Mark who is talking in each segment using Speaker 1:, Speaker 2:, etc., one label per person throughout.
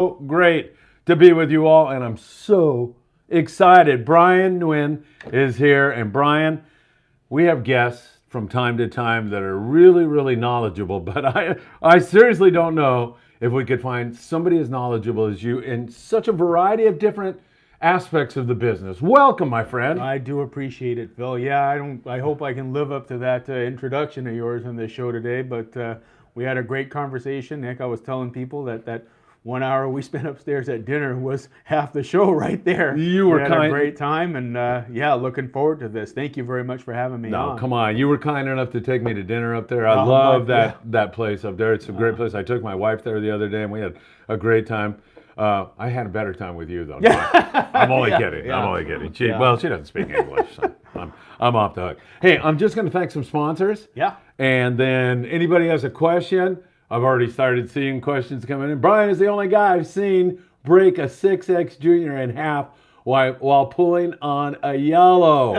Speaker 1: Great to be with you all, and I'm so excited. Brian Nguyen is here, and Brian, we have guests from time to time that are really, really knowledgeable, but I seriously don't know if we could find somebody as knowledgeable as you in such a variety of different aspects of the business. Welcome, my friend.
Speaker 2: I do appreciate it, Phil. Yeah, I hope I can live up to that introduction of yours on the show today. But we had a great conversation. Nick, I was telling people that 1 hour we spent upstairs at dinner was half the show right there.
Speaker 1: You were
Speaker 2: we had a great time, and yeah, looking forward to this. Thank you very much for having me on.
Speaker 1: No, come on. You were kind enough to take me to dinner up there. I love that place up there. It's a great place. I took my wife there the other day, and we had a great time. I had a better time with you, though. I'm only kidding. Yeah. I'm only kidding. Well, she doesn't speak English, so I'm off the hook. Hey, I'm just going to thank some sponsors.
Speaker 2: Yeah.
Speaker 1: And then anybody has a question, I've already started seeing questions coming in. Brian is the only guy I've seen break a 6X junior in half while pulling on a yellow.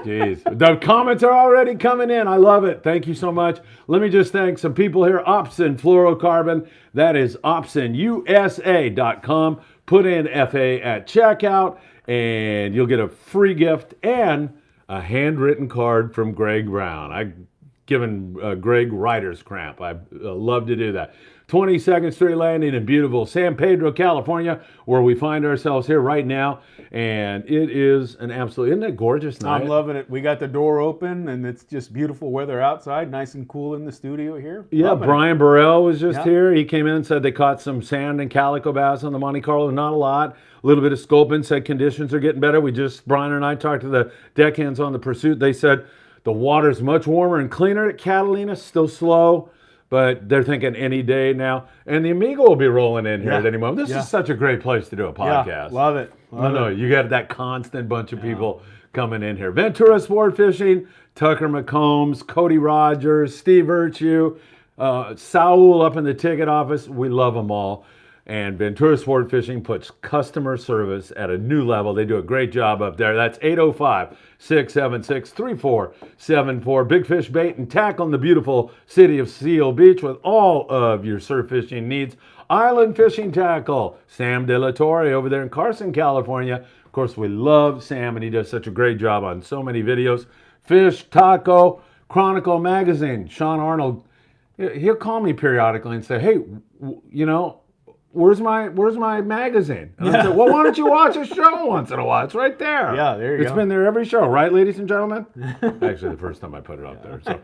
Speaker 1: Jeez. The comments are already coming in. I love it. Thank you so much. Let me just thank some people here. Opsin Fluorocarbon. That is opsinusa.com. Put in FA at checkout, and you'll get a free gift and a handwritten card from Greg Brown. I've given Greg writer's cramp. I love to do that. 22nd Street Landing in beautiful San Pedro, California, where we find ourselves here right now. And it is an absolute, isn't it gorgeous night?
Speaker 2: I'm loving it. We got the door open, and it's just beautiful weather outside, nice and cool in the studio here.
Speaker 1: Yeah, Brian Burrell was just here. He came in and said they caught some sand and calico bass on the Monte Carlo. Not a lot. A little bit of sculpin. Said conditions are getting better. Brian and I talked to the deckhands on the Pursuit. They said the water's much warmer and cleaner at Catalina. Still slow, but they're thinking any day now. And the Amigo will be rolling in here at any moment. This is such a great place to do a podcast.
Speaker 2: Yeah, love it.
Speaker 1: No, you got that constant bunch of people coming in here. Ventura Sport Fishing, Tucker McCombs, Cody Rogers, Steve Virtue, Saul up in the ticket office. We love them all. And Ventura Sport Fishing puts customer service at a new level. They do a great job up there. That's 805-676-3474. Big fish bait and tackle in the beautiful city of Seal Beach with all of your surf fishing needs. Island Fishing Tackle, Sam De La Torre over there in Carson, California. Of course, we love Sam, and he does such a great job on so many videos. Fish Taco, Chronicle Magazine. Sean Arnold, he'll call me periodically and say, hey, where's my magazine? And I said, well, why don't you watch a show once in a while? It's right there.
Speaker 2: Yeah, there you go.
Speaker 1: It's been there every show, right, ladies and gentlemen? Actually, the first time I put it up there. So.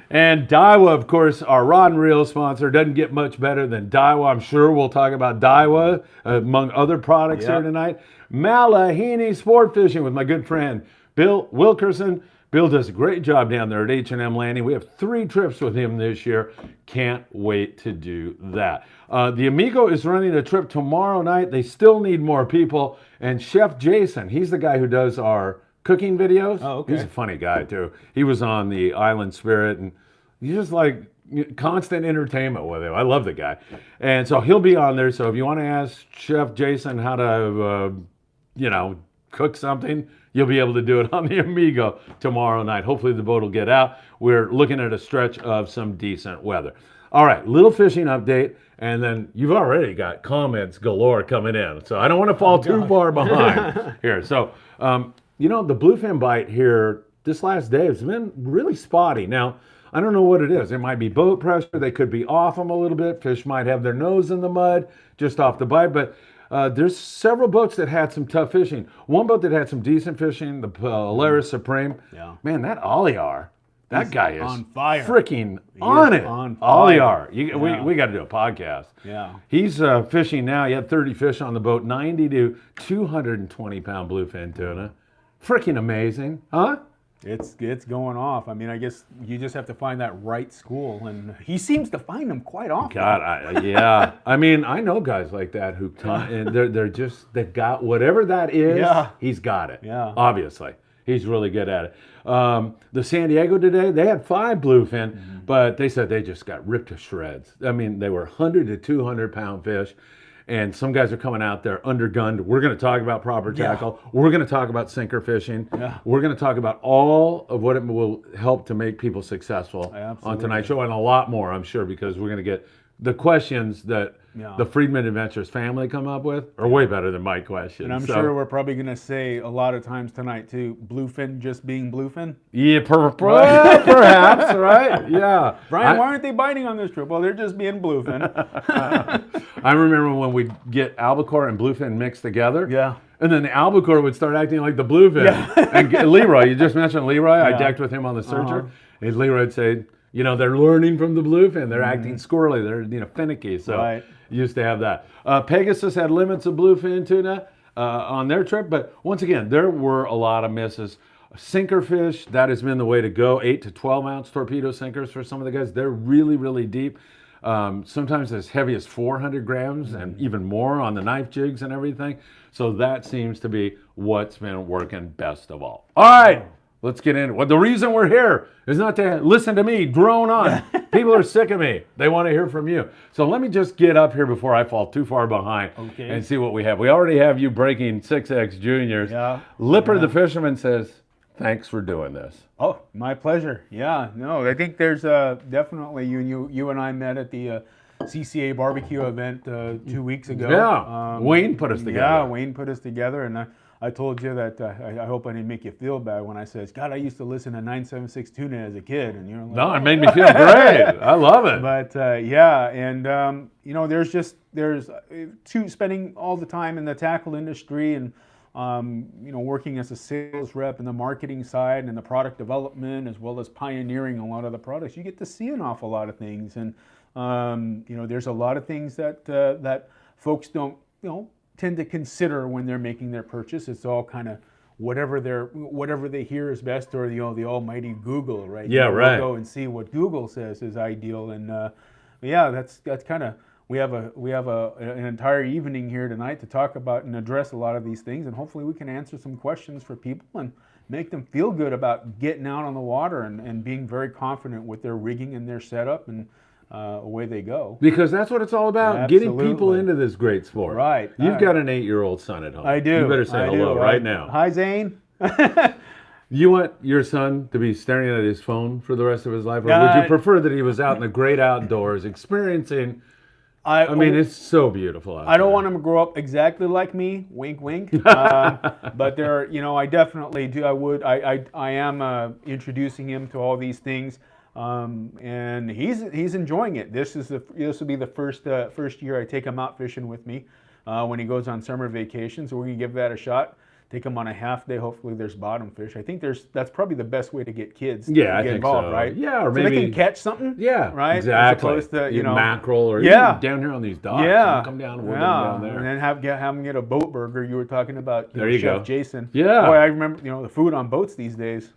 Speaker 1: And Daiwa, of course, our rod and reel sponsor, doesn't get much better than Daiwa. I'm sure we'll talk about Daiwa among other products here tonight. Malahini Sport Fishing with my good friend Bill Wilkerson. Bill does a great job down there at H&M Landing. We have 3 trips with him this year. Can't wait to do that. The Amigo is running a trip tomorrow night. They still need more people. And Chef Jason, he's the guy who does our cooking videos.
Speaker 2: Oh, okay.
Speaker 1: He's a funny guy, too. He was on the Island Spirit, and he's just like constant entertainment with him. I love the guy. And so he'll be on there. So if you want to ask Chef Jason how to, cook something, you'll be able to do it on the Amigo tomorrow night. Hopefully the boat will get out. We're looking at a stretch of some decent weather. All right, little fishing update, and then you've already got comments galore coming in. So I don't want to fall too far behind here. So, the bluefin bite here this last day has been really spotty. Now, I don't know what it is. It might be boat pressure. They could be off them a little bit. Fish might have their nose in the mud just off the bite, but there's several boats that had some tough fishing. One boat that had some decent fishing, the Polaris Supreme. Yeah. Man, that Olear, that guy is
Speaker 2: on fire.
Speaker 1: Freaking on it.
Speaker 2: On fire.
Speaker 1: Olear. We got to do a podcast.
Speaker 2: Yeah.
Speaker 1: He's fishing now. He had 30 fish on the boat, 90 to 220 pound bluefin tuna. Freaking amazing, huh?
Speaker 2: It's going off. I mean, I guess you just have to find that right school, and he seems to find them quite often.
Speaker 1: God, yeah. I mean, I know guys like that who and they've got whatever that is. Yeah. He's got it.
Speaker 2: Yeah.
Speaker 1: Obviously, he's really good at it. The San Diego today, they had 5 bluefin, but they said they just got ripped to shreds. I mean, they were 100 to 200 pound fish. And some guys are coming out there undergunned. We're going to talk about proper tackle. Yeah. We're going to talk about sinker fishing. Yeah. We're going to talk about all of what it will help to make people successful on tonight's show, and a lot more, I'm sure, because we're going to get the questions that
Speaker 2: Yeah.
Speaker 1: the Friedman Adventures family come up with are way better than my question.
Speaker 2: And I'm
Speaker 1: So,
Speaker 2: sure we're probably going to say a lot of times tonight too, bluefin just being bluefin.
Speaker 1: yeah, perhaps, right? Yeah.
Speaker 2: Brian, why aren't they biting on this trip? Well, they're just being bluefin.
Speaker 1: I remember when we'd get albacore and bluefin mixed together.
Speaker 2: Yeah.
Speaker 1: And then the albacore would start acting like the bluefin. And Leroy, you just mentioned Leroy. I decked with him on the Searcher. And Leroy would say, you know, they're learning from the bluefin. They're acting squirrely. They're, you know, finicky. So used to have that. Pegasus had limits of bluefin tuna on their trip. But once again, there were a lot of misses. Sinker fish, that has been the way to go. 8 to 12 ounce torpedo sinkers for some of the guys. They're really, really deep. Sometimes as heavy as 400 grams and even more on the knife jigs and everything. So that seems to be what's been working best of all. All right, let's get into it. Well, the reason we're here is not to listen to me drone on. People are sick of me. They want to hear from you. So let me just get up here before I fall too far behind and see what we have. We already have you breaking 6X juniors.
Speaker 2: Yeah.
Speaker 1: Lipper the fisherman says, thanks for doing this.
Speaker 2: Oh, my pleasure. Yeah, no, I think there's definitely you and I met at the CCA barbecue event 2 weeks ago.
Speaker 1: Yeah, Wayne put us together.
Speaker 2: Yeah, Wayne put us together, and I told you that I hope I didn't make you feel bad when I said, God, I used to listen to 976 Tuna as a kid, and you're like,
Speaker 1: no, it made me feel great. I love it.
Speaker 2: But yeah, and you know, there's spending all the time in the tackle industry and you know, working as a sales rep in the marketing side and the product development, as well as pioneering a lot of the products, you get to see an awful lot of things. And you know, there's a lot of things that that folks don't, you know, tend to consider when they're making their purchase. It's all kind of whatever they hear is best, or you know, the almighty Google, right?
Speaker 1: Yeah, right.
Speaker 2: Go and see what Google says is ideal, and yeah, that's kind of. We have an entire evening here tonight to talk about and address a lot of these things, and hopefully we can answer some questions for people and make them feel good about getting out on the water and being very confident with their rigging and their setup, and away they go.
Speaker 1: Because that's what it's all about, getting people into this great sport.
Speaker 2: Right.
Speaker 1: You've got an 8-year-old son at home.
Speaker 2: I do.
Speaker 1: You better say hello right now.
Speaker 2: Hi, Zane.
Speaker 1: You want your son to be staring at his phone for the rest of his life, or would you prefer that he was out in the great outdoors experiencing... I mean, it's so beautiful out
Speaker 2: I don't want him to grow up exactly like me, wink, wink. But there, you know, I definitely do. I am introducing him to all these things, and he's enjoying it. This will be the first year I take him out fishing with me when he goes on summer vacation. So we're gonna give that a shot. Take them on a half day. Hopefully, there's bottom fish. I think that's probably the best way to get kids to get involved, right?
Speaker 1: Yeah, or
Speaker 2: so
Speaker 1: maybe
Speaker 2: they can catch something.
Speaker 1: Yeah,
Speaker 2: right.
Speaker 1: Exactly.
Speaker 2: As opposed to, you know,
Speaker 1: mackerel or even down here on these docks.
Speaker 2: Yeah,
Speaker 1: come down and we'll down there.
Speaker 2: And then have them get a boat burger. You were talking about
Speaker 1: there you
Speaker 2: Chef
Speaker 1: go.
Speaker 2: Jason.
Speaker 1: Yeah.
Speaker 2: Boy, I remember, you know, the food on boats these days.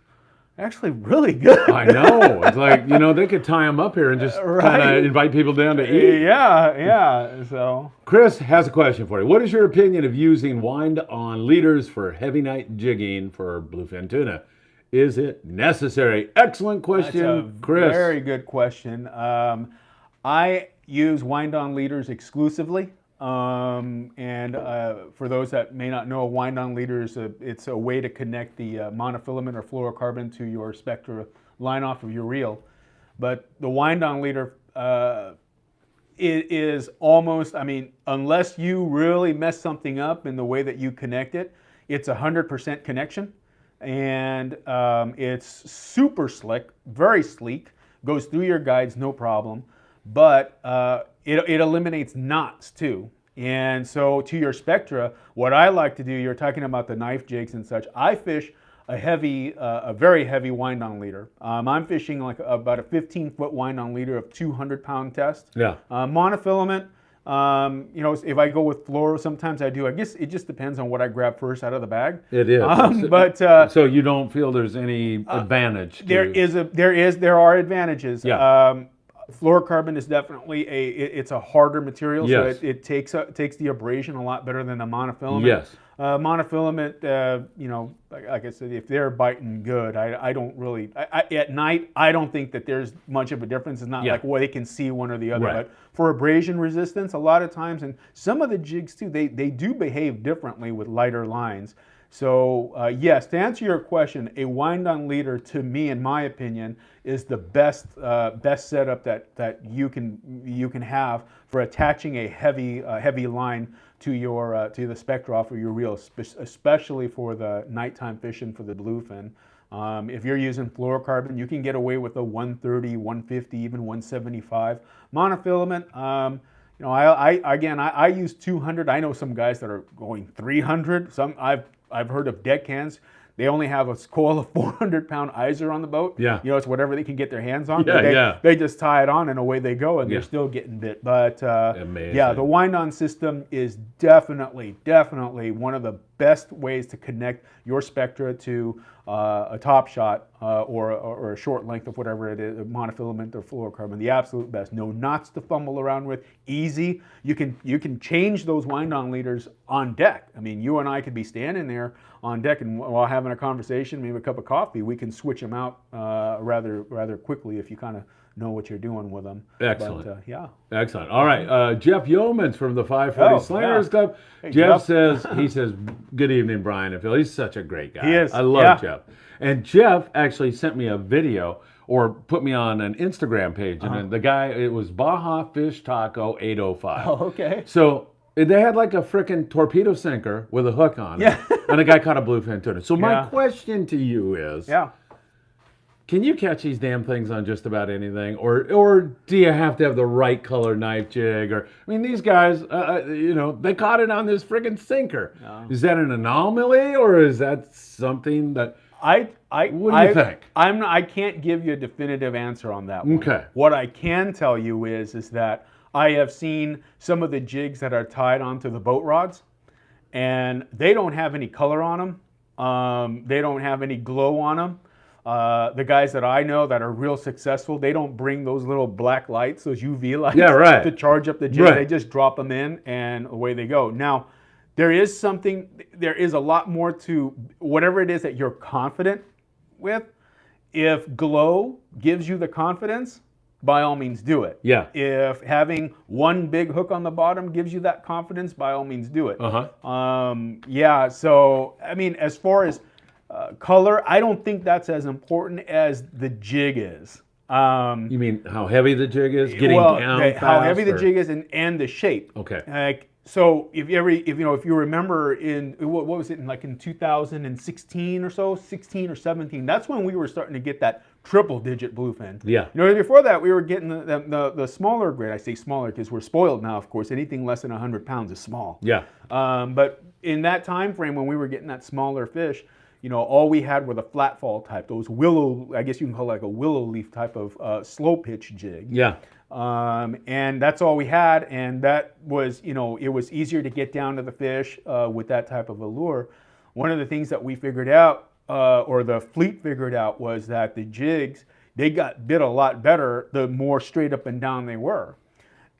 Speaker 2: Actually, really good.
Speaker 1: I know. It's like, you know, they could tie them up here and just kind of invite people down to eat.
Speaker 2: Yeah. So
Speaker 1: Chris has a question for you. What is your opinion of using wind-on leaders for heavy night jigging for bluefin tuna? Is it necessary? Excellent question,
Speaker 2: that's a
Speaker 1: Chris.
Speaker 2: Very good question. I use wind-on leaders exclusively. And for those that may not know, a wind-on leader is it's a way to connect the monofilament or fluorocarbon to your Spectra line off of your reel. But the wind-on leader, it is almost, I mean, unless you really mess something up in the way that you connect it, it's 100% connection. And it's super slick, very sleek, goes through your guides, no problem. But it eliminates knots too. And so to your Spectra, what I like to do, you're talking about the knife jigs and such, I fish a very heavy wind-on leader. I'm fishing like about a 15-foot wind-on leader of 200-pound test.
Speaker 1: Yeah.
Speaker 2: Monofilament, you know, if I go with fluoro, sometimes I do. I guess it just depends on what I grab first out of the bag.
Speaker 1: It is.
Speaker 2: But
Speaker 1: so you don't feel there's any advantage?
Speaker 2: There are advantages.
Speaker 1: Yeah.
Speaker 2: Fluorocarbon is definitely it's a harder material,
Speaker 1: yes.
Speaker 2: so it takes the abrasion a lot better than the monofilament.
Speaker 1: Yes.
Speaker 2: Monofilament, you know, like I said, if they're biting good, I don't really, at night, I don't think that there's much of a difference. It's not like, well, they can see one or the other.
Speaker 1: Right.
Speaker 2: But for abrasion resistance, a lot of times, and some of the jigs too, they do behave differently with lighter lines. So yes, to answer your question, a wind-on leader, to me, in my opinion, is the best setup that you can have for attaching a heavy line to your to the Spectra off of your reel, especially for the nighttime fishing for the bluefin. If you're using fluorocarbon, you can get away with a 130, 150, even 175 monofilament. You know, I use 200. I know some guys that are going 300. Some I've heard of deckhands. They only have a coil of 400-pound Iser on the boat.
Speaker 1: Yeah.
Speaker 2: You know, it's whatever they can get their hands on.
Speaker 1: Yeah,
Speaker 2: They just tie it on and away they go, and they're still getting bit. But yeah, the wind-on system is definitely one of the best ways to connect your Spectra to a top shot or a short length of whatever it is, monofilament or fluorocarbon. The absolute best. No knots to fumble around with. Easy. You can change those wind-on leaders on deck. I mean, you and I could be standing there on deck, and while having a conversation, maybe a cup of coffee, we can switch them out rather quickly if you kind of know what you're doing with them.
Speaker 1: Excellent.
Speaker 2: But, yeah.
Speaker 1: Excellent. All right. Jeff Yeomans from the 540 Slingers Club.
Speaker 2: Hey,
Speaker 1: Jeff says, good evening, Brian and Phil. He's such a great guy.
Speaker 2: He is.
Speaker 1: I love Jeff. And Jeff actually sent me a video or put me on an Instagram page. And then the guy, it was Baja Fish Taco 805.
Speaker 2: Oh, okay.
Speaker 1: So they had like a freaking torpedo sinker with a hook on it. And the guy caught a bluefin tuna. So my question to you is, can you catch these damn things on just about anything, or do you have to have the right color knife jig? Or I mean, these guys, you know, they caught it on this friggin' sinker. No. Is that an anomaly, or is that something that? What do you think?
Speaker 2: I can't give you a definitive answer on that one.
Speaker 1: Okay.
Speaker 2: What I can tell you is that I have seen some of the jigs that are tied onto the boat rods, and they don't have any color on them. They don't have any glow on them. The guys that I know that are real successful, they don't bring those little black lights, those UV lights, to charge up the jig. They just drop them in and away they go. Now, there is a lot more to whatever it is that you're confident with. If glow gives you the confidence, by all means do it.
Speaker 1: Yeah.
Speaker 2: If having one big hook on the bottom gives you that confidence, by all means do it. Yeah, so, I mean, as far as color, I don't think that's as important as the jig is.
Speaker 1: You mean how heavy the jig is? Getting down fast,
Speaker 2: how heavy the jig is and the shape.
Speaker 1: Okay.
Speaker 2: Like, so if you remember in what was it in 2016 or so, 16 or 17, that's when we were starting to get that triple-digit bluefin.
Speaker 1: Yeah.
Speaker 2: You know, before that we were getting the smaller grade. I say smaller because we're spoiled now. Of course, anything less than 100 pounds is small. Yeah. But in that time frame when we were getting that smaller fish, you know, all we had were the flat fall type, those willow, I guess you can call it like a willow leaf type of slow pitch jig. Yeah. And that's all we had, and that was, you know, it was easier to get down to the fish with that type of a lure. One of the things that we figured out, or the fleet figured out, was that the jigs, they got bit a lot better the more straight up and down they were.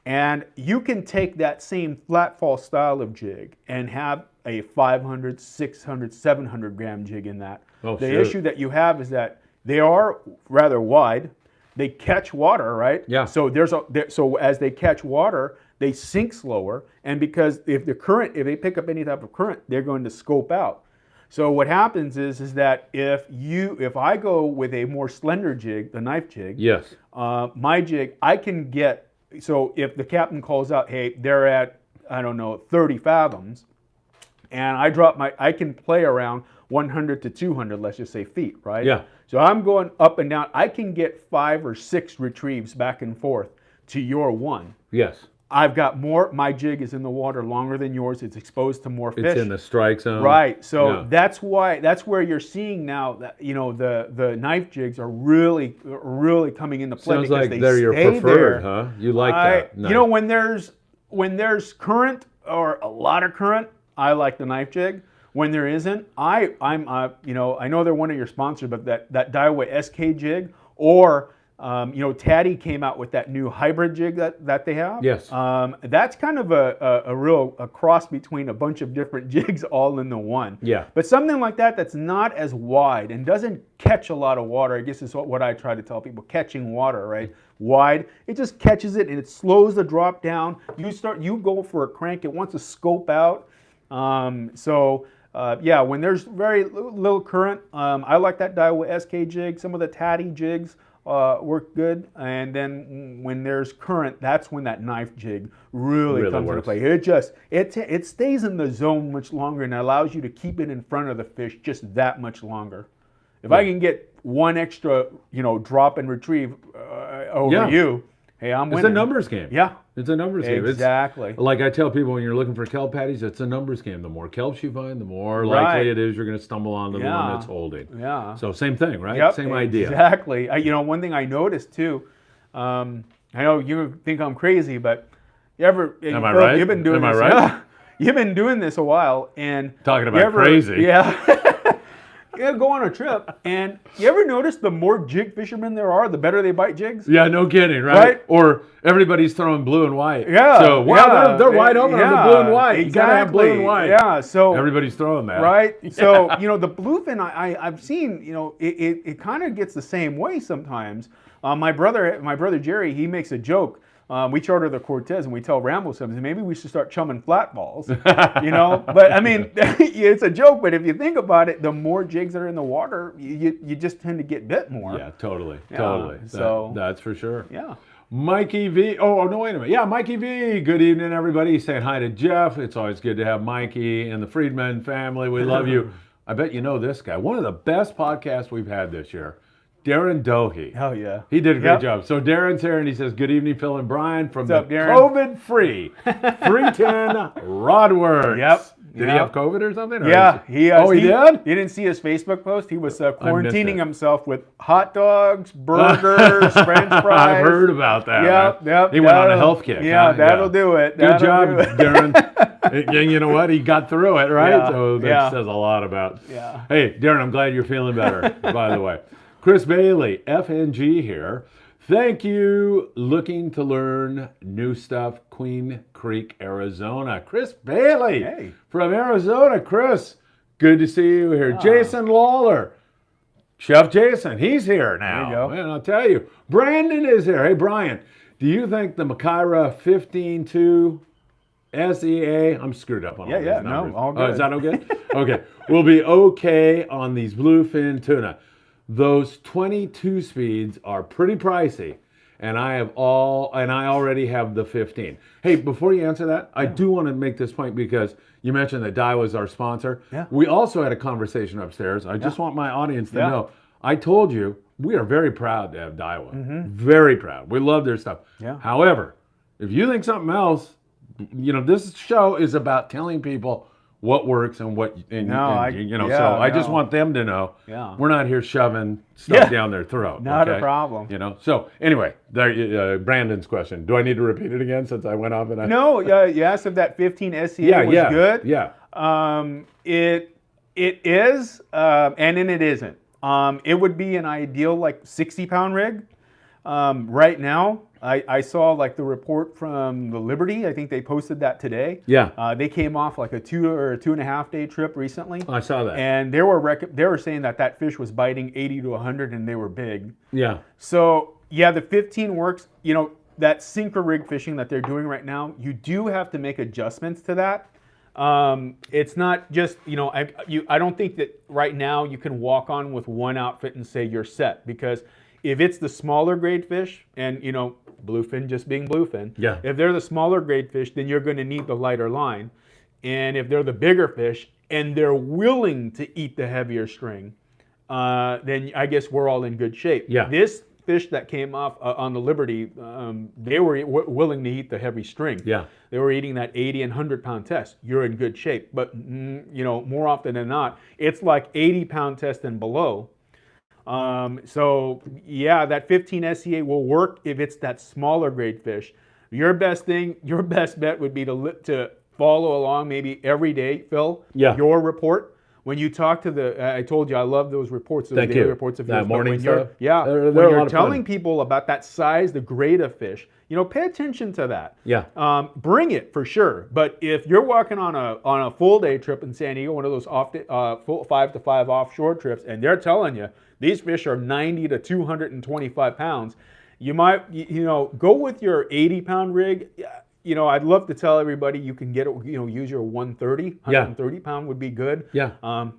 Speaker 2: And you can take that same flat fall style of jig and have a 500, 600, 700 gram jig in that. The issue that you have is that they are rather wide. They catch water, right? Yeah. So so as they catch water, they sink slower, and because if they pick up any type of current, they're going to scope out. So what happens is that if I go with a more slender jig, the knife jig, yes, my jig, I can get. So if the captain calls out, hey, they're at, I don't know, 30 fathoms, and I can play around 100 to 200, let's just say feet, right? Yeah. So I'm going up and down. I can get 5 or 6 retrieves back and forth to your one. Yes. I've got more, my jig is in the water longer than yours. It's exposed to more fish.
Speaker 1: It's in the strike zone.
Speaker 2: Right. So that's where you're seeing now that, you know, the knife jigs are really coming into play.
Speaker 1: Sounds like they're your preferred, huh? You like that.
Speaker 2: Nice. You know, when there's current or a lot of current, I like the knife jig. When there isn't, I'm you know, I know they're one of your sponsors, but that Daiwa SK jig, or you know, Taddy came out with that new hybrid jig that they have. Yes. That's kind of a cross between a bunch of different jigs all in the one. Yeah. But something like that's not as wide and doesn't catch a lot of water, I guess is what I try to tell people, catching water, right? Wide, it just catches it and it slows the drop down. You go for a crank, it wants to scope out. So yeah, when there's very little current, I like that Daiwa SK jig. Some of the Tatty jigs work good, and then when there's current, that's when that knife jig really comes into play. It stays in the zone much longer and allows you to keep it in front of the fish just that much longer. If I can get one extra, drop and retrieve over you, hey, I'm winning.
Speaker 1: It's a numbers game.
Speaker 2: Yeah.
Speaker 1: It's a numbers game.
Speaker 2: Exactly.
Speaker 1: Like I tell people when you're looking for kelp patties, it's a numbers game. The more kelps you find, the more likely it is you're going to stumble on the one that's holding.
Speaker 2: Yeah.
Speaker 1: So same thing, right?
Speaker 2: Yep,
Speaker 1: same idea.
Speaker 2: Exactly. One thing I noticed too, I know you think I'm crazy, but
Speaker 1: Am I right?
Speaker 2: You've been doing
Speaker 1: Am
Speaker 2: this.
Speaker 1: I right?
Speaker 2: You've been doing this a while, and
Speaker 1: talking about crazy.
Speaker 2: Yeah. You go on a trip, and you ever notice the more jig fishermen there are, the better they bite jigs?
Speaker 1: Yeah, no kidding, right? Or everybody's throwing blue and white.
Speaker 2: Yeah.
Speaker 1: So, wow, they're wide open on the blue and white.
Speaker 2: Exactly.
Speaker 1: You got to have blue and white.
Speaker 2: Yeah, so
Speaker 1: everybody's throwing that.
Speaker 2: Right? So, the bluefin, I've seen, it kind of gets the same way sometimes. My brother Jerry, he makes a joke. We charter the Cortez and we tell Rambo something. Maybe we should start chumming flat balls, But I mean, it's a joke. But if you think about it, the more jigs that are in the water, you just tend to get bit more.
Speaker 1: Yeah, totally. So that's for sure.
Speaker 2: Yeah.
Speaker 1: Mikey V. Oh, no, wait a minute. Yeah, Mikey V. Good evening, everybody. He's saying hi to Jeff. It's always good to have Mikey and the Friedman family. We love you. I bet you know this guy. One of the best podcasts we've had this year. Darren Dohe.
Speaker 2: Oh, yeah.
Speaker 1: He did a great job. So Darren's here, and he says, good evening, Phil and Brian from
Speaker 2: What's
Speaker 1: the
Speaker 2: up, Darren?
Speaker 1: COVID-free 310 Rodworks.
Speaker 2: Yep.
Speaker 1: Did he have COVID or something?
Speaker 2: Yeah.
Speaker 1: He did?
Speaker 2: You didn't see his Facebook post? He was quarantining himself with hot dogs, burgers, French fries.
Speaker 1: I've heard about that.
Speaker 2: Yep.
Speaker 1: He went on a health kick.
Speaker 2: Yeah, that'll do it.
Speaker 1: Good job, Darren. And you know what? He got through it, right?
Speaker 2: Yeah.
Speaker 1: So that says a lot about.
Speaker 2: Yeah.
Speaker 1: Hey, Darren, I'm glad you're feeling better, by the way. Chris Bailey, FNG here. Thank you. Looking to learn new stuff, Queen Creek, Arizona. Chris Bailey from Arizona. Chris, good to see you here. Jason Lawler, Chef Jason, he's here now.
Speaker 2: There you go.
Speaker 1: And I'll tell you, Brandon is here. Hey, Brian, do you think the Makaira 15.2 SEA, I'm screwed up on all these numbers.
Speaker 2: No, all good.
Speaker 1: Oh, is that okay? Okay. We'll be okay on these bluefin tuna. Those 22 speeds are pretty pricey, and I already have the 15. Hey, before you answer that, I do want to make this point because you mentioned that Daiwa is our sponsor.
Speaker 2: Yeah.
Speaker 1: We also had a conversation upstairs. I just want my audience to know. I told you we are very proud to have Daiwa. Very proud. We love their stuff.
Speaker 2: Yeah.
Speaker 1: However, if you think something else, this show is about telling people what works and what, I just want them to know we're not here shoving stuff down their throat.
Speaker 2: Not a problem.
Speaker 1: So anyway, there, Brandon's question. Do I need to repeat it again since I went off and
Speaker 2: No, yes, if that 15 SEA was good.
Speaker 1: Yeah.
Speaker 2: It is, and then it isn't. It would be an ideal 60-pound rig. Right now, I saw the report from the Liberty. I think they posted that today.
Speaker 1: Yeah.
Speaker 2: They came off a 2 or 2.5 day trip recently.
Speaker 1: I saw that.
Speaker 2: And they were saying that fish was biting 80 to 100 and they were big.
Speaker 1: Yeah.
Speaker 2: So yeah, the 15 works. That sinker rig fishing that they're doing right now, you do have to make adjustments to that. It's not just, I don't think that right now you can walk on with one outfit and say you're set, because if it's the smaller grade fish, and bluefin just being bluefin, if they're the smaller grade fish, then you're going to need the lighter line. And if they're the bigger fish and they're willing to eat the heavier string, then I guess we're all in good shape.
Speaker 1: Yeah.
Speaker 2: This fish that came off on the Liberty, they were willing to eat the heavy string.
Speaker 1: Yeah.
Speaker 2: They were eating that 80 and 100-pound test. You're in good shape. But, more often than not, it's 80-pound test and below. So yeah, that 15 SEA will work if it's that smaller grade fish. Your best bet would be to follow along maybe every day, Phil.
Speaker 1: Yeah.
Speaker 2: Your report. When you talk to I told you I love those reports, those daily reports of yours.
Speaker 1: That morning stuff.
Speaker 2: Yeah.
Speaker 1: They're
Speaker 2: when
Speaker 1: a
Speaker 2: you're
Speaker 1: lot of
Speaker 2: telling
Speaker 1: fun.
Speaker 2: people about that size, the grade of fish, pay attention to that.
Speaker 1: Yeah.
Speaker 2: Bring it for sure. But if you're walking on a full day trip in San Diego, one of those full 5 to 5 offshore trips, and they're telling you these fish are 90 to 225 pounds, you might go with your 80-pound rig. I'd love to tell everybody you can get it, use your 130,
Speaker 1: Yeah.
Speaker 2: 130 pound would be good.
Speaker 1: Yeah.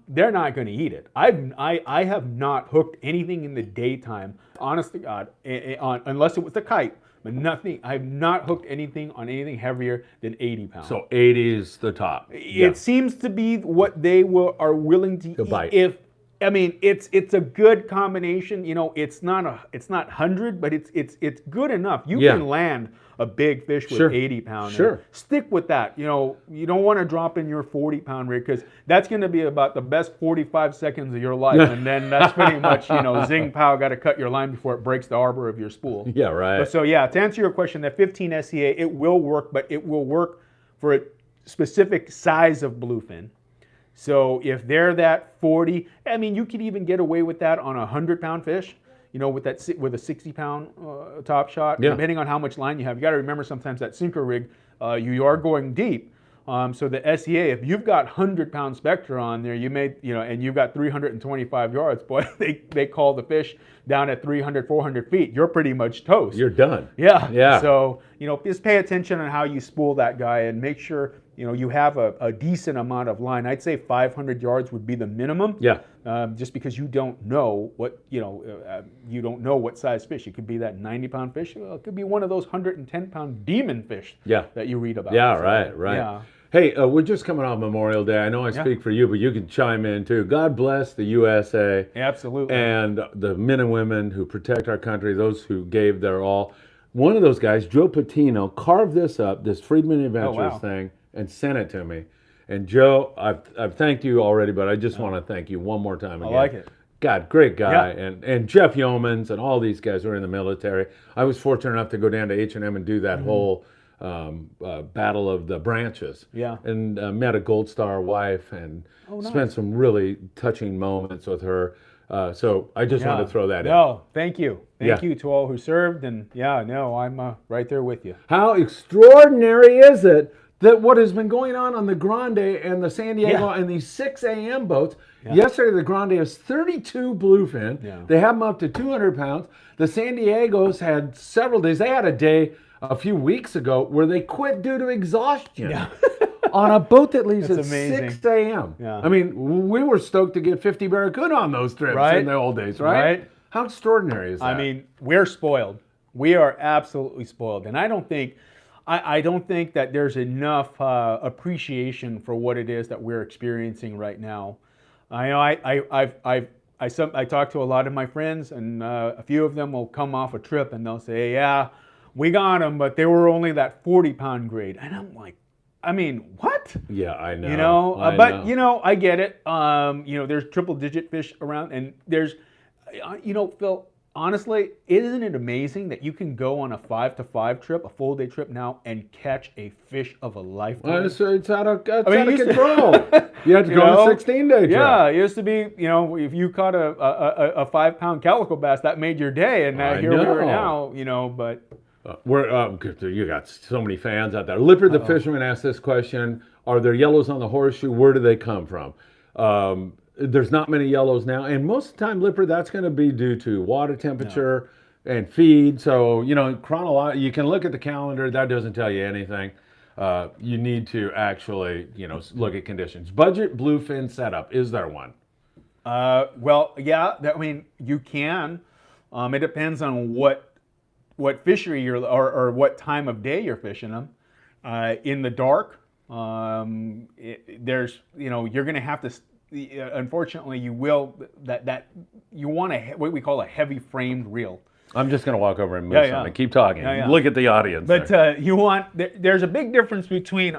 Speaker 2: They're not going to eat it. I have not hooked anything in the daytime, honest to God, unless it was the kite, but nothing. I've not hooked anything on anything heavier than 80 pounds.
Speaker 1: So 80 is the top.
Speaker 2: It seems to be what they are willing to eat.
Speaker 1: Bite.
Speaker 2: It's a good combination. It's not 100, but it's good enough. You can land a big fish with 80 pounds.
Speaker 1: Sure.
Speaker 2: Stick with that. You don't want to drop in your 40 pound rig, because that's going to be about the best 45 seconds of your life, and then that's pretty much zing pow, got to cut your line before it breaks the arbor of your spool.
Speaker 1: Yeah, right.
Speaker 2: But to answer your question, that 15 SEA, it will work, but it will work for a specific size of bluefin. So if they're that 40, you could even get away with that on a 100-pound fish, with a 60-pound top shot, depending on how much line you have. You got to remember, sometimes that sinker rig, you are going deep. So the SEA, if you've got 100-pound Spectra on there, and you've got 325 yards, boy, they call the fish down at 300, 400 feet. You're pretty much toast.
Speaker 1: You're done.
Speaker 2: Yeah. So, just pay attention on how you spool that guy, and make sure, you have a decent amount of line. I'd say 500 yards would be the minimum.
Speaker 1: Yeah.
Speaker 2: Just because you don't know what, you don't know what size fish. It could be that 90-pound fish. It could be one of those 110-pound demon fish that you read about.
Speaker 1: Yeah,
Speaker 2: so,
Speaker 1: right.
Speaker 2: Yeah.
Speaker 1: Hey, we're just coming off Memorial Day. I know I speak for you, but you can chime in too. God bless the USA.
Speaker 2: Absolutely.
Speaker 1: And the men and women who protect our country, those who gave their all. One of those guys, Joe Patino, carved this up, this Freedman Adventures thing, and sent it to me. And Joe, I've thanked you already, but I just want to thank you one more time again.
Speaker 2: I like it.
Speaker 1: God, great guy. And Jeff Yeomans and all these guys who are in the military. I was fortunate enough to go down to H&M and do that whole Battle of the Branches.
Speaker 2: Yeah.
Speaker 1: And met a Gold Star wife and spent some really touching moments with her. So I just wanted to throw that in.
Speaker 2: No, thank you. Thank you to all who served. And I'm right there with you.
Speaker 1: How extraordinary is it that what has been going on the Grande and the San Diego and these 6 a.m. boats. Yesterday, the Grande has 32 bluefin.
Speaker 2: Yeah.
Speaker 1: They have them up to 200 pounds. The San Diegos had several days. They had a day a few weeks ago where they quit due to exhaustion on a boat that leaves at 6 a.m.
Speaker 2: Yeah.
Speaker 1: We were stoked to get 50 barracuda on those trips in the old days, right? How extraordinary is that?
Speaker 2: We're spoiled. We are absolutely spoiled. And I don't think that there's enough appreciation for what it is that we're experiencing right now. I talk to a lot of my friends, and a few of them will come off a trip and they'll say, "Yeah, we got them, but they were only that 40-pound grade." And I'm like, what?
Speaker 1: Yeah, I know.
Speaker 2: I get it. There's triple-digit fish around, and there's, Phil, honestly, isn't it amazing that you can go on a 5-to-5 trip, a full-day trip now, and catch a fish of a lifetime?
Speaker 1: It's out of control. You have to go on a 16-day trip.
Speaker 2: Yeah, it used to be, if you caught a 5-pound calico bass, that made your day, and here we are now, but...
Speaker 1: you got so many fans out there. Lipper the fisherman asked this question: are there yellows on the horseshoe? Where do they come from? There's not many yellows now, and most of the time, Lipper, that's going to be due to water temperature and feed. So, chronologically, you can look at the calendar. That doesn't tell you anything. You need to actually, look at conditions. Budget bluefin setup, is there one?
Speaker 2: You can. It depends on what fishery you're, or what time of day you're fishing them. In the dark, there's, you're going to have to, unfortunately, you will, you want what we call a heavy framed reel.
Speaker 1: I'm just going to walk over and move something. Keep talking. Look at the audience.
Speaker 2: But there's a big difference between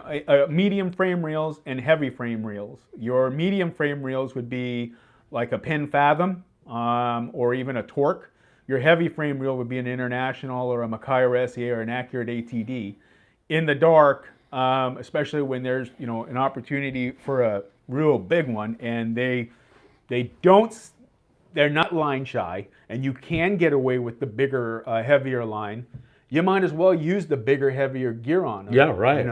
Speaker 2: medium frame reels and heavy frame reels. Your medium frame reels would be like a Penn Fathom or even a Torque. Your heavy frame reel would be an International or a Macaire SEA or an Accurate ATD. In the dark, especially when there's an opportunity for a real big one, and they're not line shy, and you can get away with the bigger, heavier line, you might as well use the bigger, heavier gear on them.
Speaker 1: Yeah, right.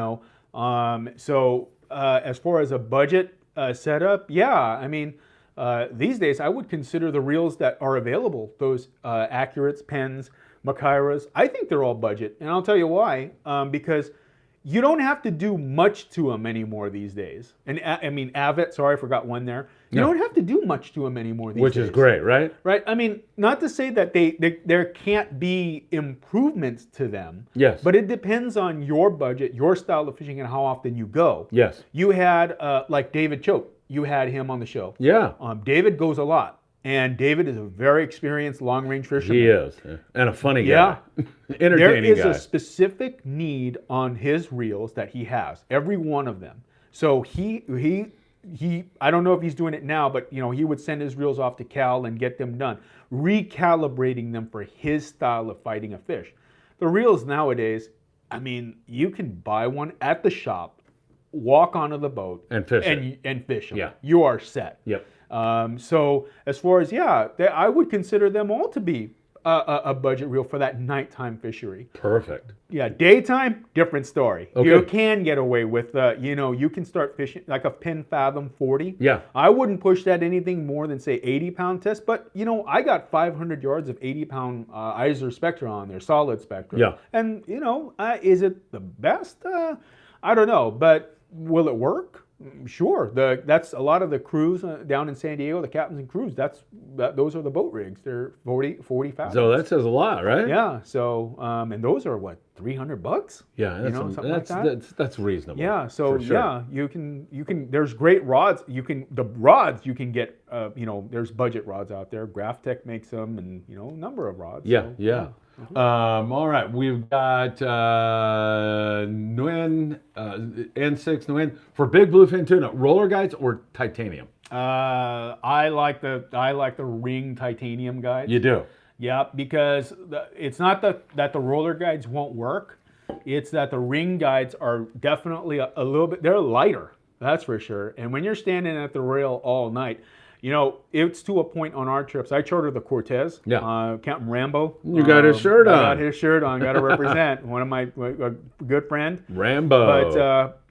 Speaker 2: So as far as a budget setup, these days I would consider the reels that are available, those Accurates, Penns, Macaires, I think they're all budget. And I'll tell you why. Because you don't have to do much to them anymore these days. And I mean, Avet, sorry, I forgot one there. You don't have to do much to them anymore these days.
Speaker 1: Which is great, right?
Speaker 2: Right? I mean, not to say that there can't be improvements to them.
Speaker 1: Yes.
Speaker 2: But it depends on your budget, your style of fishing, and how often you go.
Speaker 1: Yes.
Speaker 2: You had, like David Choate, you had him on the show.
Speaker 1: Yeah.
Speaker 2: David goes a lot. And David is a very experienced long-range fisherman.
Speaker 1: He is. And a funny guy.
Speaker 2: Yeah.
Speaker 1: Entertaining
Speaker 2: There is
Speaker 1: guy.
Speaker 2: a specific need on his reels that he has, every one of them. So he I don't know if he's doing it now, but he would send his reels off to Cal and get them done, recalibrating them for his style of fighting a fish. The reels nowadays, I mean, you can buy one at the shop, walk onto the boat
Speaker 1: And fish it.
Speaker 2: and fish them.
Speaker 1: Yeah.
Speaker 2: You are set.
Speaker 1: Yep.
Speaker 2: So as far as, I would consider them all to be a budget reel for that nighttime fishery.
Speaker 1: Perfect.
Speaker 2: Yeah, daytime, different story.
Speaker 1: Okay.
Speaker 2: You can get away with, you can start fishing like a Pin Fathom 40.
Speaker 1: Yeah.
Speaker 2: I wouldn't push that anything more than, say, 80-pound test, but, I got 500 yards of 80-pound Iser Spectra on there, solid Spectra.
Speaker 1: Yeah.
Speaker 2: And, is it the best? I don't know, but will it work? Sure. That's a lot of the crews down in San Diego, the captains and crews. Those are the boat rigs. They're 40 fathoms.
Speaker 1: So that says a lot, right?
Speaker 2: Yeah. So and those are what, $300?
Speaker 1: Yeah, that's
Speaker 2: something like that.
Speaker 1: That's reasonable.
Speaker 2: Yeah. So
Speaker 1: for sure.
Speaker 2: yeah, you can. There's great rods. The rods you can get. There's budget rods out there. Graphtech makes them, and a number of rods.
Speaker 1: Yeah,
Speaker 2: So,
Speaker 1: yeah. All right, we've got Nguyen, N6 Nguyen for big bluefin tuna. Roller guides or titanium?
Speaker 2: I like the ring titanium guides.
Speaker 1: You do.
Speaker 2: Yeah, because it's not that the roller guides won't work. It's that the ring guides are definitely a little bit. They're lighter, that's for sure. And when you're standing at the rail all night. It's to a point on our trips. I chartered the Cortez.
Speaker 1: Yeah.
Speaker 2: Captain Rambo.
Speaker 1: You got his shirt on.
Speaker 2: I got his shirt on. Got to represent one of my a good friend.
Speaker 1: Rambo.
Speaker 2: But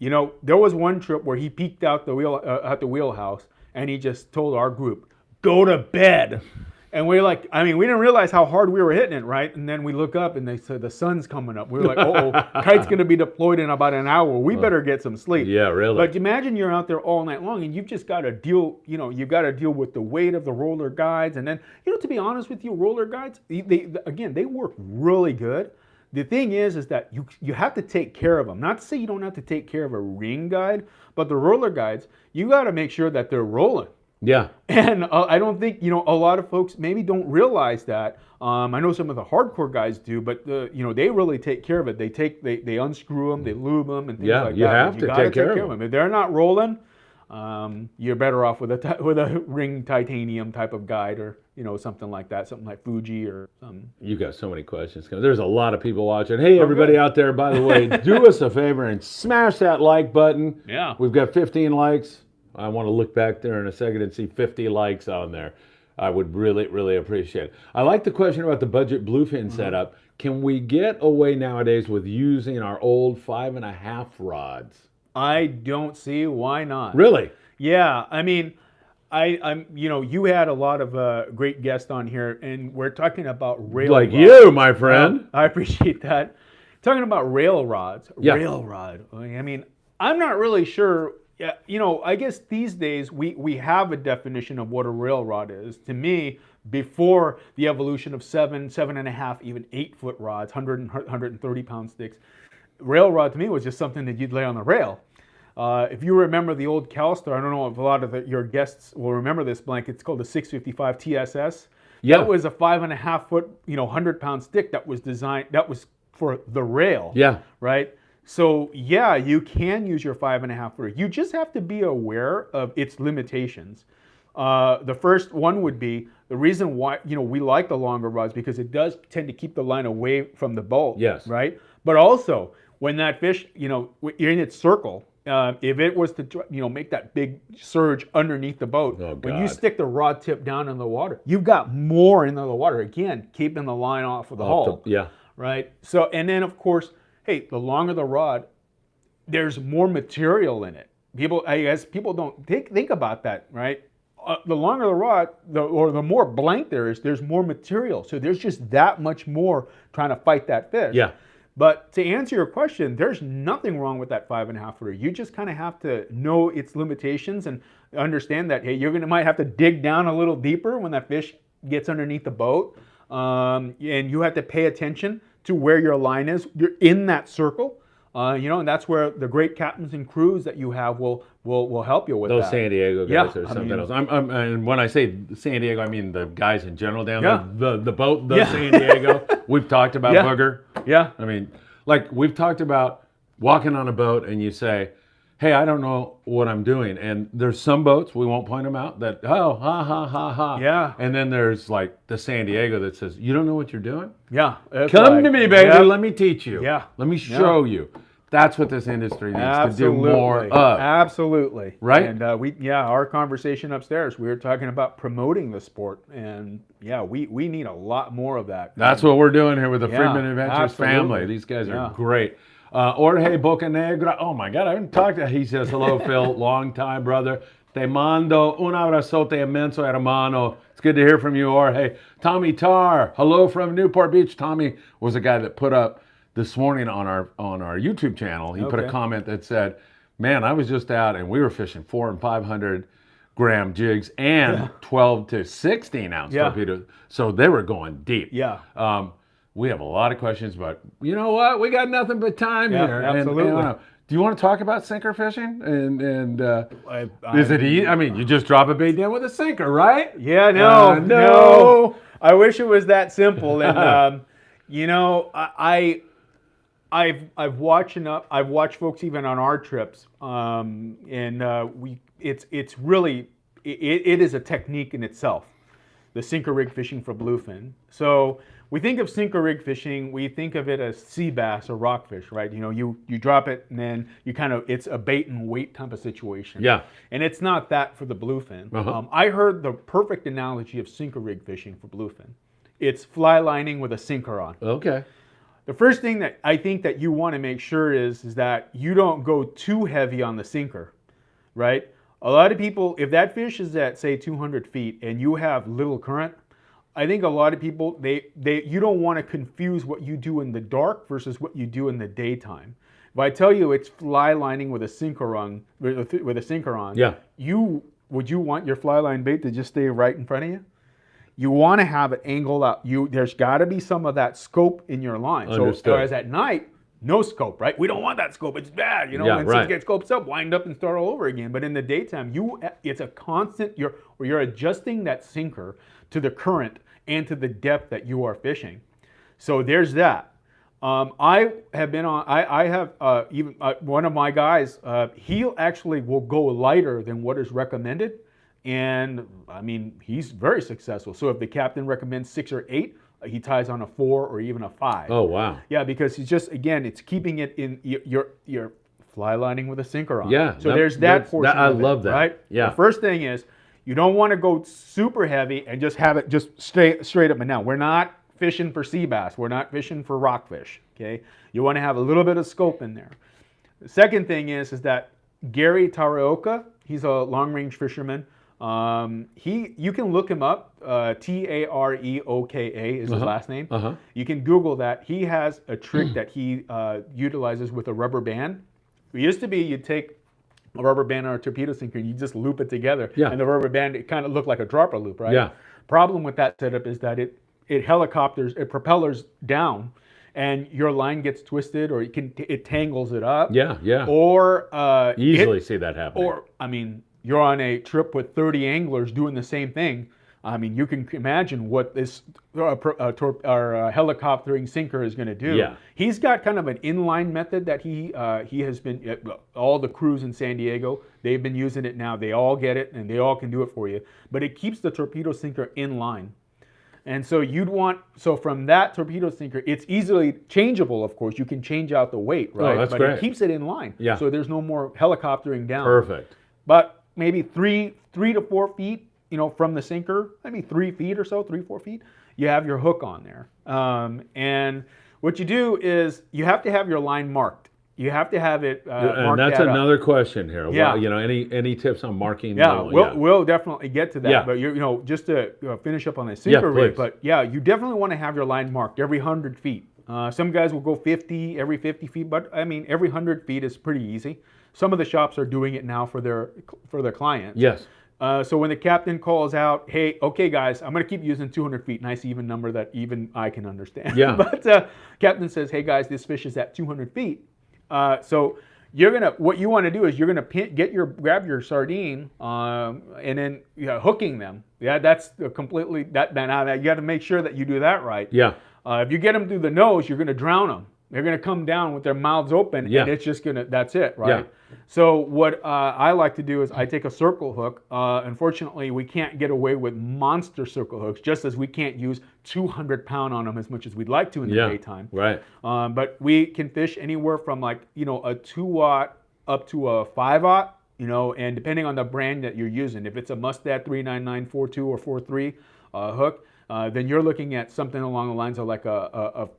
Speaker 2: there was one trip where he peeked out the wheelhouse and he just told our group, "Go to bed." And we're like, we didn't realize how hard we were hitting it, right? And then we look up and they said the sun's coming up. We were like, "Oh, kite's going to be deployed in about an hour. We better get some sleep."
Speaker 1: Yeah, really.
Speaker 2: But imagine you're out there all night long and you've just got to deal, you've got to deal with the weight of the roller guides. And then, to be honest with you, roller guides, they work really good. The thing is that you have to take care of them. Not to say you don't have to take care of a ring guide, but the roller guides, you got to make sure that they're rolling.
Speaker 1: Yeah.
Speaker 2: And I don't think, a lot of folks maybe don't realize that. I know some of the hardcore guys do, but they really take care of it. They unscrew them, they lube them, and things like that.
Speaker 1: You have to take care of them.
Speaker 2: If they're not rolling, you're better off with a ring titanium type of guide, or something like that, something like Fuji or something.
Speaker 1: You got so many questions. There's a lot of people watching. Hey, everybody out there, by the way, do us a favor and smash that like button.
Speaker 2: Yeah.
Speaker 1: We've got 15 likes. I want to look back there in a second and see 50 likes on there. I would really, really appreciate it. I like the question about the budget bluefin setup. Can we get away nowadays with using our old 5.5 rods?
Speaker 2: I don't see why not.
Speaker 1: Really?
Speaker 2: Yeah, I'm you had a lot of great guests on here, and we're talking about rail
Speaker 1: Like
Speaker 2: rods.
Speaker 1: you, my friend.
Speaker 2: I appreciate that. Talking about rail rods.
Speaker 1: Yeah.
Speaker 2: Rail rod. I'm not really sure. Yeah, I guess these days we have a definition of what a rail rod is. To me, before the evolution of 7.5, even 8-foot rods, 130-pound sticks, rail rod to me was just something that you'd lay on the rail. If you remember the old CalStar, I don't know if a lot of your guests will remember this blanket. It's called the 655 TSS.
Speaker 1: Yeah.
Speaker 2: That was a 5.5-foot, 100-pound stick that was designed. That was for the rail.
Speaker 1: Yeah.
Speaker 2: Right. So yeah, you can use your 5.5 footer. You just have to be aware of its limitations. The first one would be the reason why we like the longer rods, because it does tend to keep the line away from the boat.
Speaker 1: Yes.
Speaker 2: Right. But also when that fish, you're in its circle. If it was to make that big surge underneath the boat, when you stick the rod tip down in the water, you've got more into the water. Again, keeping the line off of the hull.
Speaker 1: Yeah.
Speaker 2: Right. So, and then of course, hey, the longer the rod, there's more material in it. I guess people don't think about that, right? The longer the rod, the more blank there's more material. So there's just that much more trying to fight that fish.
Speaker 1: Yeah.
Speaker 2: But to answer your question, there's nothing wrong with that 5.5 footer. You just kind of have to know its limitations and understand that, hey, might have to dig down a little deeper when that fish gets underneath the boat. And you have to pay attention to where your line is. You're in that circle. And that's where the great captains and crews that you have will help you with
Speaker 1: those
Speaker 2: that.
Speaker 1: San Diego guys or something else. And when I say San Diego, I mean the guys in general down there. The boat, San Diego. We've talked about Booger.
Speaker 2: Yeah.
Speaker 1: I mean, like we've talked about walking on a boat and you say, hey, I don't know what I'm doing. And there's some boats, we won't point them out, that, oh, ha, ha, ha, ha.
Speaker 2: Yeah.
Speaker 1: And then there's like the San Diego that says, you don't know what you're doing?
Speaker 2: Yeah.
Speaker 1: Come to me, baby. Let me teach you.
Speaker 2: Yeah.
Speaker 1: Let me show you. That's what this industry needs to do more of.
Speaker 2: Absolutely.
Speaker 1: Right?
Speaker 2: And our conversation upstairs, we were talking about promoting the sport. And we need a lot more of that.
Speaker 1: That's what we're doing here with the Freedman Adventures family. These guys are great. Jorge Bocanegra. Oh my God, I haven't talked to him. He says, hello, Phil. Long time, brother. Te mando un abrazote inmenso, hermano. It's good to hear from you, Jorge. Tommy Tarr. Hello from Newport Beach. Tommy was a guy that put up this morning on our YouTube channel. He put a comment that said, man, I was just out and we were fishing 400 and 500 gram jigs and 12 to 16 ounce torpedoes. So they were going deep.
Speaker 2: Yeah.
Speaker 1: We have a lot of questions, but you know what? We got nothing but time here.
Speaker 2: Absolutely.
Speaker 1: And, do you want to talk about sinker fishing? And is it easy? I mean, you just drop a bait down with a sinker, right?
Speaker 2: Yeah, no. I wish it was that simple. And I've watched enough. I've watched folks even on our trips, it's really it is a technique in itself. The sinker rig fishing for bluefin. So we think of sinker rig fishing, we think of it as sea bass or rockfish, right? You drop it and then it's a bait and wait type of situation.
Speaker 1: Yeah.
Speaker 2: And it's not that for the bluefin. I heard the perfect analogy of sinker rig fishing for bluefin. It's fly lining with a sinker on.
Speaker 1: Okay.
Speaker 2: The first thing that I think that you want to make sure is that you don't go too heavy on the sinker, right? A lot of people, if that fish is at say 200 feet and you have little current, I think a lot of people, you don't want to confuse what you do in the dark versus what you do in the daytime. If I tell you it's fly lining with a sinker on, would you want your fly line bait to just stay right in front of you? You want to have it angled out. There's got to be some of that scope in your line.
Speaker 1: Understood.
Speaker 2: So whereas at night, no scope, right? We don't want that scope. It's bad, When things get scoped up, wind up and start all over again. But in the daytime, it's a constant. You're adjusting that sinker to the current and to the depth that you are fishing. So there's that. I have been on. I have even one of my guys. He actually will go lighter than what is recommended. And I mean, he's very successful. So if the captain recommends 6 or 8, he ties on a 4 or even a 5.
Speaker 1: Oh, wow.
Speaker 2: Yeah, because he's just, again, it's keeping it in your fly lining with a sinker on.
Speaker 1: Yeah.
Speaker 2: So there's that portion.
Speaker 1: I love that.
Speaker 2: Right?
Speaker 1: Yeah.
Speaker 2: The first thing is you don't want to go super heavy and just have it just straight up and down. We're not fishing for sea bass. We're not fishing for rockfish. Okay. You want to have a little bit of scope in there. The second thing is that Gary Taraoka, he's a long range fisherman. You can look him up. Tareoka is his last name. You can Google that. He has a trick that he utilizes with a rubber band. It used to be you'd take a rubber band or a torpedo sinker and you just loop it together. Yeah. And the rubber band, it kind of looked like a dropper loop, right? Yeah. Problem with that setup is that it propellers down and your line gets twisted or it tangles it up.
Speaker 1: Yeah, yeah.
Speaker 2: Or
Speaker 1: easily see that happen.
Speaker 2: Or I mean, you're on a trip with 30 anglers doing the same thing. I mean, you can imagine what this helicoptering sinker is going to do. Yeah. He's got kind of an inline method that he has been, all the crews in San Diego, they've been using it now. They all get it and they all can do it for you. But it keeps the torpedo sinker in line. And so from that torpedo sinker, it's easily changeable, of course. You can change out the weight, right?
Speaker 1: Oh, that's
Speaker 2: but
Speaker 1: great.
Speaker 2: It keeps it in line.
Speaker 1: Yeah.
Speaker 2: So there's no more helicoptering down.
Speaker 1: Perfect.
Speaker 2: But maybe 3 to 4 feet, from the sinker, maybe 3 feet or so, 3-4 feet, you have your hook on there. And what you do is you have to have your line marked. You have to have it marked.
Speaker 1: And that's another question here.
Speaker 2: Yeah.
Speaker 1: Well, any tips on marking?
Speaker 2: Yeah, we'll definitely get to that. Yeah. But just to finish up on the sinker rig. But yeah, you definitely want to have your line marked every 100 feet. Some guys will go 50 every 50 feet, but I mean every 100 feet is pretty easy. Some of the shops are doing it now for their clients.
Speaker 1: Yes.
Speaker 2: So when the captain calls out, hey, okay guys, I'm going to keep using 200 feet, nice even number that even I can understand.
Speaker 1: Yeah.
Speaker 2: But captain says, hey guys, this fish is at 200 feet. So what you want to do is you're going to grab your sardine and then hooking them. Yeah, that's completely, you got to make sure that you do that right.
Speaker 1: Yeah.
Speaker 2: If you get them through the nose, you're going to drown them. They're going to come down with their mouths open, and it's just that's it, right?
Speaker 1: Yeah.
Speaker 2: So what I like to do is I take a circle hook. Unfortunately, we can't get away with monster circle hooks, just as we can't use 200-pound on them as much as we'd like to in the daytime.
Speaker 1: Right.
Speaker 2: But we can fish anywhere from like, a 2-aught up to a 5-aught, and depending on the brand that you're using. If it's a Mustad 399, 4.2 or 4.3 hook, then you're looking at something along the lines of like a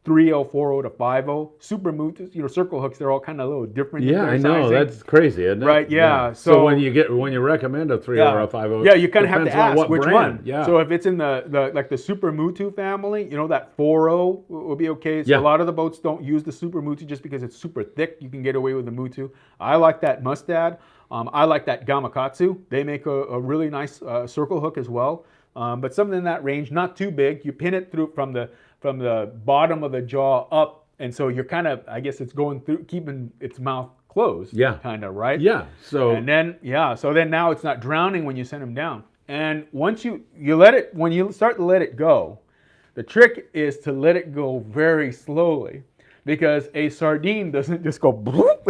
Speaker 2: 3.0, 4.0 to 5.0. Super moots, circle hooks, they're all kind of a little different.
Speaker 1: Yeah, I know. That's crazy, isn't it?
Speaker 2: Right, yeah.
Speaker 1: So when you recommend a 3.0 or a 5.0,
Speaker 2: yeah, you kind of have to ask which
Speaker 1: brand.
Speaker 2: one.
Speaker 1: Yeah.
Speaker 2: So if it's in the Super Mutu family, that 4.0 will be okay. So
Speaker 1: yeah.
Speaker 2: A lot of the boats don't use the Super Mutu just because it's super thick. You can get away with the Mutu. I like that Mustad. I like that Gamakatsu. They make a really nice circle hook as well. But something in that range, not too big. You pin it through from the bottom of the jaw up, and so you're kind of, I guess it's going through, keeping its mouth closed.
Speaker 1: Yeah.
Speaker 2: Kind of, right?
Speaker 1: Yeah. So
Speaker 2: then now it's not drowning when you send them down. And once you let it, when you start to let it go, the trick is to let it go very slowly, because a sardine doesn't just go bloop,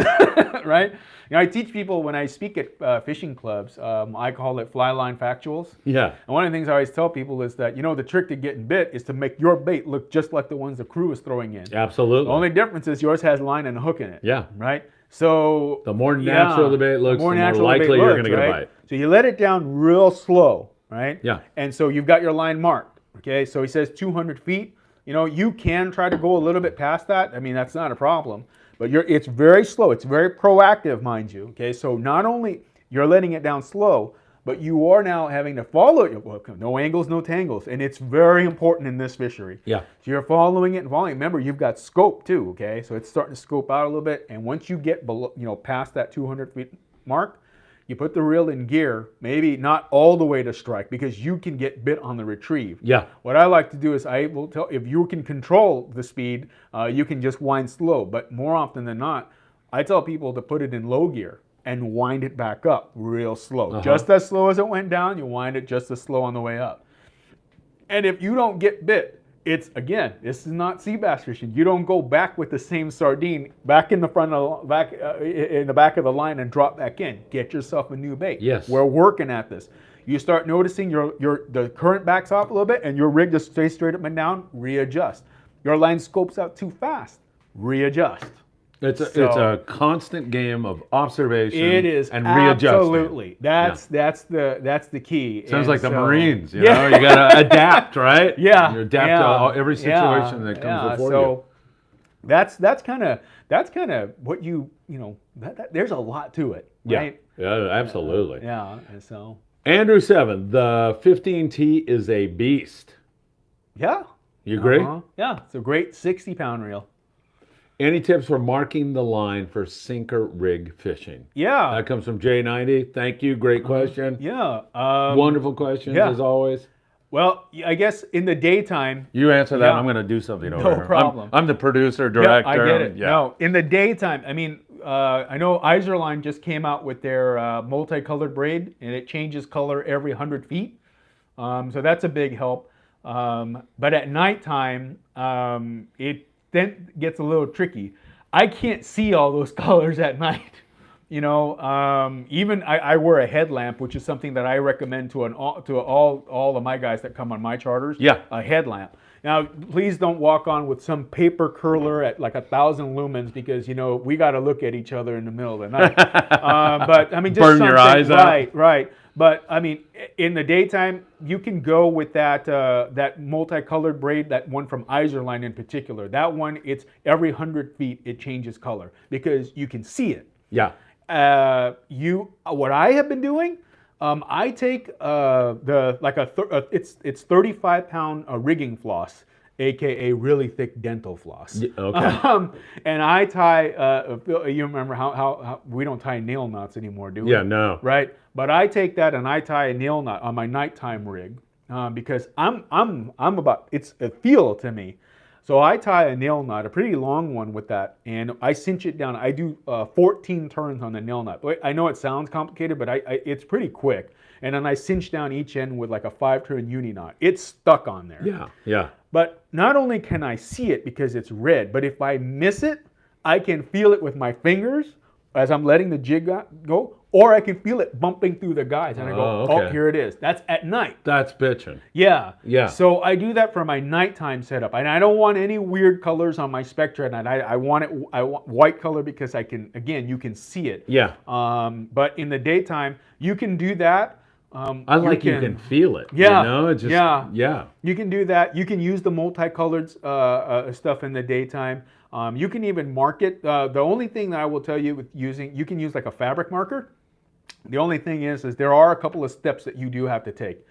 Speaker 2: right? I teach people when I speak at fishing clubs, I call it fly line factuals.
Speaker 1: Yeah.
Speaker 2: And one of the things I always tell people is that, the trick to getting bit is to make your bait look just like the ones the crew is throwing in.
Speaker 1: Absolutely.
Speaker 2: The only difference is yours has line and a hook in it.
Speaker 1: Yeah.
Speaker 2: Right? So
Speaker 1: the more natural the bait looks, the more likely you're going to get a bite.
Speaker 2: So you let it down real slow, right?
Speaker 1: Yeah.
Speaker 2: And so you've got your line marked. Okay. So he says 200 feet. You can try to go a little bit past that. I mean, that's not a problem. But it's very slow. It's very proactive, mind you. Okay, so not only you're letting it down slow, but you are now having to follow it. Well, no angles, no tangles, and it's very important in this fishery.
Speaker 1: Yeah.
Speaker 2: So you're following it and following it. Remember, you've got scope too. Okay, so it's starting to scope out a little bit, and once you get below, past that 200 feet mark, you put the reel in gear, maybe not all the way to strike, because you can get bit on the retrieve.
Speaker 1: Yeah.
Speaker 2: What I like to do is I will tell, if you can control the speed, you can just wind slow. But more often than not, I tell people to put it in low gear and wind it back up real slow. Just as slow as it went down, you wind it just as slow on the way up. And if you don't get bit, this is not sea bass fishing. You don't go back with the same sardine back in the in the back of the line and drop back in. Get yourself a new bait.
Speaker 1: Yes.
Speaker 2: We're working at this. You start noticing the current backs off a little bit and your rig just stays straight up and down, readjust. Your line scopes out too fast, readjust.
Speaker 1: It's a constant game of observation.
Speaker 2: It is,
Speaker 1: and readjusting.
Speaker 2: Absolutely. That's the key.
Speaker 1: Sounds like the Marines. You know, you got to adapt, right?
Speaker 2: Yeah.
Speaker 1: You adapt to every situation that comes before you.
Speaker 2: That's kind of what there's a lot to it, right?
Speaker 1: Yeah, absolutely.
Speaker 2: Yeah. And so
Speaker 1: Andrew 7, the 15T is a beast.
Speaker 2: Yeah.
Speaker 1: You agree?
Speaker 2: Yeah, it's a great 60-pound reel.
Speaker 1: Any tips for marking the line for sinker rig fishing?
Speaker 2: Yeah.
Speaker 1: That comes from J90. Thank you. Great question.
Speaker 2: Yeah.
Speaker 1: Wonderful questions, as always.
Speaker 2: Well, I guess in the daytime.
Speaker 1: You answer that, I'm going to do something over here.
Speaker 2: No problem.
Speaker 1: I'm the producer, director.
Speaker 2: Yeah, I get it.
Speaker 1: Yeah.
Speaker 2: No, in the daytime, I mean, I know Iserline just came out with their multicolored braid, and it changes color every 100 feet. So that's a big help. But at nighttime, it then gets a little tricky. I can't see all those colors at night. Even I wear a headlamp, which is something that I recommend to all of my guys that come on my charters.
Speaker 1: Yeah.
Speaker 2: A headlamp. Now, please don't walk on with some paper curler at like 1,000 lumens, because we got to look at each other in the middle of the night. But I mean, just
Speaker 1: burn your eyes out.
Speaker 2: Right. But I mean, in the daytime, you can go with that multicolored braid, that one from Iserline in particular. That one, it's every 100 feet it changes color because you can see it.
Speaker 1: Yeah.
Speaker 2: What I have been doing, I take it's 35-pound rigging floss, AKA really thick dental floss.
Speaker 1: Okay.
Speaker 2: And I tie, you remember how we don't tie nail knots anymore, do we?
Speaker 1: Yeah, no.
Speaker 2: Right? But I take that and I tie a nail knot on my nighttime rig because I'm about, it's a feel to me. So I tie a nail knot, a pretty long one with that, and I cinch it down. I do 14 turns on the nail knot. I know it sounds complicated, but it's pretty quick. And then I cinch down each end with like a 5-turn uni knot. It's stuck on there.
Speaker 1: Yeah, yeah.
Speaker 2: But not only can I see it because it's red, but if I miss it, I can feel it with my fingers as I'm letting the jig go, or I can feel it bumping through the guides, and I go,
Speaker 1: okay.
Speaker 2: oh, here it is. That's at night.
Speaker 1: That's bitching.
Speaker 2: Yeah.
Speaker 1: Yeah.
Speaker 2: So I do that for my nighttime setup, and I don't want any weird colors on my Spectra at night. I want white color because I can, again, you can see it.
Speaker 1: Yeah.
Speaker 2: But in the daytime, you can do that.
Speaker 1: I like you can feel it.
Speaker 2: Yeah.
Speaker 1: You know? It just, yeah.
Speaker 2: You can do that. You can use the multicolored stuff in the daytime. You can even mark it. The only thing that I will tell you with using, you can use like a fabric marker. The only thing is there are a couple of steps that you do have to take.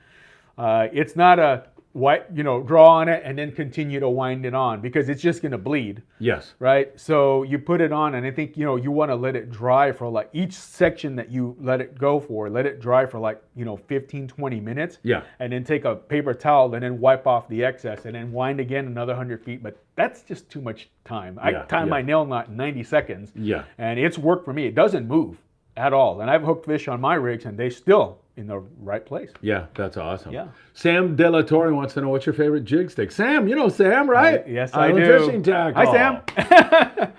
Speaker 2: It's not a draw on it and then continue to wind it on because it's just going to bleed.
Speaker 1: Yes.
Speaker 2: Right? So you put it on and I think, you want to let it dry for like each section that you let it go for, let it dry for like, 15, 20 minutes.
Speaker 1: Yeah.
Speaker 2: And then take a paper towel and then wipe off the excess and then wind again another 100 feet. But that's just too much time. I tie my nail knot in 90 seconds.
Speaker 1: Yeah.
Speaker 2: And it's worked for me. It doesn't move at all. And I've hooked fish on my rigs and they still in the right place.
Speaker 1: Yeah, that's awesome.
Speaker 2: Yeah.
Speaker 1: Sam De La Torre wants to know what's your favorite jig stick. Sam, you know Sam, right?
Speaker 2: Yes,
Speaker 1: Island
Speaker 2: I do.
Speaker 1: Fishing Tackle.
Speaker 2: Hi, Sam.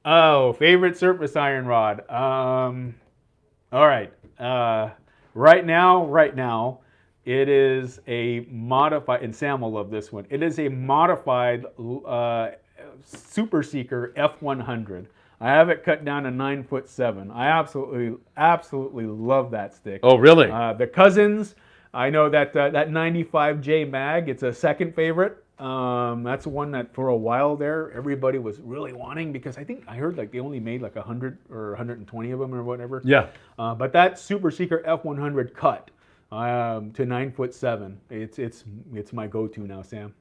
Speaker 2: Oh, favorite surface iron rod. All right. Right now, it is a modified, and Sam will love this one. It is a modified Super Seeker F100. I have it cut down to 9'7". I absolutely love that stick.
Speaker 1: Oh, really?
Speaker 2: The Cousins, I know that 95J mag, it's a second favorite. That's one that for a while there, everybody was really wanting because I heard like they only made like 100 or 120 of them or whatever.
Speaker 1: Yeah.
Speaker 2: But that Super Seeker F100 cut to 9'7", it's my go-to now, Sam.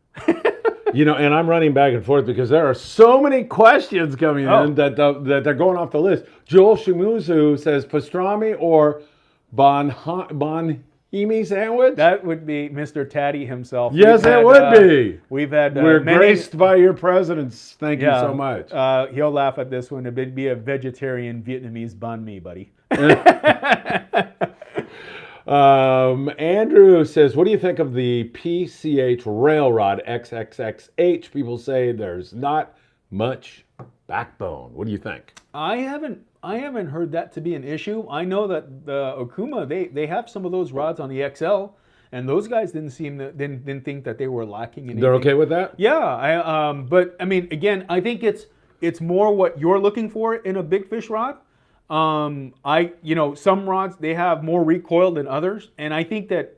Speaker 1: And I'm running back and forth because there are so many questions coming in that they're going off the list. Joel Shimuzu says pastrami or bonhimi sandwich?
Speaker 2: That would be Mr. Taddy himself.
Speaker 1: Yes, it would be.
Speaker 2: We're
Speaker 1: graced by your presence. Thank you so much.
Speaker 2: He'll laugh at this one. It'd be a vegetarian Vietnamese banh mi, buddy.
Speaker 1: Andrew says, what do you think of the PCH Railrod XXXH? People say there's not much backbone. What do you think?
Speaker 2: I haven't heard that to be an issue. I know that the Okuma, they have some of those rods on the XL, and those guys didn't think that they were lacking anything.
Speaker 1: They're okay with that?
Speaker 2: Yeah, but I mean, again, I think it's more what you're looking for in a big fish rod. Some rods, they have more recoil than others. And I think that,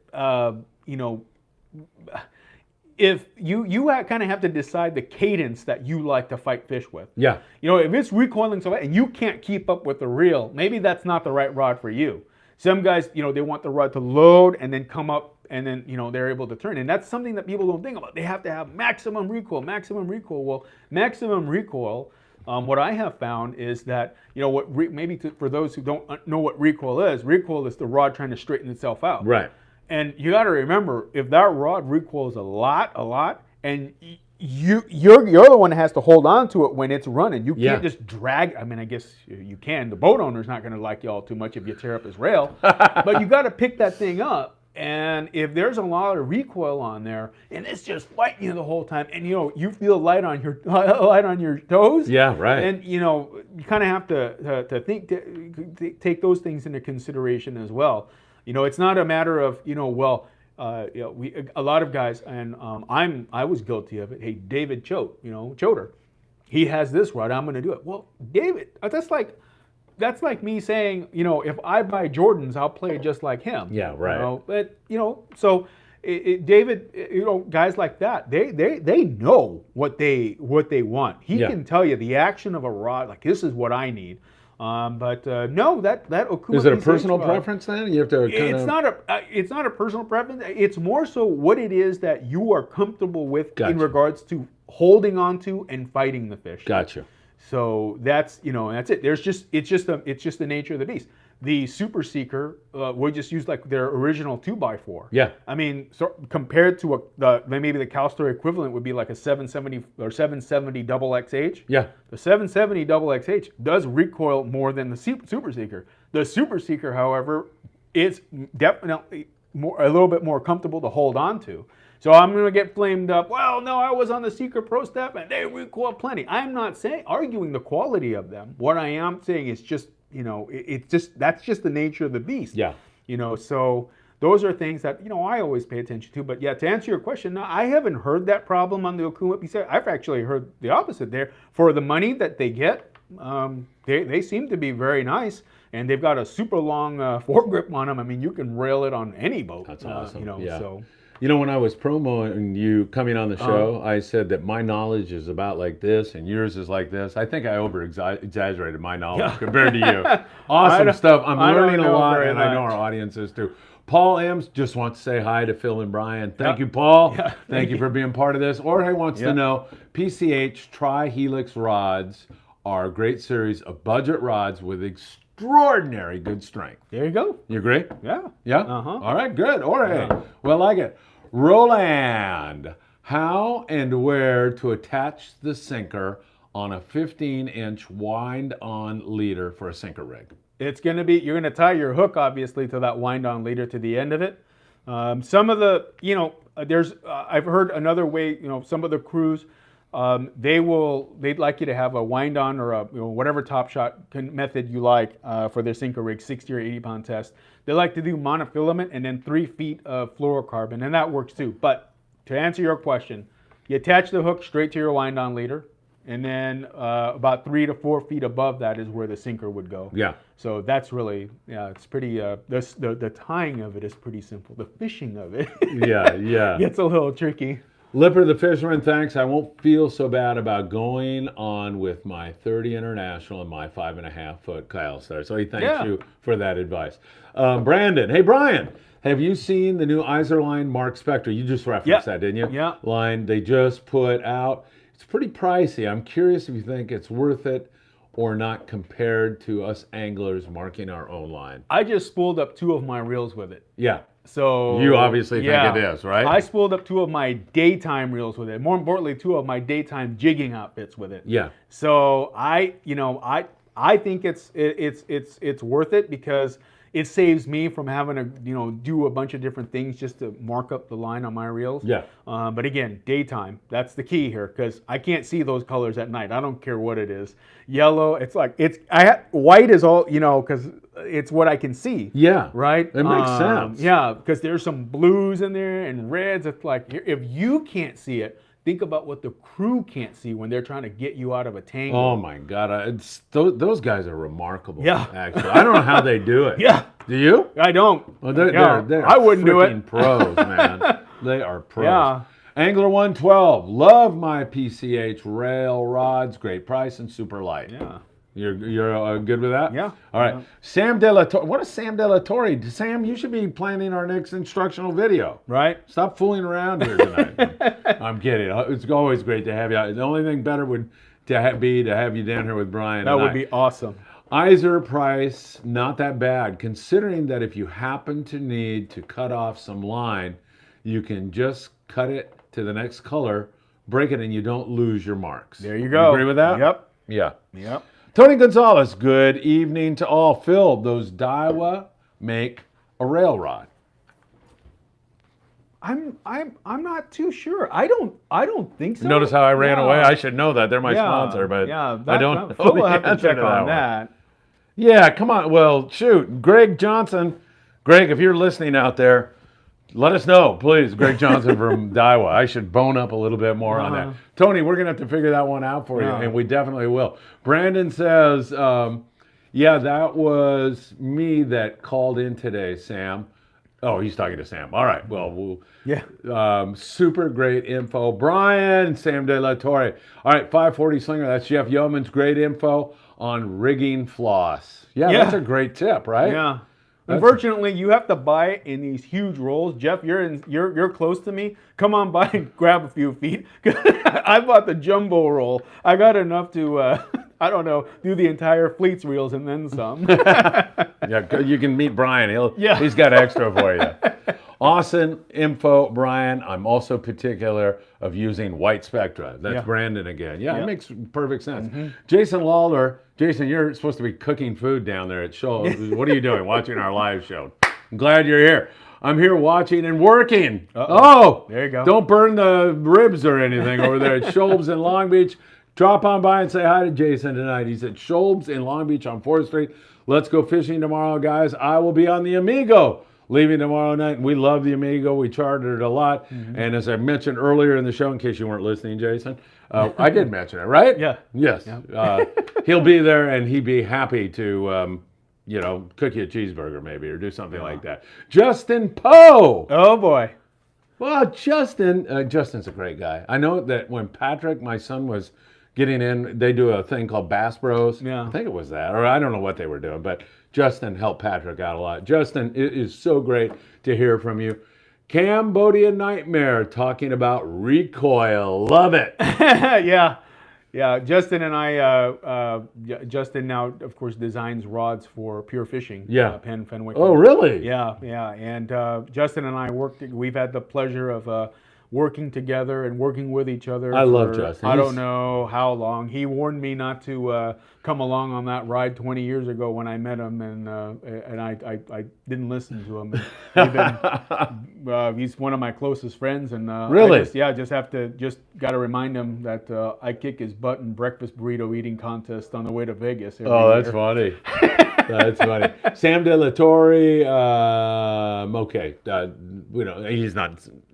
Speaker 2: if you kind of have to decide the cadence that you like to fight fish with. Yeah. If it's recoiling so and you can't keep up with the reel, maybe that's not the right rod for you. Some guys, they want the rod to load and then come up and then, they're able to turn. And that's something that people don't think about. They have to have maximum recoil. Well, maximum recoil, what I have found is that, for those who don't know what recoil is the rod trying to straighten itself out. Right. And you got to remember, if that rod recoils a lot, and you're the one that has to hold on to it when it's running. You can't just drag. I mean, I guess you can. The boat owner's not going to like y'all too much if you tear up his rail. But you got to pick that thing up. And if there's a lot of recoil on there, and it's just fighting you the whole time, and you feel light on your toes. Yeah, right. And you kind of have to think take those things into consideration as well. It's not a matter of a lot of guys, and I was guilty of it. Hey, David Choder, he has this rod. I'm going to do it. Well, David, that's like me saying, if I buy Jordans, I'll play just like him. Yeah, right. But so David, guys like that, they know what they want. He can tell you the action of a rod. Like, this is what I need. But no, that Okuma
Speaker 1: Is it a
Speaker 2: PCH
Speaker 1: personal
Speaker 2: rod,
Speaker 1: preference then? You have to kind of.
Speaker 2: it's not a personal preference. It's more so what it is that you are comfortable with in
Speaker 1: Gotcha.
Speaker 2: regards to holding onto and fighting the fish.
Speaker 1: Gotcha.
Speaker 2: So that's that's it. It's just the nature of the beast. The Super Seeker, we just used like their original 2x4.
Speaker 1: Yeah.
Speaker 2: I mean, so compared to maybe the CalStar equivalent would be like a 770 or 770 double XH.
Speaker 1: Yeah.
Speaker 2: The 770 double XH does recoil more than the Super Seeker. The Super Seeker, however, is definitely a little bit more comfortable to hold on to. So I'm going to get flamed up. Well, no, I was on the Seeker Pro Step and they recoil plenty. I'm not arguing the quality of them. What I am saying is just, that's just the nature of the beast.
Speaker 1: Yeah.
Speaker 2: So those are things that, I always pay attention to. But yeah, to answer your question, no, I haven't heard that problem on the Okuma PCH. I've actually heard the opposite there. For the money that they get, they seem to be very nice. And they've got a super long foregrip on them. I mean, you can rail it on any boat.
Speaker 1: That's awesome.
Speaker 2: Yeah.
Speaker 1: So. When I was promoting you coming on the show, I said that my knowledge is about like this and yours is like this. I think I over-exaggerated my knowledge compared to you. Awesome stuff. I'm learning a lot, and I know our audience is too. Paul Ems just wants to say hi to Phil and Brian. Thank you, Paul. Yeah, thank you for being part of this. Jorge wants to know, PCH Tri-Helix rods are a great series of budget rods with extraordinary good strength.
Speaker 2: There you go.
Speaker 1: You agree?
Speaker 2: Yeah.
Speaker 1: Yeah? All right, good. Jorge. Yeah. Well, I like it. Roland, how and where to attach the sinker on a 15-inch wind-on leader for a sinker rig?
Speaker 2: It's going to be, you're going to tie your hook, obviously, to that wind-on leader to the end of it. Some of the, I've heard another way, some of the crews, they'd like you to have a wind-on or a, whatever top shot method you like for their sinker rig, 60 or 80 pound test. They like to do monofilament and then 3 feet of fluorocarbon, and that works too. But to answer your question, you attach the hook straight to your wind-on leader, and then about 3 to 4 feet above that is where the sinker would go.
Speaker 1: Yeah.
Speaker 2: So that's really, it's pretty, the tying of it is pretty simple. The fishing of it gets a little tricky.
Speaker 1: Lipper the Fisherman, thanks. I won't feel so bad about going on with my 30 International and my 5.5 foot Kyle Star. So he thanks you for that advice. Brandon, hey Brian, have you seen the new Iserline Mark Spectra? You just referenced that, didn't you?
Speaker 2: Yeah.
Speaker 1: Line they just put out. It's pretty pricey. I'm curious if you think it's worth it or not compared to us anglers marking our own line.
Speaker 2: I just spooled up 2 of my reels with it.
Speaker 1: Yeah.
Speaker 2: So
Speaker 1: you obviously think it is, right?
Speaker 2: I spooled up 2 of my daytime reels with it. More importantly, 2 of my daytime jigging outfits with it.
Speaker 1: Yeah.
Speaker 2: So I think it's worth it because it saves me from having to do a bunch of different things just to mark up the line on my reels.
Speaker 1: Yeah.
Speaker 2: But again, daytime, that's the key here because I can't see those colors at night. I don't care what it is. Yellow, white is all because it's what I can see.
Speaker 1: Yeah.
Speaker 2: Right?
Speaker 1: It makes sense.
Speaker 2: Yeah, because there's some blues in there and reds. It's like, if you can't see it, think about what the crew can't see when they're trying to get you out of a tangle.
Speaker 1: Oh my God, those guys are remarkable.
Speaker 2: Yeah.
Speaker 1: Actually, I don't know how they do it.
Speaker 2: Yeah.
Speaker 1: Do you?
Speaker 2: I don't.
Speaker 1: Well, they're
Speaker 2: I wouldn't do it.
Speaker 1: Pros, man. They are pros.
Speaker 2: Yeah.
Speaker 1: Angler 112, love my PCH rail rods, great price and super light.
Speaker 2: Yeah.
Speaker 1: You're good with that?
Speaker 2: Yeah.
Speaker 1: All right. Yeah. Sam De La Torre. What is Sam De La Torre? Sam, you should be planning our next instructional video.
Speaker 2: Right.
Speaker 1: Stop fooling around here tonight. I'm kidding. It's always great to have you. The only thing better would be to have you down here with Brian.
Speaker 2: That would be awesome.
Speaker 1: Iser price, not that bad, considering that if you happen to need to cut off some line, you can just cut it to the next color, break it, and you don't lose your marks.
Speaker 2: There you go.
Speaker 1: You agree with that?
Speaker 2: Yep.
Speaker 1: Yeah.
Speaker 2: Yep.
Speaker 1: Tony Gonzalez, good evening to all. Phil, those Daiwa make a rail rod.
Speaker 2: I'm not too sure. I don't think so.
Speaker 1: Notice how I ran away? I should know that. They're my sponsor, but I don't know
Speaker 2: Phil will
Speaker 1: the
Speaker 2: have to
Speaker 1: answer
Speaker 2: check
Speaker 1: to
Speaker 2: on
Speaker 1: that.
Speaker 2: that.
Speaker 1: Yeah, come on. Well, shoot. Greg Johnson. Greg, if you're listening out there, let us know, please. Greg Johnson from Daiwa. I should bone up a little bit more on that. Tony, we're going to have to figure that one out for you, and we definitely will. Brandon says, yeah, that was me that called in today, Sam. Oh, he's talking to Sam. All right. Well, super great info. Brian, Sam De La Torre. All right, 540 Slinger. That's Jeff Yeoman's great info on rigging floss. Yeah,
Speaker 2: Yeah.
Speaker 1: that's a great tip, right?
Speaker 2: Yeah.
Speaker 1: That's-
Speaker 2: Unfortunately, you have to buy it in these huge rolls. Jeff, you're close to me. Come on by and grab a few feet. I bought the jumbo roll. I got enough to I don't know, do the entire fleet's reels and then some.
Speaker 1: Yeah, you can meet Brian. He's got extra for you. Awesome info, Brian. I'm also particular of using white Spectra. That's Brandon again. Yeah, it makes perfect sense. Jason Lawler. Jason, you're supposed to be cooking food down there at Shoals. What are you doing? Watching our live show. I'm glad you're here. I'm here watching and working. Oh,
Speaker 2: there you go.
Speaker 1: Don't burn the ribs or anything over there at Shoals in Long Beach. Drop on by and say hi to Jason tonight. He's at Shoals in Long Beach on 4th Street. Let's go fishing tomorrow, guys. I will be on the Amigo leaving tomorrow night. We love the Amigo. We chartered it a lot. And as I mentioned earlier in the show, in case you weren't listening, Jason, I did mention it, right?
Speaker 2: Yeah.
Speaker 1: Yes.
Speaker 2: Yeah.
Speaker 1: He'll be there, and he'd be happy to, cook you a cheeseburger maybe or do something like that. Justin Poe.
Speaker 2: Oh boy.
Speaker 1: Well, Justin's a great guy. I know that when Patrick, my son, was getting in, they do a thing called Bass Bros.
Speaker 2: Yeah.
Speaker 1: I think it was that, or I don't know what they were doing, but Justin helped Patrick out a lot. Justin, it is so great to hear from you. Cambodia Nightmare talking about recoil. Love it.
Speaker 2: Yeah. Yeah, Justin and I, Justin now, of course, designs rods for Pure Fishing.
Speaker 1: Yeah.
Speaker 2: Penn Fenwick.
Speaker 1: Oh, really?
Speaker 2: Yeah. And Justin and I we've had the pleasure of working together and working with each other.
Speaker 1: I love Justin.
Speaker 2: I don't know how long. He warned me not to come along on that ride 20 years ago when I met him, and I didn't listen to him. He's one of my closest friends, and
Speaker 1: really,
Speaker 2: just got to remind him that I kick his butt in breakfast burrito eating contest on the way to Vegas.
Speaker 1: That's funny. That's funny. Sam De La Torre, okay.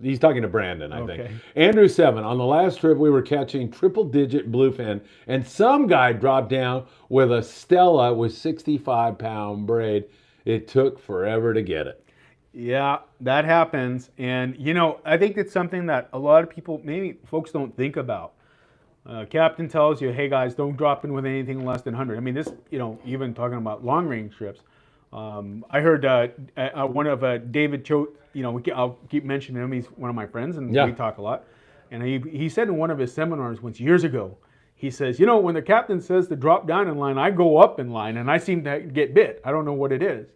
Speaker 1: He's talking to Brandon, I think. Andrew 7, on the last trip we were catching triple-digit bluefin, and some guy dropped down with a Stella with 65-pound braid. It took forever to get it.
Speaker 2: Yeah, that happens. And, I think it's something that a lot of people, maybe folks don't think about. Captain tells you, hey guys, don't drop in with anything less than 100. I mean, this, even talking about long range trips. I heard one of David Choate, I'll keep mentioning him. He's one of my friends, and we talk a lot. And he said in one of his seminars once years ago, he says, when the captain says to drop down in line, I go up in line, and I seem to get bit. I don't know what it is,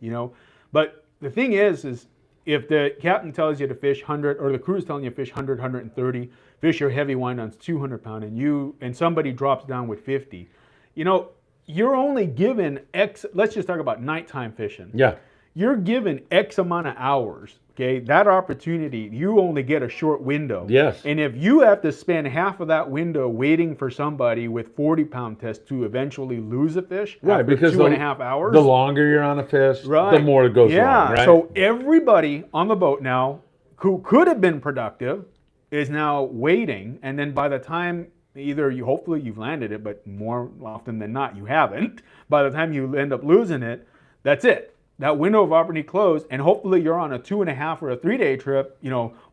Speaker 2: But the thing is if the captain tells you to fish 100, or the crew's telling you to fish 100, 130, fish your heavy wind on 200 pound, and somebody drops down with 50, you're only given X. Let's just talk about nighttime fishing.
Speaker 1: Yeah.
Speaker 2: You're given X amount of hours. Okay, that opportunity, you only get a short window.
Speaker 1: Yes.
Speaker 2: And if you have to spend half of that window waiting for somebody with 40-pound test to eventually lose a fish,
Speaker 1: right? Because
Speaker 2: 2.5 hours,
Speaker 1: the longer you're on a fish, the more it goes wrong. Right.
Speaker 2: So everybody on the boat now who could have been productive is now waiting, and then by the time hopefully you've landed it, but more often than not you haven't. By the time you end up losing it, that's it. That window of opportunity closed, and hopefully you're on a 2.5 or a 3-day trip,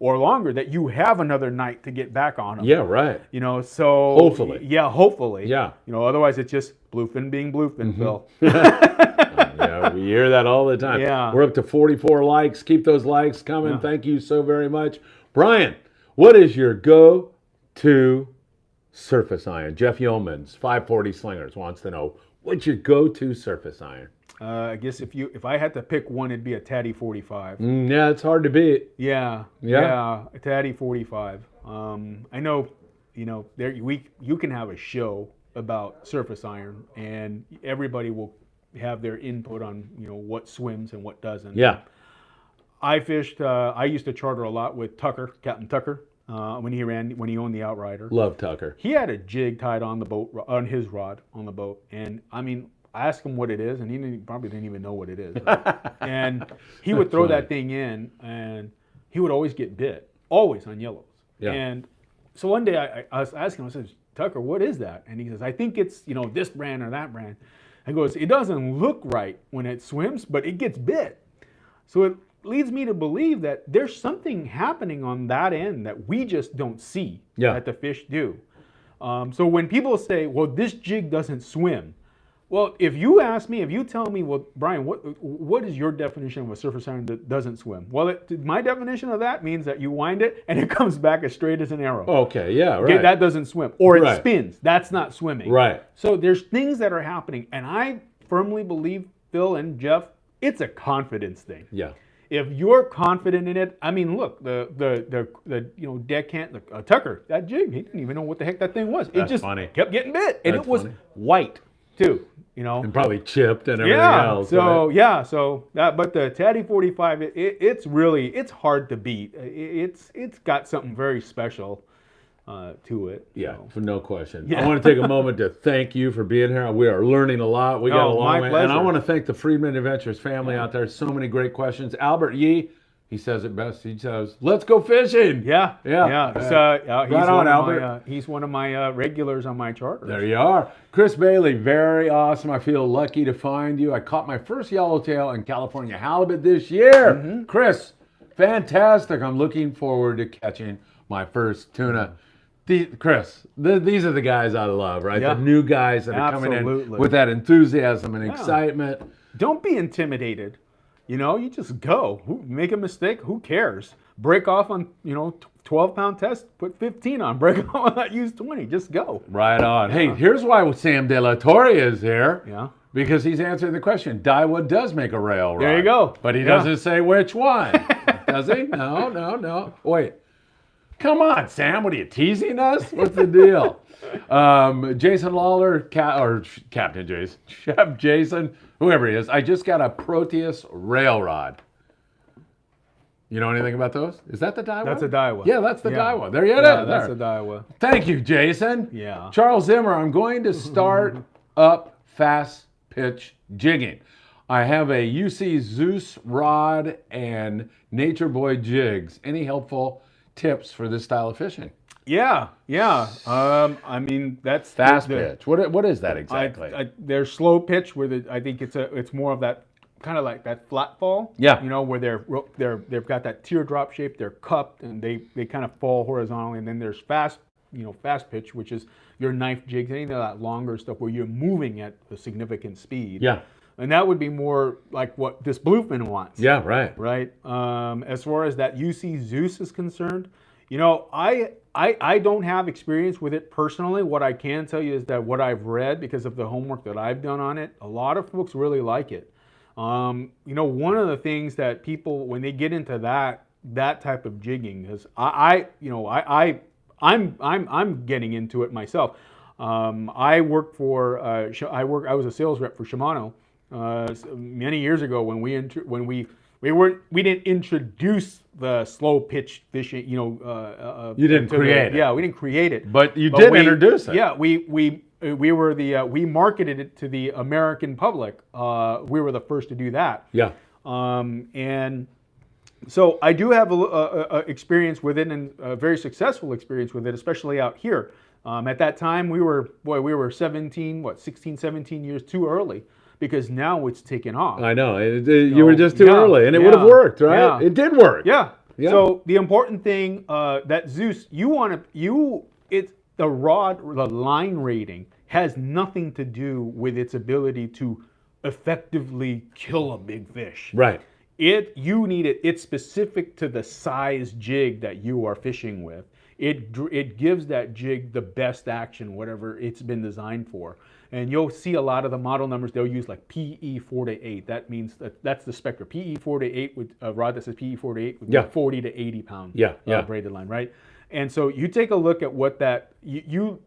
Speaker 2: or longer, that you have another night to get back on them.
Speaker 1: Yeah, right.
Speaker 2: So
Speaker 1: hopefully.
Speaker 2: Yeah, hopefully.
Speaker 1: Yeah.
Speaker 2: Otherwise it's just bluefin being bluefin, Phil.
Speaker 1: Yeah, we hear that all the time.
Speaker 2: Yeah.
Speaker 1: We're up to 44 likes. Keep those likes coming. Yeah. Thank you so very much. Brian, what is your go-to surface iron? Jeff Yeomans, 540 Slingers, wants to know, what's your go-to surface iron?
Speaker 2: I guess if I had to pick one, it'd be a Taddy 45.
Speaker 1: Yeah, it's hard to beat.
Speaker 2: Yeah, a Taddy 45. I know, you can have a show about surface iron, and everybody will have their input on what swims and what doesn't.
Speaker 1: Yeah.
Speaker 2: I fished. I used to charter a lot with Tucker, Captain Tucker, when he owned the Outrider.
Speaker 1: Love Tucker.
Speaker 2: He had a jig tied on the boat, on his rod on the boat, and I asked him what it is, and he probably didn't even know what it is. Right? And he would throw that thing in, and he would always get bit, always on yellows. Yeah. And so one day I was asking him, I said, Tucker, what is that? And he says, I think it's this brand or that brand. I goes, it doesn't look right when it swims, but it gets bit. So it leads me to believe that there's something happening on that end that we just don't see that the fish do. So when people say, well, this jig doesn't swim, Well, if you ask me, if you tell me, well, Brian, what is your definition of a surface iron that doesn't swim? Well, my definition of that means that you wind it and it comes back as straight as an arrow.
Speaker 1: Okay, yeah, right.
Speaker 2: Okay, that doesn't swim. Or it
Speaker 1: Right.
Speaker 2: spins. That's not swimming.
Speaker 1: Right.
Speaker 2: So there's things that are happening, and I firmly believe, Phil and Jeff, it's a confidence thing.
Speaker 1: Yeah.
Speaker 2: If you're confident in it, I mean, look, the deckhand, Tucker, that jig, he didn't even know what the heck that thing was.
Speaker 1: That's
Speaker 2: it just
Speaker 1: funny.
Speaker 2: kept getting bit, and
Speaker 1: That's
Speaker 2: it was
Speaker 1: funny.
Speaker 2: white too.
Speaker 1: And probably chipped and everything
Speaker 2: Yeah.
Speaker 1: else.
Speaker 2: So
Speaker 1: right?
Speaker 2: yeah. So that, but the Taddy 45, it's hard to beat. It's got something very special to it.
Speaker 1: Yeah,
Speaker 2: So.
Speaker 1: for no question.
Speaker 2: Yeah.
Speaker 1: I want to take a moment to thank you for being here. We are learning a lot. We got a long
Speaker 2: my
Speaker 1: way.
Speaker 2: pleasure.
Speaker 1: And I want to thank the Freedman Adventures family out there. So many great questions. Albert Yee, he says it best. He says, "Let's go fishing."
Speaker 2: Yeah.
Speaker 1: Yeah.
Speaker 2: He's
Speaker 1: Right on, Albert.
Speaker 2: He's one of my regulars on my charters.
Speaker 1: There you are. Chris Bailey, very awesome. I feel lucky to find you. I caught my first yellowtail and California halibut this year.
Speaker 2: Mm-hmm.
Speaker 1: Chris, fantastic. I'm looking forward to catching my first tuna. Chris, these are the guys I love, right?
Speaker 2: Yeah.
Speaker 1: The new guys that are coming in
Speaker 2: Absolutely.
Speaker 1: with that enthusiasm and excitement.
Speaker 2: Don't be intimidated. You just go. Make a mistake, who cares? Break off on, 12-pound test, put 15 on. Break off on that, use 20. Just go.
Speaker 1: Right on. Hey, here's why Sam De La Torre is here.
Speaker 2: Yeah.
Speaker 1: Because he's answering the question. Daiwa does make a rail rod.
Speaker 2: There you go.
Speaker 1: But he
Speaker 2: Yeah.
Speaker 1: doesn't say which one. Does he? No. Wait. Come on, Sam. What are you teasing us? What's the deal? Jason Lawler, Captain Jason, Chef Jason, whoever he is. I just got a Proteus rail rod. You know anything about those? Is that the Daiwa?
Speaker 2: That's a Daiwa.
Speaker 1: Yeah, that's the
Speaker 2: Yeah.
Speaker 1: Daiwa. There you
Speaker 2: Yeah,
Speaker 1: go.
Speaker 2: that's a Daiwa.
Speaker 1: Thank you, Jason.
Speaker 2: Yeah.
Speaker 1: Charles Zimmer, I'm going to start up fast pitch jigging. I have a UC Zeus rod and Nature Boy jigs. Any helpful tips for this style of fishing?
Speaker 2: Yeah. I mean, that's
Speaker 1: Fast pitch. What is that exactly?
Speaker 2: They're slow pitch where I think it's more of that kind of like that flat fall.
Speaker 1: Yeah.
Speaker 2: Where they've got that teardrop shape. They're cupped and they kind of fall horizontally. And then there's fast pitch, which is your knife jigs, any of that longer stuff where you're moving at a significant speed.
Speaker 1: Yeah.
Speaker 2: And that would be more like what this Bluefin wants.
Speaker 1: Yeah, right.
Speaker 2: Right. As far as that UC Zeus is concerned, I don't have experience with it personally. What I can tell you is that what I've read, because of the homework that I've done on it, a lot of folks really like it. One of the things that people, when they get into that type of jigging, is I'm getting into it myself. I was a sales rep for Shimano many years ago when we didn't introduce the slow pitch fishing. You
Speaker 1: didn't create it.
Speaker 2: Yeah, we didn't create it.
Speaker 1: But you did introduce it.
Speaker 2: Yeah, we marketed it to the American public. We were the first to do that.
Speaker 1: Yeah.
Speaker 2: And so I do have a experience with it, and a very successful experience with it, especially out here. At that time, we were 16, 17 years too early, because now it's taken off.
Speaker 1: I know. You were just too early, and it would have worked, right?
Speaker 2: Yeah.
Speaker 1: It did work.
Speaker 2: Yeah.
Speaker 1: Yeah.
Speaker 2: So the important thing, that Zeus, the rod, the line rating has nothing to do with its ability to effectively kill a big fish.
Speaker 1: Right.
Speaker 2: It's specific to the size jig that you are fishing with. It gives that jig the best action, whatever it's been designed for. And you'll see a lot of the model numbers, they'll use like PE 4 to 8. That means that's the Spectra. PE 4 to 8 with a rod that says PE 4 to 8 would be 40 to 80 pound braided line, right? And so you take a look at what that you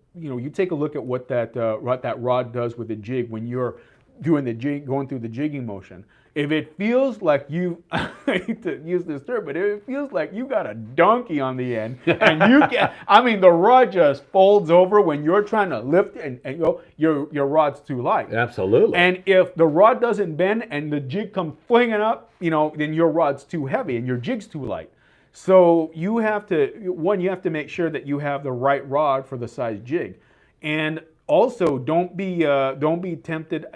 Speaker 2: take a look at what that rod does with the jig when you're doing the jig, going through the jigging motion. If it feels like I hate to use this term, but if it feels like you got a donkey on the end and the rod just folds over when you're trying to lift it and your rod's too light.
Speaker 1: Absolutely.
Speaker 2: And if the rod doesn't bend and the jig comes flinging up, then your rod's too heavy and your jig's too light. So you have to make sure that you have the right rod for the size jig. And also don't be tempted.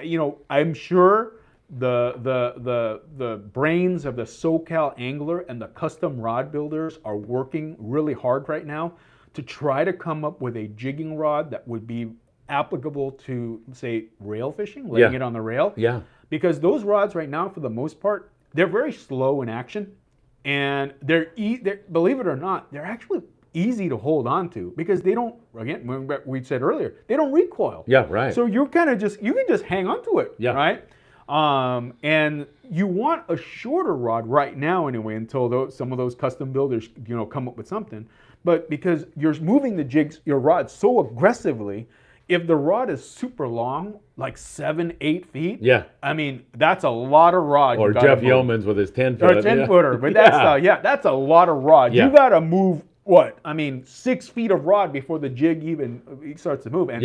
Speaker 2: I'm sure the brains of the SoCal angler and the custom rod builders are working really hard right now to try to come up with a jigging rod that would be applicable to, say, rail fishing, laying it on the rail.
Speaker 1: Yeah.
Speaker 2: Because those rods right now, for the most part, they're very slow in action, and they're believe it or not, they're actually easy to hold on to because they don't. Again, we said earlier, they don't recoil.
Speaker 1: Yeah, right.
Speaker 2: So you can just hang on to it.
Speaker 1: Yeah.
Speaker 2: Right. And you want a shorter rod right now anyway, until some of those custom builders, come up with something. But because you're moving your rod so aggressively, if the rod is super long, like 7-8 feet,
Speaker 1: yeah,
Speaker 2: I mean, that's a lot of rod.
Speaker 1: Or Jeff Yeomans with his 10-foot.
Speaker 2: Or 10-footer, but that's a lot of rod.
Speaker 1: Yeah.
Speaker 2: You got to move 6 feet of rod before the jig even starts to move. And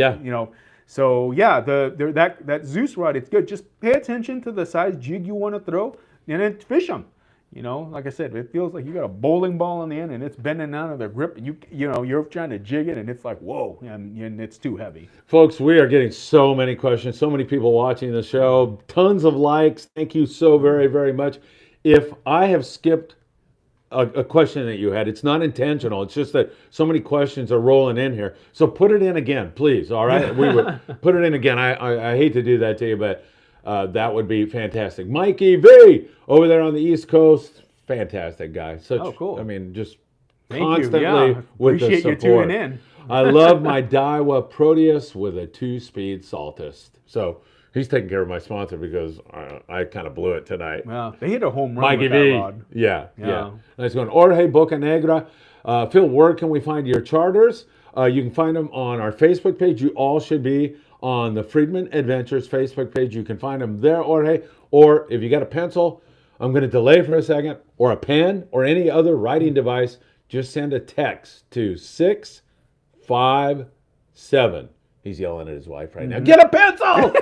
Speaker 2: so that Zeus rod, it's good. Just pay attention to the size jig you want to throw, and then fish them. Like I said, it feels like you got a bowling ball on the end and it's bending out of the grip. And you're trying to jig it and it's like, whoa, and it's too heavy.
Speaker 1: Folks, we are getting so many questions, so many people watching the show, tons of likes. Thank you so very, very much. If I have skipped a question that you had, it's not intentional. It's just that so many questions are rolling in here. So put it in again, please. All right, we would put it in again. I hate to do that to you, but that would be fantastic. Mikey V over there on the East Coast, fantastic guy.
Speaker 2: Cool.
Speaker 1: I mean, just
Speaker 2: Thank
Speaker 1: constantly
Speaker 2: you.
Speaker 1: with the
Speaker 2: Appreciate
Speaker 1: support.
Speaker 2: you tuning in.
Speaker 1: I love my Daiwa Proteus with a 2-speed Saltist. So he's taking care of my sponsor because I kind of blew it tonight.
Speaker 2: Well, they hit a home run
Speaker 1: Mikey
Speaker 2: with that
Speaker 1: V.
Speaker 2: rod.
Speaker 1: Yeah. Nice going. Jorge Bocanegra. Phil, where can we find your charters? You can find them on our Facebook page. You all should be on the Freedman Adventures Facebook page. You can find them there, Jorge. Or if you got a pencil, I'm going to delay for a second, or a pen, or any other writing device, just send a text to 657. He's yelling at his wife right now. Get a pencil!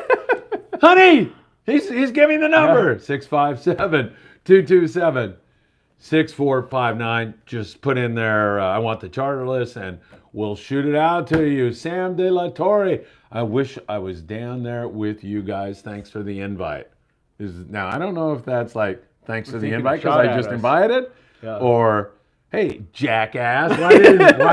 Speaker 1: Honey! He's giving the number. 657-227-6459. Just put in there, I want the charter list, and we'll shoot it out to you. Sam De La Torre. I wish I was down there with you guys. Thanks for the invite. Now, I don't know if that's like, thanks for the invite because I just invited, or, hey, jackass, why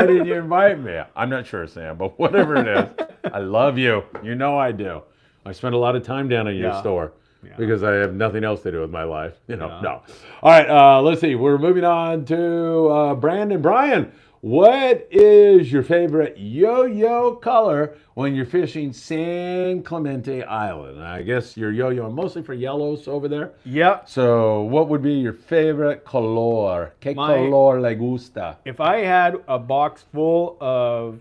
Speaker 1: didn't you invite me? I'm not sure, Sam, but whatever it is, I love you. You know I do. I spend a lot of time down at your store because I have nothing else to do with my life. No. All right, let's see. We're moving on to Brandon. Brian, what is your favorite yo-yo color when you're fishing San Clemente Island? I guess you're yo-yoing mostly for yellows over there.
Speaker 2: Yep.
Speaker 1: So what would be your favorite color? ¿Qué color le gusta?
Speaker 2: If I had a box full of,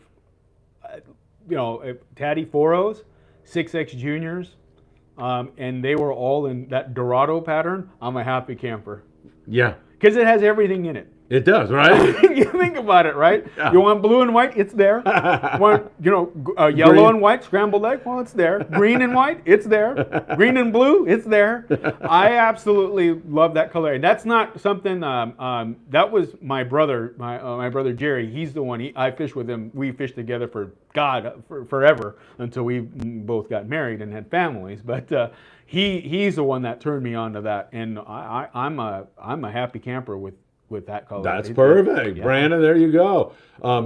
Speaker 2: Tatty 4.0s, 6X Juniors, and they were all in that Dorado pattern, I'm a happy camper.
Speaker 1: Yeah.
Speaker 2: Because it has everything in it.
Speaker 1: It does, right?
Speaker 2: You think about it, right?
Speaker 1: Yeah.
Speaker 2: You want blue and white? It's there. Want, yellow
Speaker 1: Green.
Speaker 2: and white scrambled egg? Well, it's there. Green and white? It's there. Green and blue? It's there. I absolutely love that color. And that's not something, that was my brother, my brother Jerry. He's the one, I fished with him. We fished together for forever until we both got married and had families. But he's the one that turned me on to that. And I'm a happy camper with that color.
Speaker 1: That's perfect. Yeah. Brandon, there you go.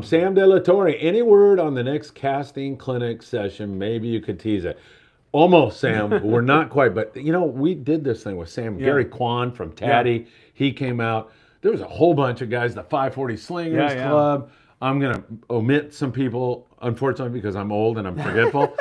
Speaker 1: Sam De La Torre, any word on the next casting clinic session? Maybe you could tease it. Almost, Sam. We're not quite, but we did this thing with Sam. Yeah. Gary Kwan from Tatty, he came out. There was a whole bunch of guys, the 540 Slingers Club. I'm going to omit some people, unfortunately, because I'm old and I'm forgetful.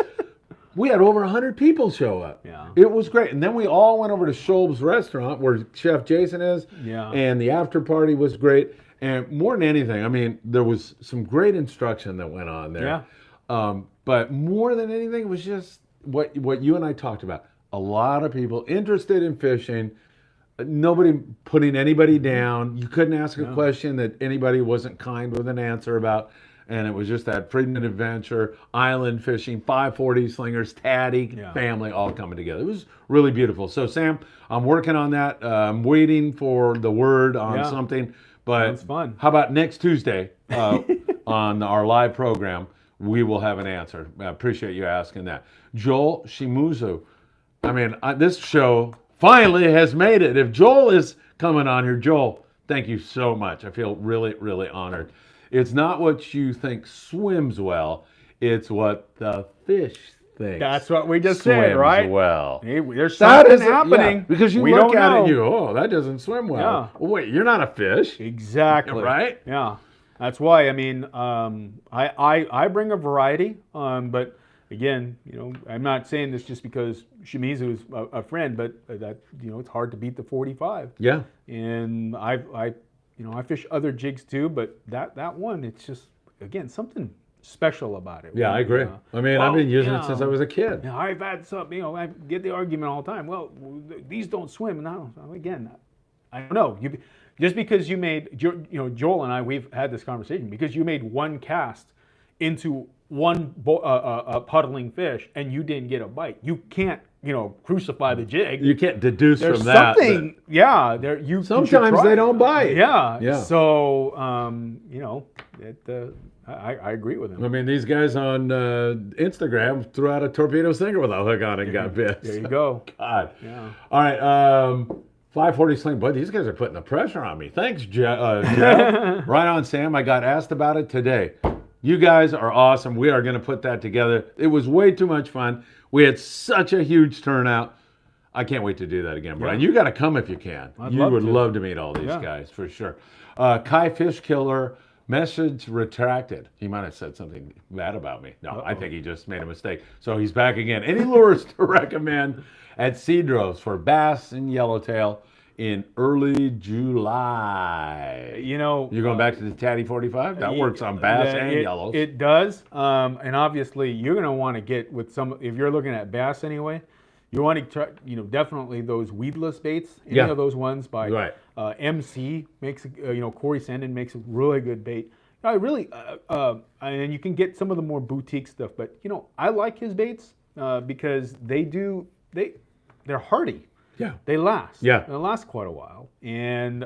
Speaker 1: We had over 100 people show up.
Speaker 2: Yeah.
Speaker 1: It was great. And then we all went over to Schulb's restaurant where Chef Jason is.
Speaker 2: Yeah.
Speaker 1: And the after party was great. And more than anything, I mean, there was some great instruction that went on there.
Speaker 2: Yeah.
Speaker 1: But more than anything, it was just what you and I talked about. A lot of people interested in fishing. Nobody putting anybody down. You couldn't ask a question that anybody wasn't kind with an answer about. And it was just that Freedman Adventure, island fishing, 540 Slingers, Tatty, family all coming together. It was really beautiful. So, Sam, I'm working on that. I'm waiting for the word on something. But
Speaker 2: that's fun.
Speaker 1: How about next Tuesday on our live program, we will have an answer. I appreciate you asking that. Joel Shimuzu. I mean, this show finally has made it. If Joel is coming on here, Joel, thank you so much. I feel really, really honored. It's not what you think swims well. It's what the fish thinks.
Speaker 2: That's what we just said,
Speaker 1: swims
Speaker 2: right?
Speaker 1: well.
Speaker 2: Hey, there's
Speaker 1: That
Speaker 2: something
Speaker 1: is
Speaker 2: happening.
Speaker 1: yeah, because you
Speaker 2: we
Speaker 1: look
Speaker 2: don't
Speaker 1: at it
Speaker 2: know.
Speaker 1: and you go, oh, that doesn't swim well.
Speaker 2: Yeah.
Speaker 1: Well, wait, you're not a fish.
Speaker 2: Exactly.
Speaker 1: Right?
Speaker 2: Yeah. That's why, I mean, I bring a variety, but again, you know, I'm not saying this just because Shimizu is a friend, but that, you know, it's hard to beat the 45.
Speaker 1: Yeah.
Speaker 2: And you know, I fish other jigs too, but that one, it's just, again, something special about it.
Speaker 1: Yeah, I agree. I mean, I've been using it since I was a kid.
Speaker 2: Yeah, I've had some, you know, I get the argument all the time. Well, these don't swim. And again, I don't know. Just because you made, you know, Joel and I, we've had this conversation, because you made one cast into one puddling fish and you didn't get a bite. You can't, you know, crucify the jig.
Speaker 1: You can't deduce
Speaker 2: There's
Speaker 1: from that.
Speaker 2: something, yeah. You
Speaker 1: Sometimes
Speaker 2: should try
Speaker 1: they
Speaker 2: it.
Speaker 1: don't bite.
Speaker 2: Yeah.
Speaker 1: Yeah.
Speaker 2: So, you know, I agree with him.
Speaker 1: I mean, these guys on Instagram threw out a torpedo stinger with a hook on it and got bit.
Speaker 2: There you go.
Speaker 1: God.
Speaker 2: Yeah.
Speaker 1: All right. 540 sling. Boy, these guys are putting the pressure on me. Thanks, Jeff. Right on, Sam. I got asked about it today. You guys are awesome. We are going to put that together. It was way too much fun. We had such a huge turnout. I can't wait to do that again, Brian.
Speaker 2: Yeah.
Speaker 1: You got to come if you can.
Speaker 2: I'd
Speaker 1: you
Speaker 2: love
Speaker 1: would
Speaker 2: to.
Speaker 1: love to meet all these guys for sure. Kai Fish Killer, message retracted. He might have said something bad about me. No, I think he just made a mistake. So he's back again. Any lures to recommend at Cedros for bass and yellowtail in early July?
Speaker 2: You know,
Speaker 1: You're going back to the Tatty 45? That works on bass and yellows.
Speaker 2: It does. And obviously, you're going to want to get with some, if you're looking at bass anyway, you want to try, you know, definitely those weedless baits. Any of those ones by MC makes, you know, Corey Sandin makes a really good bait. I really, and you can get some of the more boutique stuff, but, you know, I like his baits because they're hardy.
Speaker 1: Yeah.
Speaker 2: They last.
Speaker 1: Yeah.
Speaker 2: They last quite a while. And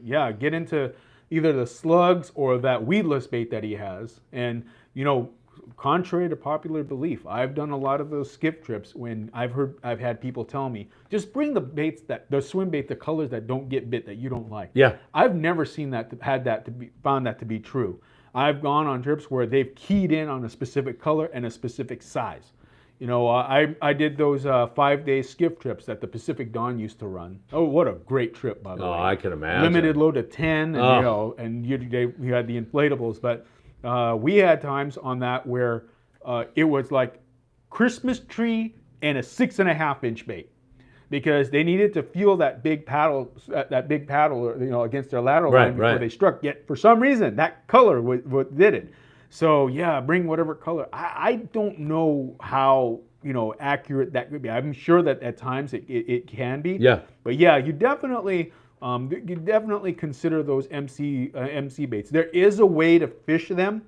Speaker 2: yeah, get into either the slugs or that weedless bait that he has. And, you know, contrary to popular belief, I've done a lot of those skip trips when I've had people tell me, just bring the baits the swim bait, the colors that don't get bit, that you don't like.
Speaker 1: Yeah.
Speaker 2: I've never seen that, found that to be true. I've gone on trips where they've keyed in on a specific color and a specific size. You know, I did those 5-day skiff trips that the Pacific Dawn used to run. Oh, what a great trip, by the way.
Speaker 1: Oh, I can imagine.
Speaker 2: Limited load of 10, and you know, and you had the inflatables. But we had times on that where it was like Christmas tree and a 6.5-inch bait, because they needed to feel that big paddle, you know, against their lateral line before they struck. Yet for some reason, that color what did it. So yeah, bring whatever color. I don't know how, you know, accurate that could be. I'm sure that at times it can be.
Speaker 1: Yeah.
Speaker 2: But yeah, you definitely consider those MC baits. There is a way to fish them,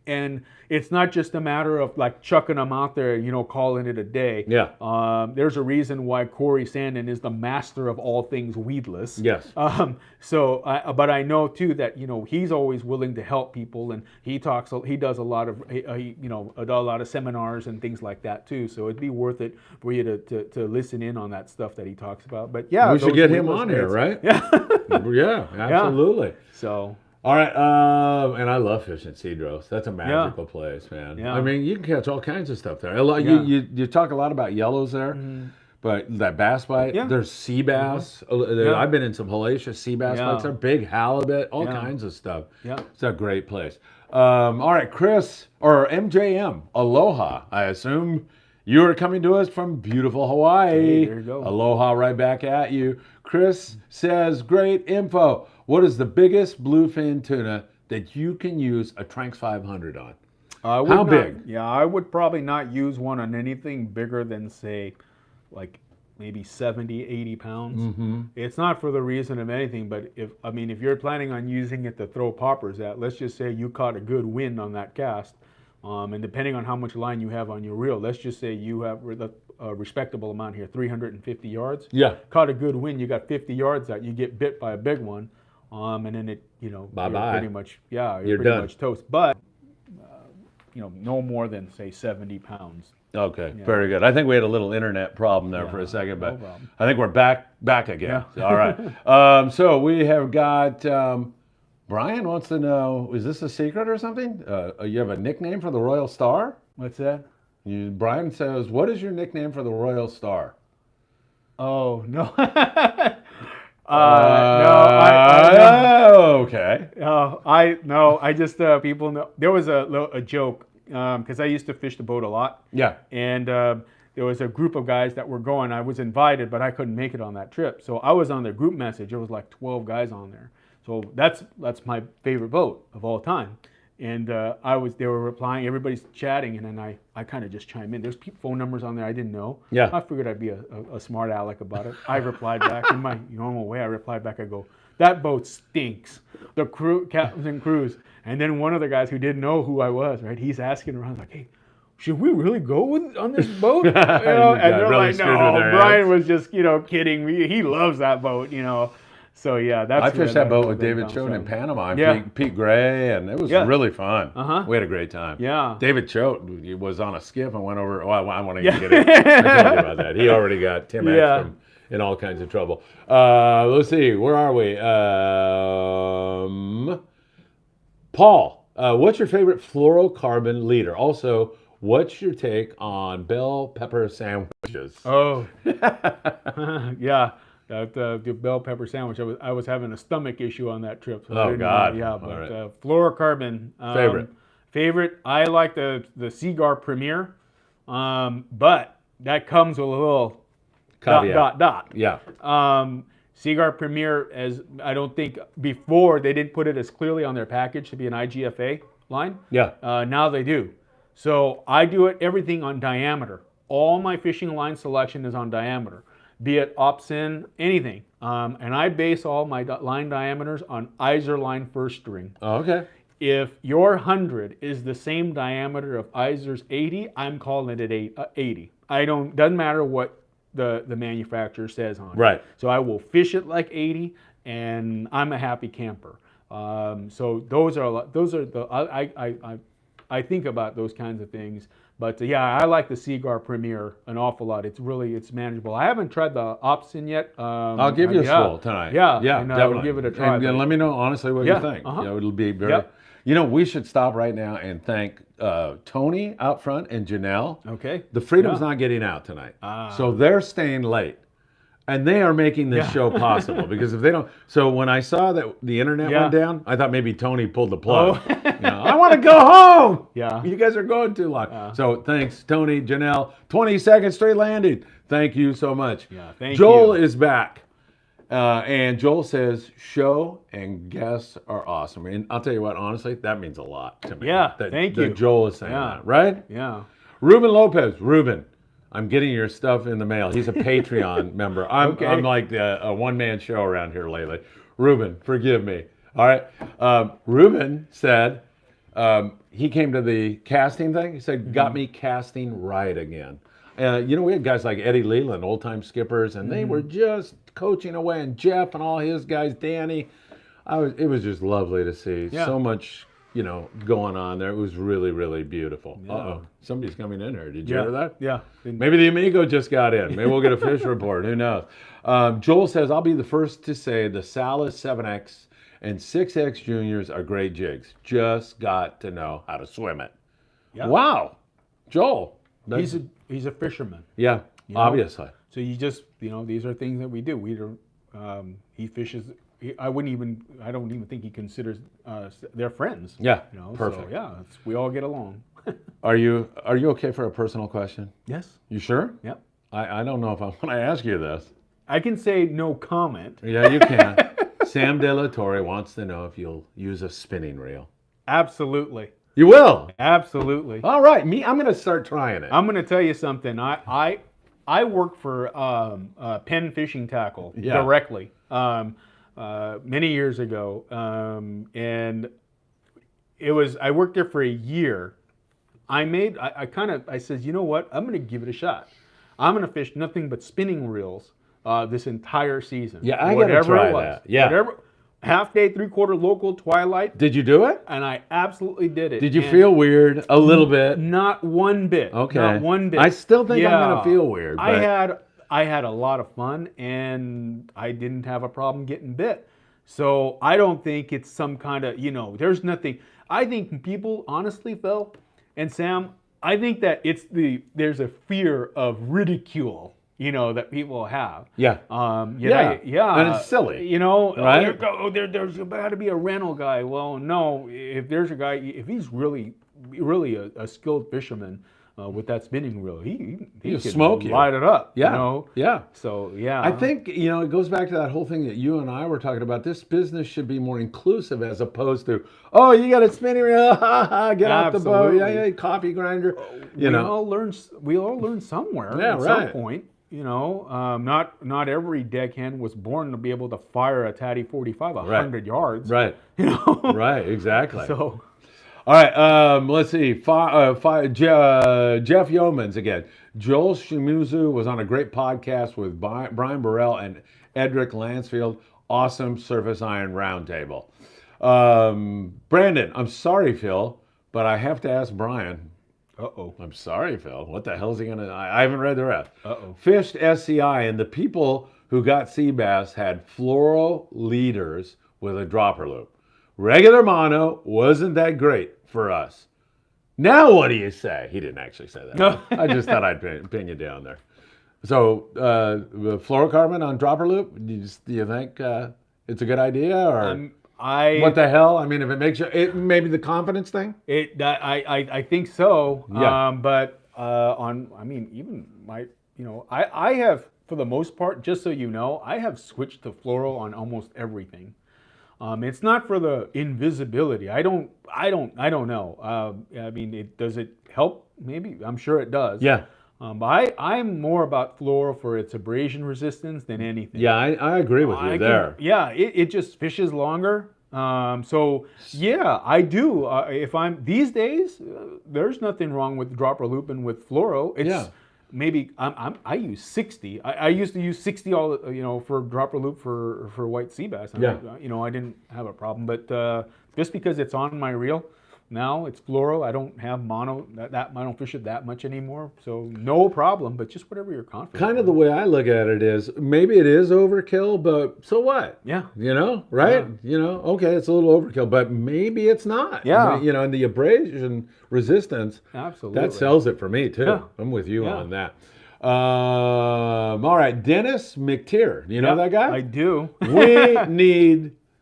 Speaker 2: and it's not just a matter of like chucking them out there, you know, calling it a day.
Speaker 1: Yeah.
Speaker 2: There's a reason why Corey Sandin is the master of all things weedless.
Speaker 1: Yes.
Speaker 2: But I know too that, you know, he's always willing to help people, and he does a lot of, you know, a lot of seminars and things like that too. So it'd be worth it for you to listen in on that stuff that he talks about. But yeah,
Speaker 1: we should get him on here, right?
Speaker 2: Yeah.
Speaker 1: Yeah, absolutely.
Speaker 2: So.
Speaker 1: All right, and I love fishing Cedros. That's a magical place, man.
Speaker 2: Yeah.
Speaker 1: I mean, you can catch all kinds of stuff there. You talk a lot about yellows there, but that bass bite, there's sea bass. I've been in some hellacious sea bass bites. They're big halibut, all kinds of stuff. Yeah. It's a great place. All right, Chris, or MJM, aloha. I assume you are coming to us from beautiful Hawaii.
Speaker 2: Hey, there you go. Aloha
Speaker 1: right back at you. Chris says, great info. What is the biggest bluefin tuna that you can use a Tranq 500 on? How big?
Speaker 2: Yeah, I would probably not use one on anything bigger than, say, like maybe 70, 80 pounds.
Speaker 1: Mm-hmm.
Speaker 2: It's not for the reason of anything, but if you're planning on using it to throw poppers at, let's just say you caught a good wind on that cast, and depending on how much line you have on your reel, let's just say you have a respectable amount here, 350 yards.
Speaker 1: Yeah.
Speaker 2: Caught a good wind, you got 50 yards out, you get bit by a big one. And then it, you know,
Speaker 1: bye-bye.
Speaker 2: Pretty much, you're pretty
Speaker 1: done.
Speaker 2: much toast. But, you know, no more than, say, 70 pounds.
Speaker 1: Okay, very good. I think we had a little internet problem there for a second, but I think we're back again. Yeah. All right. So we have got Brian wants to know, is this a secret or something? You have a nickname for the Royal Star?
Speaker 2: What's that?
Speaker 1: Brian says, what is your nickname for the Royal Star?
Speaker 2: Oh, no.
Speaker 1: Okay.
Speaker 2: I just, people know. There was a joke, because I used to fish the boat a lot.
Speaker 1: Yeah.
Speaker 2: And there was a group of guys that were going. I was invited, but I couldn't make it on that trip. So I was on their group message. There was like 12 guys on there. So that's my favorite boat of all time. And they were replying, everybody's chatting, and then I kind of just chime in. There's phone numbers on there I didn't know.
Speaker 1: Yeah.
Speaker 2: I figured I'd be a smart aleck about it. I replied back in my normal way. I replied back, I go, that boat stinks. The captains and crews. And then one of the guys who didn't know who I was, right? He's asking around like, hey, should we really go on this boat? You know? And they're
Speaker 1: really
Speaker 2: like, no, Brian was just, kidding me. He loves that boat, So yeah,
Speaker 1: I fished that boat with David Choate in Panama and Pete Gray, and it was really fun. We had a great time.
Speaker 2: Yeah.
Speaker 1: David Choate was on a skiff and went over. Well, I want to get it. I told you about that. He already got Tim X in all kinds of trouble. Let's see, where are we? Paul, what's your favorite fluorocarbon leader? Also, what's your take on bell pepper sandwiches?
Speaker 2: Oh, yeah. The bell pepper sandwich. I was having a stomach issue on that trip. So
Speaker 1: God!
Speaker 2: Yeah, but fluorocarbon favorite. I like the Cigar Premier, but that comes with a little dot.
Speaker 1: Yeah.
Speaker 2: Cigar Premier, as I don't think before they didn't put it as clearly on their package to be an IGFA line.
Speaker 1: Yeah.
Speaker 2: Now they do. So I do everything on diameter. All my fishing line selection is on diameter, be it ops-in, anything. And I base all my line diameters on Iser line first string.
Speaker 1: Okay.
Speaker 2: If your 100 is the same diameter of Iser's 80, I'm calling it 80. Doesn't matter what the manufacturer says on it.
Speaker 1: Right.
Speaker 2: So I will fish it like 80, and I'm a happy camper. So I think about those kinds of things. But I like the Cigar Premier an awful lot. It's manageable. I haven't tried the ops-in yet.
Speaker 1: I'll give you a swirl tonight.
Speaker 2: Yeah,
Speaker 1: definitely.
Speaker 2: I'll give it a try.
Speaker 1: And let me know honestly what you think. It'll be very. We should stop right now and thank Tony out front and Janelle.
Speaker 2: Okay.
Speaker 1: The Freedom's not getting out tonight, so they're staying late. And they are making this show possible, because if they don't, so when I saw that the internet went down, I thought maybe Tony pulled the plug. I want to go home.
Speaker 2: Yeah.
Speaker 1: You guys are going too long. So thanks, Tony, Janelle. 22nd Straight Landing. Thank you so much.
Speaker 2: Yeah, thank
Speaker 1: Joel
Speaker 2: you.
Speaker 1: is back. And Joel says, show and guests are awesome. And I'll tell you what, honestly, that means a lot to me.
Speaker 2: Yeah, thank you.
Speaker 1: That Joel is saying that, right?
Speaker 2: Yeah.
Speaker 1: Ruben Lopez. Ruben. I'm getting your stuff in the mail. He's a Patreon member. I'm like a one-man show around here lately. Ruben, forgive me. All right. Ruben said he came to the casting thing. He said, got me casting right again. We had guys like Eddie Leland, old-time skippers, and they were just coaching away. And Jeff and all his guys, Danny. It was just lovely to see. So much going on there. It was really, really beautiful. Uh-oh. Somebody's coming in here. Did you hear that?
Speaker 2: Yeah.
Speaker 1: Maybe the Amigo just got in. Maybe we'll get a fish report. Who knows? Joel says, I'll be the first to say the Salas 7X and 6X Juniors are great jigs. Just got to know how to swim it.
Speaker 2: Yeah.
Speaker 1: Wow. Joel.
Speaker 2: He's a fisherman.
Speaker 1: Yeah, obviously.
Speaker 2: So you just, these are things that we do. He fishes. I don't even think he considers they're friends.
Speaker 1: Yeah, perfect.
Speaker 2: So we all get along.
Speaker 1: Are you okay for a personal question?
Speaker 2: Yes.
Speaker 1: You sure?
Speaker 2: Yep.
Speaker 1: I don't know if I want to ask you this.
Speaker 2: I can say no comment.
Speaker 1: Yeah, you can. Sam De La Torre wants to know if you'll use a spinning reel.
Speaker 2: Absolutely.
Speaker 1: You will?
Speaker 2: Absolutely.
Speaker 1: All right. I'm going to start trying it.
Speaker 2: I'm going to tell you something. I work for Penn Fishing Tackle directly. Many years ago, and I worked there for a year. I said, you know what? I'm going to give it a shot. I'm going to fish nothing but spinning reels this entire season.
Speaker 1: Yeah, I got to try that. Yeah.
Speaker 2: Half day, 3/4 local, twilight.
Speaker 1: Did you do it?
Speaker 2: And I absolutely did it.
Speaker 1: Did you feel weird a little bit?
Speaker 2: Not one bit.
Speaker 1: Okay.
Speaker 2: Not one bit.
Speaker 1: I still think I'm going to feel weird.
Speaker 2: But I had a lot of fun, and I didn't have a problem getting bit. So I don't think it's some kind of, there's nothing. I think people, honestly, Phil and Sam, I think that there's a fear of ridicule, that people have.
Speaker 1: Yeah.
Speaker 2: Yeah.
Speaker 1: And it's silly.
Speaker 2: Right? There's about to be a rental guy. Well, no, if there's a guy, if he's really, really a skilled fisherman, with that spinning reel, he
Speaker 1: He'll
Speaker 2: can
Speaker 1: smoke you.
Speaker 2: light it up.
Speaker 1: Yeah. Yeah.
Speaker 2: So yeah,
Speaker 1: I think, it goes back to that whole thing that you and I were talking about. This business should be more inclusive as opposed to, oh, you got a spinning reel, get off the boat, yeah, coffee grinder.
Speaker 2: We all learn somewhere at some point. Not every deckhand was born to be able to fire a Tatty 45 100 yards.
Speaker 1: Right. Right, exactly.
Speaker 2: So.
Speaker 1: All right, let's see. Jeff Yeomans again. Joel Shimuzu was on a great podcast with Brian Burrell and Edric Lansfield. Awesome surface iron roundtable. Brandon, I'm sorry, Phil, but I have to ask Brian.
Speaker 2: Uh-oh.
Speaker 1: I'm sorry, Phil. What the hell is he going to... I haven't read the rest.
Speaker 2: Uh-oh.
Speaker 1: Fished SCI, and the people who got sea bass had fluoro leaders with a dropper loop. Regular mono wasn't that great for us. Now what do you say? He didn't actually say that.
Speaker 2: No.
Speaker 1: I just thought I'd pin you down there. So, the fluorocarbon on dropper loop, do you think it's a good idea? Or what the hell? I mean, if it makes you... maybe the confidence thing?
Speaker 2: I think so.
Speaker 1: Yeah.
Speaker 2: But even I have, for the most part, just so you know, I have switched to fluoro on almost everything. It's not for the invisibility. I don't know. Does it help? Maybe. I'm sure it does.
Speaker 1: Yeah.
Speaker 2: But I'm more about fluoro for its abrasion resistance than anything.
Speaker 1: Yeah, I agree with you there.
Speaker 2: It just fishes longer. So yeah, I do. If I'm these days, there's nothing wrong with dropper looping with fluoro. It's maybe I use 60. I used to use 60 for dropper loop for white sea bass. I didn't have a problem, but just because it's on my reel. Now it's fluoro. I don't have mono. I don't fish it that much anymore, so no problem. But just whatever you're confident.
Speaker 1: Kind of the way I look at it is, maybe it is overkill, but so what?
Speaker 2: Yeah.
Speaker 1: Right? Yeah. Okay, it's a little overkill, but maybe it's not.
Speaker 2: Yeah.
Speaker 1: And the abrasion resistance.
Speaker 2: Absolutely.
Speaker 1: That sells it for me too. Yeah. I'm with you on that. All right, Dennis McTeer. You know that guy?
Speaker 2: I do.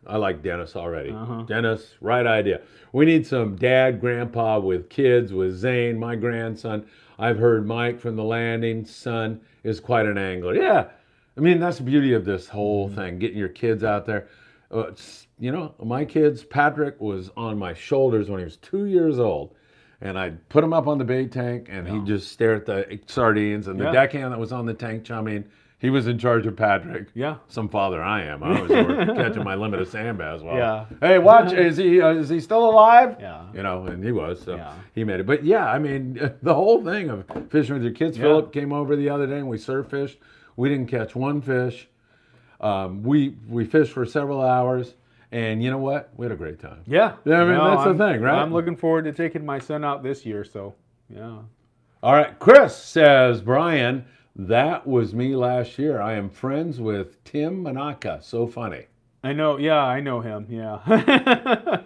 Speaker 1: I like Dennis already. Dennis, right idea. We need some dad, grandpa with kids, with Zane, my grandson. I've heard Mike from the Landing, son, is quite an angler. Yeah, that's the beauty of this whole thing, getting your kids out there. My kids, Patrick was on my shoulders when he was 2 years old. And I'd put him up on the bait tank, and he'd just stare at the sardines. And the deckhand that was on the tank chumming, he was in charge of Patrick. Yeah. Some father I am. I was catching my limit of sand bass. Well,
Speaker 2: yeah.
Speaker 1: Hey, watch. Is he still alive?
Speaker 2: Yeah.
Speaker 1: And he was. So he made it. But yeah, the whole thing of fishing with your kids. Philip came over the other day and we surf fished. We didn't catch one fish. We fished for several hours. And you know what? We had a great time.
Speaker 2: Yeah.
Speaker 1: That's the thing, right?
Speaker 2: I'm looking forward to taking my son out this year. So, yeah.
Speaker 1: All right. Chris says, Brian, that was me last year. I am friends with Tim Manaka. So funny.
Speaker 2: I know. Yeah, I know him. Yeah.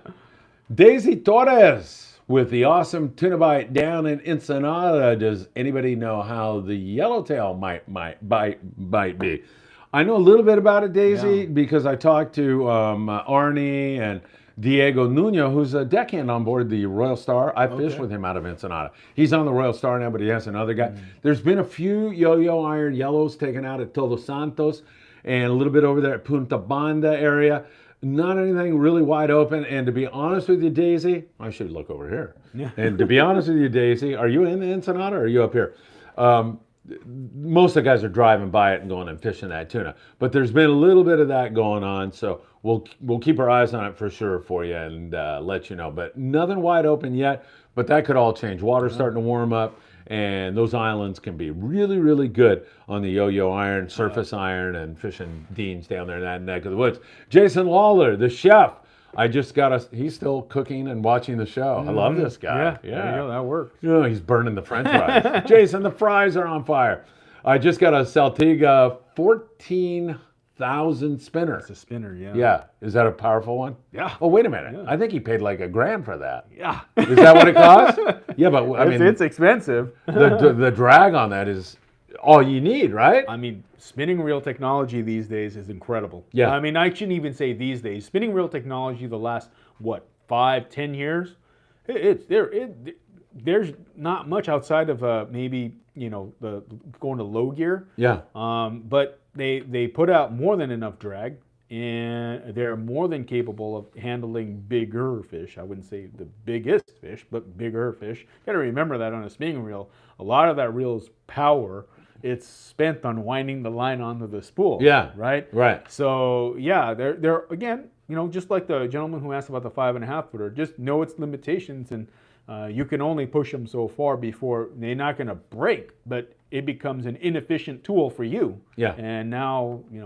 Speaker 1: Daisy Torres with the awesome tuna bite down in Ensenada. Does anybody know how the yellowtail might be? I know a little bit about it, Daisy, because I talked to Arnie and Diego Nuno, who's a deckhand on board the Royal Star. I fished with him out of Ensenada. He's on the Royal Star now, but he has another guy. There's been a few yo-yo iron yellows taken out at Todos Santos and a little bit over there at Punta Banda area. Not anything really wide open. And to be honest with you, Daisy, I should look over here. Yeah. And to be honest with you, Daisy, are you in the Ensenada or are you up here? Most of the guys are driving by it and going and fishing that tuna. But there's been a little bit of that going on, so we'll keep our eyes on it for sure for you and let you know. But nothing wide open yet, but that could all change. Water's starting to warm up, and those islands can be really, really good on the yo-yo iron, surface iron, and fishing deans down there in that neck of the woods. Jason Lawler, the chef. He's still cooking and watching the show. I love this guy.
Speaker 2: Yeah. There you go, that works.
Speaker 1: He's burning the french fries. Jason, the fries are on fire. I just got a Saltiga 14 $1,000 spinner.
Speaker 2: It's a spinner, yeah.
Speaker 1: Yeah. Is that a powerful one?
Speaker 2: Yeah.
Speaker 1: Oh, wait a minute.
Speaker 2: Yeah.
Speaker 1: I think he paid like $1,000 for that.
Speaker 2: Yeah.
Speaker 1: Is that what it costs? Yeah, but I mean,
Speaker 2: it's expensive.
Speaker 1: the drag on that is all you need, right?
Speaker 2: I mean, spinning reel technology these days is incredible.
Speaker 1: Yeah.
Speaker 2: I mean, I shouldn't even say these days. Spinning reel technology the last, 5-10 years, there's not much outside of maybe, the going to low gear.
Speaker 1: Yeah.
Speaker 2: But they put out more than enough drag, and they're more than capable of handling bigger fish. I wouldn't say the biggest fish, but bigger fish. You got to remember that on a spinning reel, a lot of that reel's power, it's spent on winding the line onto the spool.
Speaker 1: Yeah.
Speaker 2: Right?
Speaker 1: Right.
Speaker 2: So yeah, they're again, just like the gentleman who asked about the 5.5 footer, just know its limitations, and you can only push them so far before they're not going to break, but it becomes an inefficient tool for you.
Speaker 1: Yeah.
Speaker 2: And now, you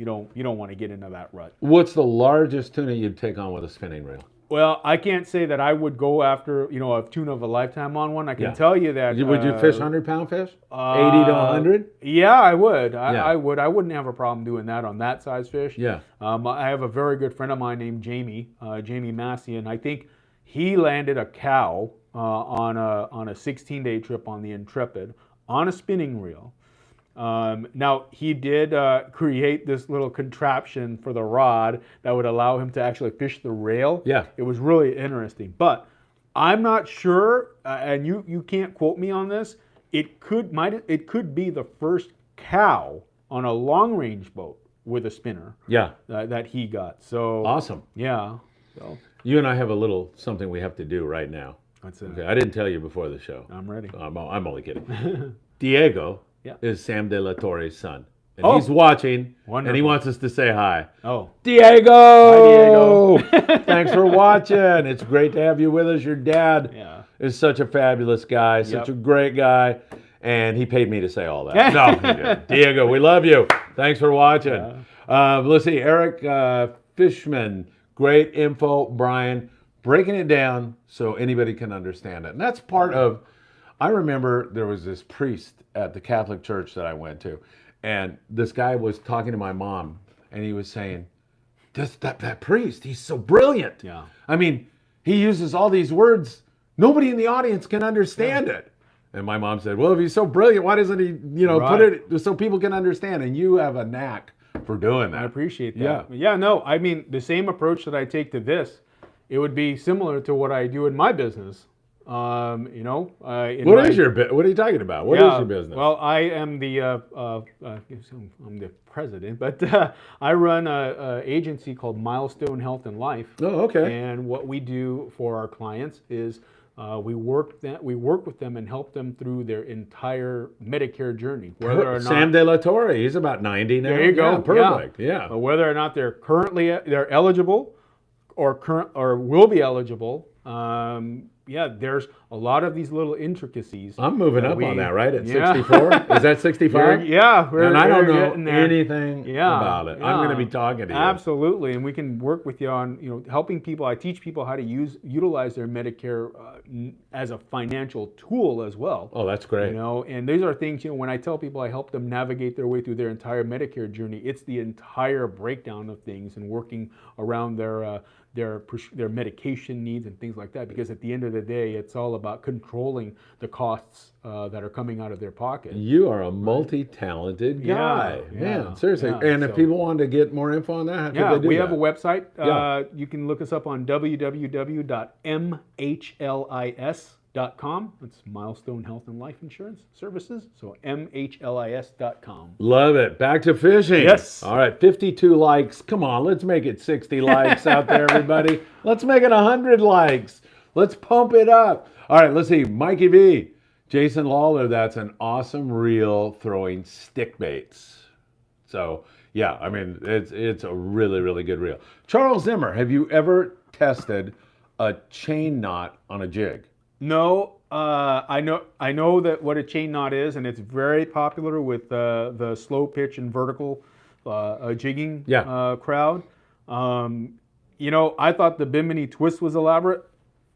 Speaker 2: don't want to get into that rut.
Speaker 1: What's the largest tuna you'd take on with a spinning reel?
Speaker 2: Well, I can't say that I would go after, a tuna of a lifetime on one. I can
Speaker 1: Yeah.
Speaker 2: tell you that.
Speaker 1: Would you fish 100-pound fish? 80 to 100?
Speaker 2: Yeah, I would.
Speaker 1: Yeah.
Speaker 2: I would. I wouldn't have a problem doing that on that size fish.
Speaker 1: Yeah.
Speaker 2: I have a very good friend of mine named Jamie Massey, and I think he landed a cow on a 16-day trip on the Intrepid on a spinning reel. Now, he did create this little contraption for the rod that would allow him to actually fish the rail.
Speaker 1: Yeah.
Speaker 2: It was really interesting. But I'm not sure, and you can't quote me on this, it could be the first cow on a long-range boat with a spinner.
Speaker 1: Yeah.
Speaker 2: That he got. So
Speaker 1: Awesome.
Speaker 2: yeah. So
Speaker 1: You and I have a little something we have to do right now.
Speaker 2: that's it.
Speaker 1: Okay. I didn't tell you before the show.
Speaker 2: I'm ready.
Speaker 1: I'm only kidding. Diego
Speaker 2: Yeah.
Speaker 1: is Sam De La Torre's son. And
Speaker 2: Oh.
Speaker 1: he's watching, and he
Speaker 2: Wonderful.
Speaker 1: wants us to say hi.
Speaker 2: Oh.
Speaker 1: Diego! Thanks for watching. It's great to have you with us. Your dad
Speaker 2: Yeah.
Speaker 1: is such a fabulous guy, such a great guy, and he paid me to say all that. No, he didn't. Diego, we love you. Thanks for watching. Let's see, Eric Fishman, great info. Brian, breaking it down so anybody can understand it. And that's part of, I remember there was this priest at the Catholic church that I went to, and this guy was talking to my mom, and he was saying, that priest, he's so brilliant.
Speaker 2: Yeah.
Speaker 1: I mean, he uses all these words. Nobody in the audience can understand it. And my mom said, well, if he's so brilliant, why doesn't he, put it so people can understand? And you have a knack for doing that.
Speaker 2: I appreciate that.
Speaker 1: Yeah.
Speaker 2: Yeah, no, I mean, the same approach that I take to this, it would be similar to what I do in my business.
Speaker 1: What are you talking about? What is your business?
Speaker 2: Well, I am I'm the president, but I run a agency called Milestone Health and Life.
Speaker 1: Oh, okay.
Speaker 2: And what we do for our clients is we work with them and help them through their entire Medicare journey, whether or not
Speaker 1: Sam De La Torre, he's about 90 now.
Speaker 2: there you go,
Speaker 1: Yeah, perfect. Yeah.
Speaker 2: But whether or not they're eligible, or will be eligible. There's a lot of these little intricacies.
Speaker 1: I'm moving up on that, right? At 64? Is that 65?
Speaker 2: And I
Speaker 1: don't know anything about it.
Speaker 2: Yeah.
Speaker 1: I'm going to be talking to you.
Speaker 2: Absolutely, and we can work with you on helping people. I teach people how to utilize their Medicare as a financial tool as well.
Speaker 1: Oh, that's great.
Speaker 2: And these are things, when I tell people I help them navigate their way through their entire Medicare journey, it's the entire breakdown of things and working around their medication needs and things like that, because at the end of the day, it's all about controlling the costs that are coming out of their pocket.
Speaker 1: You are a multi-talented guy. Man, seriously. And if people want to get more info on that, how can they do
Speaker 2: we
Speaker 1: that?
Speaker 2: have a website. You can look us up on www.mhlis.com. It's Milestone Health and Life Insurance Services. So mhlis.com.
Speaker 1: Love it. Back to fishing.
Speaker 2: Yes.
Speaker 1: All right, 52 likes. Come on, let's make it 60 likes out there, everybody. Let's make it 100 likes. Let's pump it up. All right, let's see. Mikey V. Jason Lawler, that's an awesome reel throwing stick baits. So, yeah, I mean, it's a really, really good reel. Charles Zimmer, have you ever tested a chain knot on a jig?
Speaker 2: No, I know that what a chain knot is, and it's very popular with the slow pitch and vertical jigging crowd. I thought the Bimini twist was elaborate,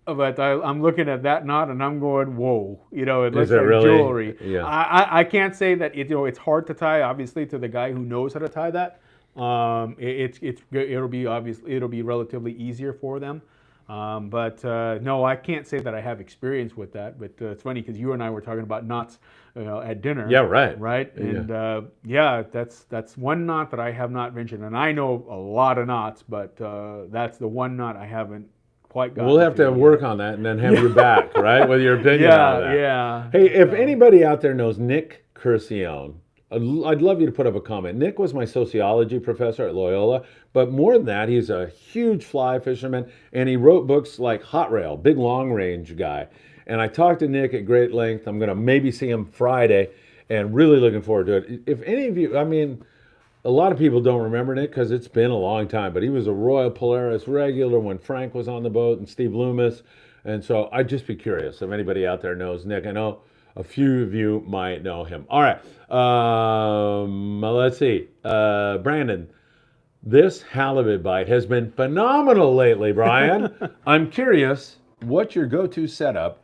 Speaker 2: but I'm looking at that knot and I'm going, whoa! It looks like
Speaker 1: really?
Speaker 2: jewelry.
Speaker 1: Yeah.
Speaker 2: I can't say that it's hard to tie, obviously, to the guy who knows how to tie that. It'll be obviously it'll be relatively easier for them. But no, I can't say that I have experience with that. But it's funny because you and I were talking about knots, at dinner.
Speaker 1: Yeah, right.
Speaker 2: Right.
Speaker 1: Yeah.
Speaker 2: And yeah, that's one knot that I have not ventured. And I know a lot of knots, but that's the one knot I haven't quite got.
Speaker 1: We'll have to work on that and then have you back, right, with your opinion on that.
Speaker 2: Yeah.
Speaker 1: Hey, if anybody out there knows Nick Curcione, I'd love you to put up a comment. Nick was my sociology professor at Loyola, but more than that, he's a huge fly fisherman, and he wrote books like Hot Rail, big long range guy. And I talked to Nick at great length. I'm going to maybe see him Friday, and really looking forward to it. If any of you, I mean, a lot of people don't remember Nick because it's been a long time, but he was a Royal Polaris regular when Tranq was on the boat and Steve Loomis. And so I'd just be curious if anybody out there knows Nick. I know a few of you might know him. All right. Let's see. Brandon, this halibut bite has been phenomenal lately, Brian. I'm curious what your go-to setup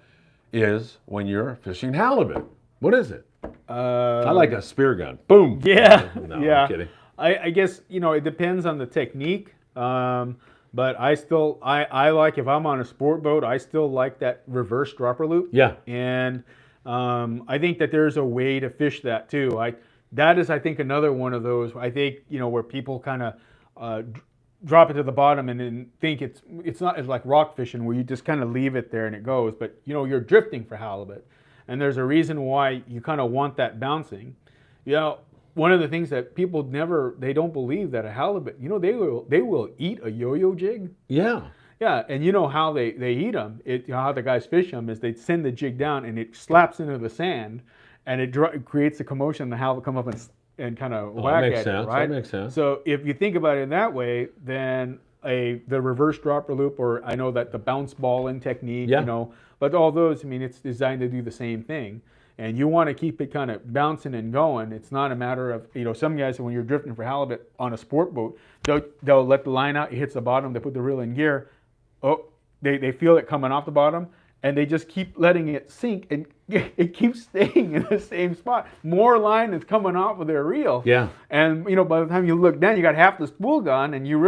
Speaker 1: is when you're fishing halibut. What is it? I like a spear gun. Boom.
Speaker 2: Yeah.
Speaker 1: No,
Speaker 2: yeah.
Speaker 1: I'm kidding.
Speaker 2: I guess, it depends on the technique. But I like, if I'm on a sport boat, I still like that reverse dropper loop.
Speaker 1: Yeah.
Speaker 2: And I think that there's a way to fish that too. That is, I think, another one of those, I think, where people kind of drop it to the bottom and then think it's not as like rock fishing where you just kind of leave it there and it goes. But, you're drifting for halibut. And there's a reason why you kind of want that bouncing. One of the things that people they don't believe that a halibut, they will eat a yo-yo jig.
Speaker 1: Yeah.
Speaker 2: Yeah, and how they eat them, how the guys fish them is they send the jig down and it slaps into the sand, and it creates a commotion. The halibut come up and kind of whack at it, right?
Speaker 1: That makes sense.
Speaker 2: So if you think about it that way, then the reverse dropper loop, or I know that the bounce balling technique, but all those, it's designed to do the same thing. And you want to keep it kind of bouncing and going. It's not a matter of, some guys, when you're drifting for halibut on a sport boat, they'll let the line out, it hits the bottom, they put the reel in gear. Oh, they feel it coming off the bottom, and they just keep letting it sink, and it keeps staying in the same spot. More line is coming off of their reel.
Speaker 1: Yeah.
Speaker 2: And by the time you look down, you got half the spool gone, and you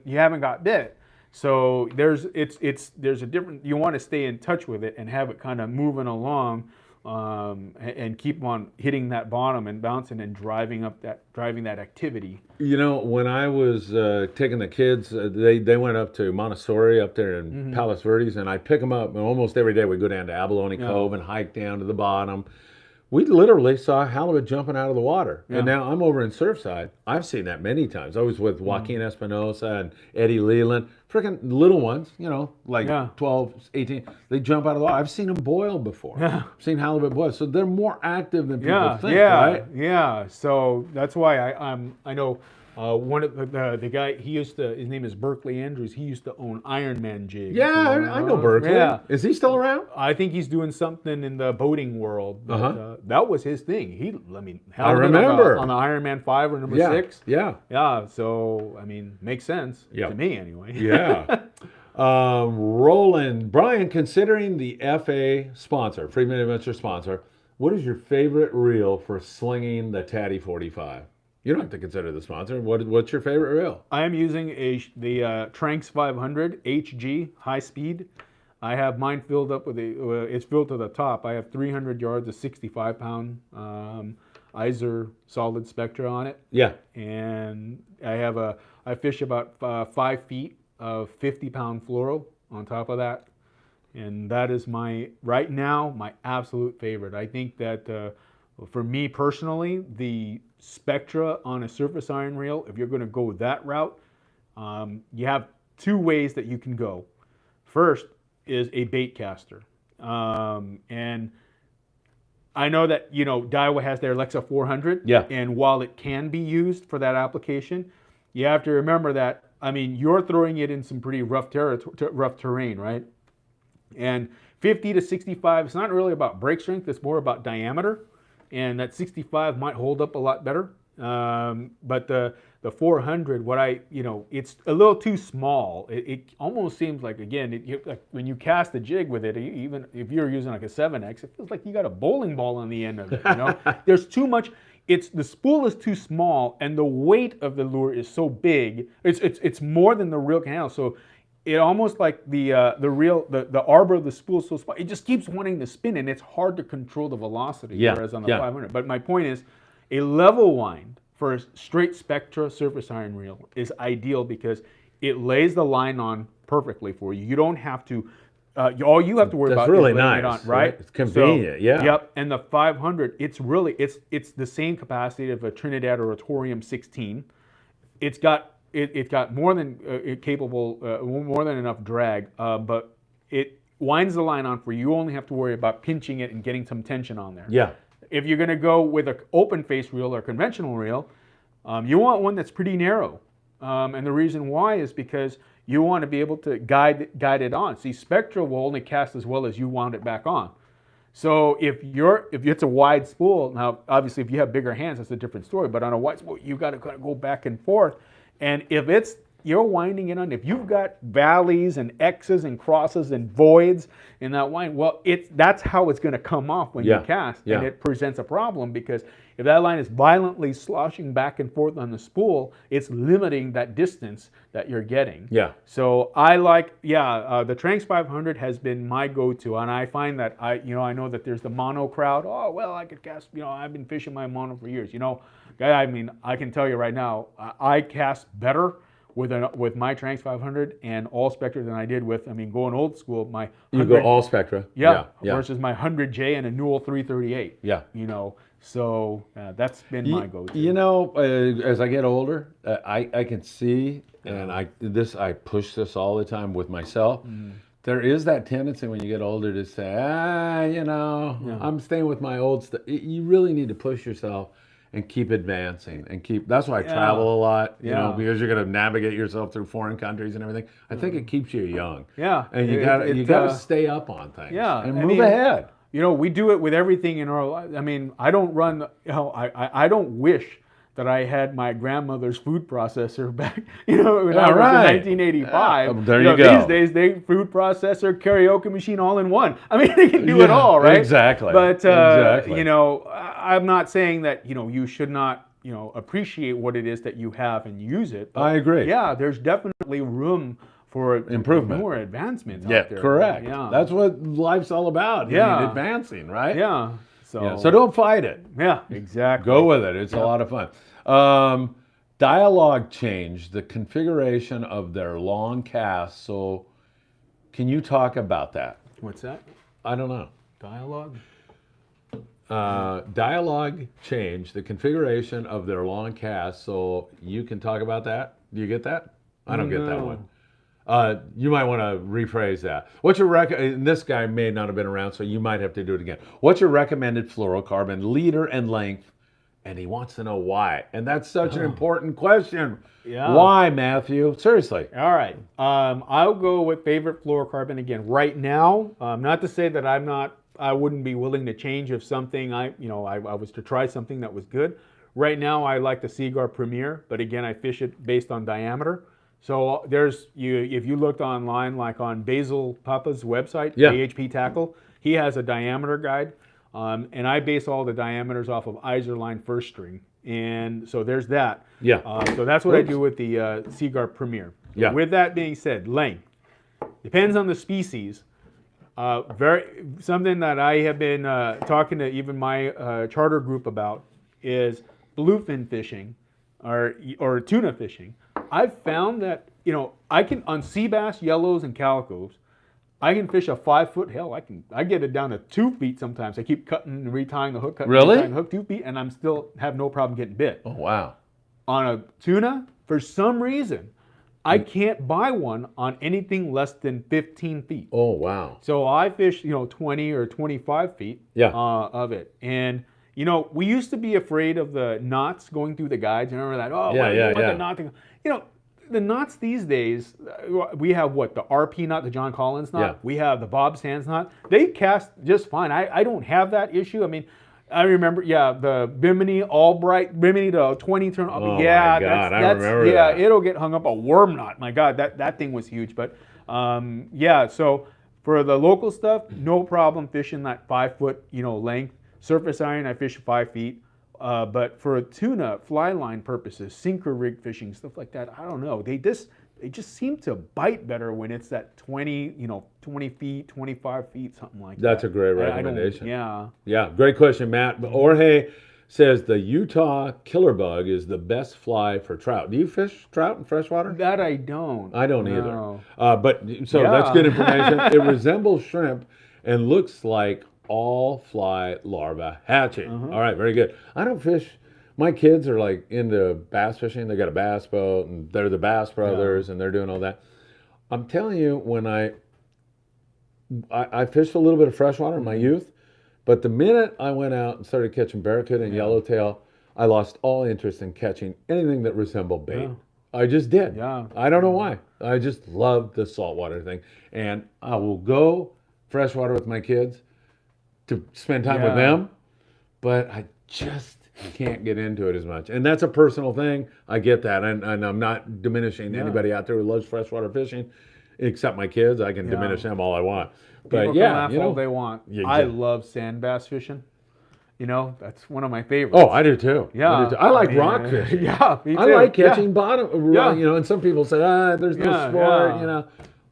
Speaker 2: haven't got bit. So there's a different. You want to stay in touch with it and have it kind of moving along, and keep on hitting that bottom and bouncing and driving that activity.
Speaker 1: When I was taking the kids, they went up to Montessori up there in Palos Verdes, and I pick them up, and almost every day we go down to Abalone Cove and hike down to the bottom. We literally saw halibut jumping out of the water. Yeah. And now I'm over in Surfside. I've seen that many times. I was with Joaquin Espinosa and Eddie Leland. Freaking little ones, 12, 18. They jump out of the water. I've seen them boil before. Yeah. I've seen halibut boil. So they're more active than people think, right?
Speaker 2: Yeah. So that's why I know one of the guy, his name is Berkeley Andrews. He used to own Ironman jigs.
Speaker 1: Yeah, I know Berkeley. Yeah. Is he still around?
Speaker 2: I think he's doing something in the boating world. But, that was his thing.
Speaker 1: I remember
Speaker 2: on the Ironman 5 or number 6.
Speaker 1: Yeah.
Speaker 2: Yeah. So makes sense to me anyway.
Speaker 1: Yeah. Roland, Brian, considering the FA sponsor, Freedman Adventure sponsor, what is your favorite reel for slinging the Tatty 45? You don't have to consider the sponsor. What's your favorite reel?
Speaker 2: I am using the Tranq 500 HG high speed. I have mine filled up with it's filled to the top. I have 300 yards of 65-pound Iser solid Spectra on it.
Speaker 1: Yeah.
Speaker 2: And I fish about 5 feet of 50-pound fluoro on top of that. And that is right now, my absolute favorite. I think that for me personally, the Spectra on a surface iron reel, if you're going to go that route, you have 2 ways that you can go. First is a bait caster. And I know that, Daiwa has their Alexa 400.
Speaker 1: Yeah.
Speaker 2: And while it can be used for that application, you have to remember that, you're throwing it in some pretty rough terrain, right? And 50 to 65, it's not really about break strength, it's more about diameter. And that 65 might hold up a lot better. But the 400, it's a little too small. It almost seems like, again, like when you cast a jig with it, even if you're using like a 7X, it feels like you got a bowling ball on the end of it. There's too much. the spool is too small and the weight of the lure is so big. It's more than the reel can handle. So it almost like the arbor of the spool is so small. It just keeps wanting to spin and it's hard to control the velocity.
Speaker 1: Yeah,
Speaker 2: Whereas on the
Speaker 1: yeah.
Speaker 2: 500. But my point is, a level wind for a straight Spectra surface iron reel is ideal because it lays the line on perfectly for you. You don't have to. All you have to worry about
Speaker 1: really
Speaker 2: is laying
Speaker 1: nice,
Speaker 2: it on, right?
Speaker 1: It's convenient, yeah.
Speaker 2: Yep. And the 500, it's the same capacity of a Trinidad or a Torium 16. It's got more than more than enough drag, but it winds the line on for you. You only have to worry about pinching it and getting some tension on there.
Speaker 1: Yeah.
Speaker 2: If you're going to go with an open face reel or conventional reel, you want one that's pretty narrow. And the reason why is because you want to be able to guide it on. See, Spectra will only cast as well as you wound it back on. So if it's a wide spool, now obviously if you have bigger hands, that's a different story. But on a wide spool, you got to kind of go back and forth. And if you're winding it on, if you've got valleys and X's and crosses and voids in that wind, well, that's how it's going to come off when you cast.
Speaker 1: Yeah.
Speaker 2: And it presents a problem because if that line is violently sloshing back and forth on the spool, it's limiting that distance that you're getting.
Speaker 1: Yeah.
Speaker 2: So I like, the Tranq 500 has been my go-to, and I find that I know that there's the mono crowd. Oh, well, I could cast, I've been fishing my mono for years. I mean, I can tell you right now, I cast better with my Tranq 500 and all Spectra than I did with, going old school, my 100,
Speaker 1: You go all Spectra.
Speaker 2: yeah, versus my 100J and a Newell 338.
Speaker 1: Yeah.
Speaker 2: So that's been my go-to.
Speaker 1: As I get older, I can see, and I push this all the time with myself. There is that tendency when you get older to say, I'm staying with my old stuff. You really need to push yourself and keep advancing that's why I travel a lot, because you're going to navigate yourself through foreign countries and everything. I think it keeps you young.
Speaker 2: Yeah.
Speaker 1: And you got to stay up on things.
Speaker 2: Yeah.
Speaker 1: And move ahead.
Speaker 2: We do it with everything in our life. I don't run, I don't wish that I had my grandmother's food processor back, when I was in 1985.
Speaker 1: There you go.
Speaker 2: These days, food processor, karaoke machine, all in one. They can do it all, right?
Speaker 1: Exactly.
Speaker 2: But, I'm not saying that, you should not, appreciate what it is that you have and use it. But,
Speaker 1: I agree.
Speaker 2: Yeah, there's definitely room for
Speaker 1: improvement,
Speaker 2: more advancements out there.
Speaker 1: Correct.
Speaker 2: Yeah.
Speaker 1: That's what life's all about. Advancing, right?
Speaker 2: Yeah.
Speaker 1: So don't fight it.
Speaker 2: Yeah, exactly.
Speaker 1: Go with it. It's a lot of fun. Dialogue changed the configuration of their long casts. So can you talk about that?
Speaker 2: What's that?
Speaker 1: I don't know.
Speaker 2: Dialogue?
Speaker 1: Dialogue changed the configuration of their long casts. So you can talk about that? Do you get that? I don't get that one. You might want to rephrase that. What's your and this guy may not have been around, so you might have to do it again. What's your recommended fluorocarbon leader and length? And he wants to know why. And that's such an important question.
Speaker 2: Yeah.
Speaker 1: Why, Matthew? Seriously.
Speaker 2: All right. I'll go with favorite fluorocarbon again. Right now, not to say that I wouldn't be willing to change if something I was to try something that was good. Right now, I like the Seaguar Premier, but again, I fish it based on diameter. So if you looked online, like on Basil Papa's website, AHP Tackle, he has a diameter guide, and I base all the diameters off of Iserline first string, and so there's that.
Speaker 1: Yeah.
Speaker 2: So that's what I do with the Seaguar Premier.
Speaker 1: Yeah.
Speaker 2: With that being said, length depends on the species. Something that I have been talking to even my charter group about is bluefin fishing or tuna fishing. I've found that, I can, on sea bass, yellows, and calicos, I can fish a 5 foot, I get it down to 2 feet sometimes. I keep cutting and retying the hook, retying the hook 2 feet, and I'm still have no problem getting bit.
Speaker 1: Oh, wow.
Speaker 2: On a tuna, for some reason, I can't buy one on anything less than 15 feet.
Speaker 1: Oh, wow.
Speaker 2: So I fish, 20 or 25 feet of it. And we used to be afraid of the knots going through the guides. Remember that? Oh, the knot thing. The knots these days, we have the RP knot, the John Collins knot.
Speaker 1: Yeah.
Speaker 2: We have the Bob Sands knot. They cast just fine. I don't have that issue. I remember, the Bimini Albright, Bimini to 20 turn.
Speaker 1: Oh my God, I remember that.
Speaker 2: It'll get hung up a worm knot. My God, that thing was huge. But so for the local stuff, no problem fishing that 5 foot, length. Surface iron, I fish 5 feet. But for tuna, fly line purposes, sinker rig fishing, stuff like that, I don't know. They just seem to bite better when it's that 20, 20 feet, 25 feet, something like that.
Speaker 1: That's a great
Speaker 2: I don't-
Speaker 1: recommendation.
Speaker 2: Yeah.
Speaker 1: Yeah, great question, Matt. But Jorge says the Utah killer bug is the best fly for trout. Do you fish trout in freshwater?
Speaker 2: That I don't.
Speaker 1: I don't
Speaker 2: No.
Speaker 1: either. But so that's
Speaker 2: Yeah.
Speaker 1: good information. It resembles shrimp and looks like all fly larvae hatching. All right, very good. I don't fish. My kids are like into bass fishing. They got a bass boat and they're the Bass Brothers and they're doing all that. I'm telling you, when I fished a little bit of freshwater in my youth, but the minute I went out and started catching barracuda and yellowtail, I lost all interest in catching anything that resembled bait.
Speaker 2: Yeah.
Speaker 1: I just did.
Speaker 2: Yeah.
Speaker 1: I don't know why. I just love the saltwater thing. And I will go freshwater with my kids to spend time with them, but I just can't get into it as much. And that's a personal thing. I get that. And I'm not diminishing anybody out there who loves freshwater fishing, except my kids. I can diminish them all I want. But
Speaker 2: People can laugh all they want.
Speaker 1: Yeah,
Speaker 2: I
Speaker 1: exactly.
Speaker 2: love sand bass fishing. That's one of my favorites.
Speaker 1: Oh, I do too.
Speaker 2: Yeah.
Speaker 1: I do too. I like rock fishing.
Speaker 2: Yeah, me too.
Speaker 1: I like
Speaker 2: Yeah.
Speaker 1: catching bottom,
Speaker 2: Yeah.
Speaker 1: and some people say, there's no
Speaker 2: Yeah,
Speaker 1: sport,
Speaker 2: yeah.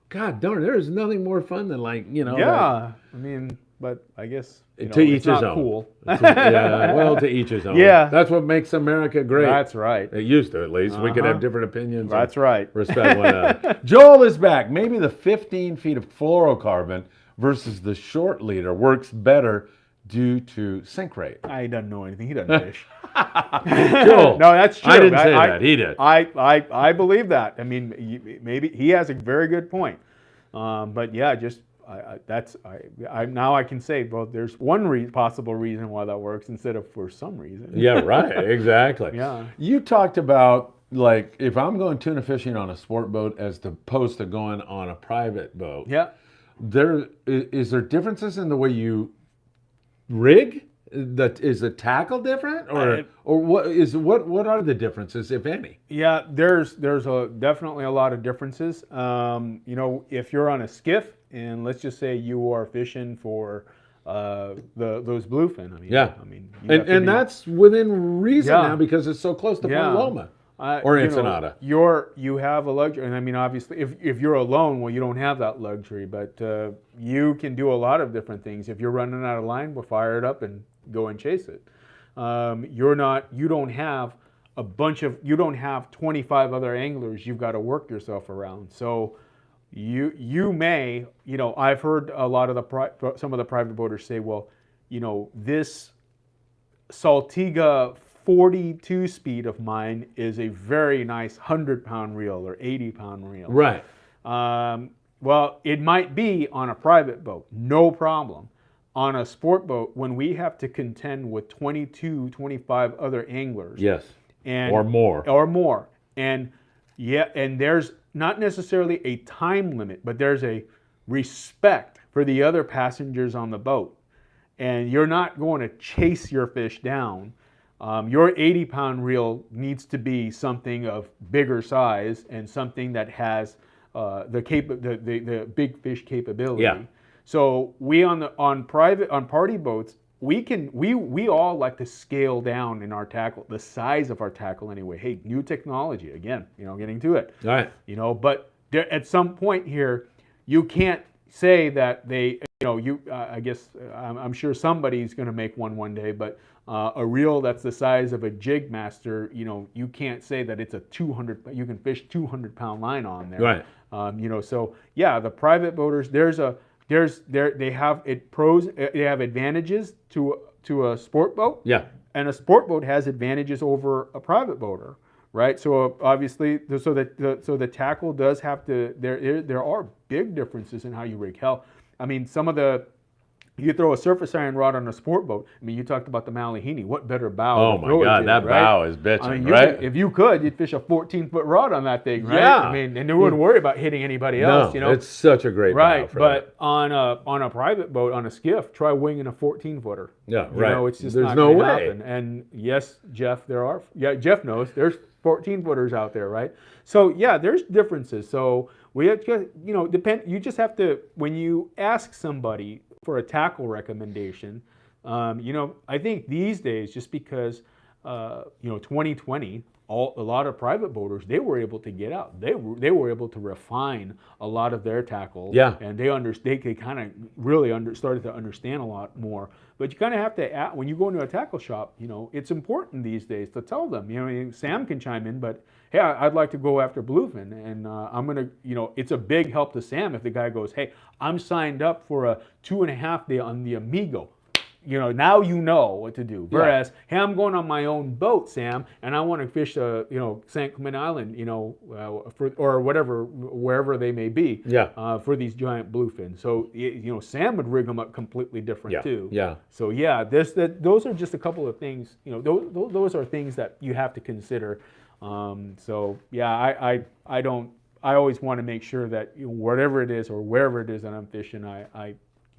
Speaker 1: God darn, there's nothing more fun than
Speaker 2: Yeah. I mean, but I guess
Speaker 1: to each
Speaker 2: it's
Speaker 1: his
Speaker 2: not
Speaker 1: own.
Speaker 2: cool.
Speaker 1: To each his own.
Speaker 2: Yeah.
Speaker 1: That's what makes America great.
Speaker 2: That's right.
Speaker 1: It used to, at least. We could have different opinions.
Speaker 2: That's right.
Speaker 1: Respect one another. Joel is back. Maybe the 15 feet of fluorocarbon versus the short leader works better due to sink rate.
Speaker 2: He doesn't know anything. He doesn't fish.
Speaker 1: Joel,
Speaker 2: No, that's true.
Speaker 1: I didn't say that. He did.
Speaker 2: I believe that. I mean, maybe he has a very good point. But yeah, just now I can say, well, there's one possible reason why that works instead of for some reason.
Speaker 1: Yeah, right. Exactly.
Speaker 2: Yeah.
Speaker 1: You talked about, like, if I'm going tuna fishing on a sport boat as opposed to going on a private boat.
Speaker 2: Yeah.
Speaker 1: Is there differences in the way you rig? Is the tackle different, or what are the differences, if any?
Speaker 2: Yeah, there's definitely a lot of differences. If you're on a skiff, and let's just say you are fishing for those bluefin.
Speaker 1: And that's within reason
Speaker 2: Yeah.
Speaker 1: now because it's so close to Point Loma or Ensenada.
Speaker 2: You have a luxury, and I mean, obviously, if you're alone, well, you don't have that luxury, but you can do a lot of different things. If you're running out of line, we'll fire it up and go and chase it. You don't have 25 other anglers you've got to work yourself around. So you may, I've heard a lot of some of the private boaters say, well, this Saltiga 42 speed of mine is a very nice 100-pound reel or 80-pound reel.
Speaker 1: Right.
Speaker 2: Well, it might be on a private boat, no problem. On a sport boat, when we have to contend with 22, 25 other anglers.
Speaker 1: Yes.
Speaker 2: Or more. And there's not necessarily a time limit, but there's a respect for the other passengers on the boat. And you're not going to chase your fish down. Your 80-pound reel needs to be something of bigger size and something that has the big fish capability.
Speaker 1: Yeah.
Speaker 2: So we on party boats, we all like to scale down in our tackle, the size of our tackle anyway. Hey, new technology again, getting to it.
Speaker 1: All right.
Speaker 2: But at some point here, you can't say that they, I guess I'm sure somebody's going to make one day, but a reel that's the size of a jig master, you can't say that it's you can fish 200-pound line on there.
Speaker 1: Right.
Speaker 2: So yeah, the private boaters, they have advantages to a sport boat.
Speaker 1: Yeah.
Speaker 2: And a sport boat has advantages over a private boater, right? So obviously, so the tackle does have to. There are big differences in how you rig. Hell, I mean, you throw a surface iron rod on a sport boat. I mean, you talked about the Malihini. What better bow?
Speaker 1: Oh my God, that bow is bitching, right?
Speaker 2: If you could, you'd fish a 14-foot rod on that thing, right?
Speaker 1: Yeah.
Speaker 2: I mean, and you wouldn't worry about hitting anybody else.
Speaker 1: No, it's such a great bow for
Speaker 2: but on a private boat, on a skiff, try winging a 14-footer.
Speaker 1: Yeah, right.
Speaker 2: It's just
Speaker 1: There's
Speaker 2: not
Speaker 1: no
Speaker 2: gonna
Speaker 1: way.
Speaker 2: happen. And yes, Jeff, Jeff knows there's 14-footers out there, right? So yeah, there's differences. So we have to, you just have to, when you ask somebody for a tackle recommendation, I think these days, just because 2020, a lot of private boaters, they were able to get out. They were able to refine a lot of their tackle.
Speaker 1: Yeah.
Speaker 2: And they kind of really started to understand a lot more. But you kind of have to, when you go into a tackle shop, it's important these days to tell them. Sam can chime in, but hey, I'd like to go after bluefin, and I'm gonna, it's a big help to Sam if the guy goes, hey, I'm signed up for a 2.5 day on the Amigo. Now you know what to do. Whereas, hey, I'm going on my own boat, Sam, and I want to fish, San Clemente Island, or whatever, wherever they may be, for these giant bluefin. So, Sam would rig them up completely different too.
Speaker 1: Yeah.
Speaker 2: So yeah, those are just a couple of things. Those are things that you have to consider. So yeah, I always want to make sure that whatever it is or wherever it is that I'm fishing,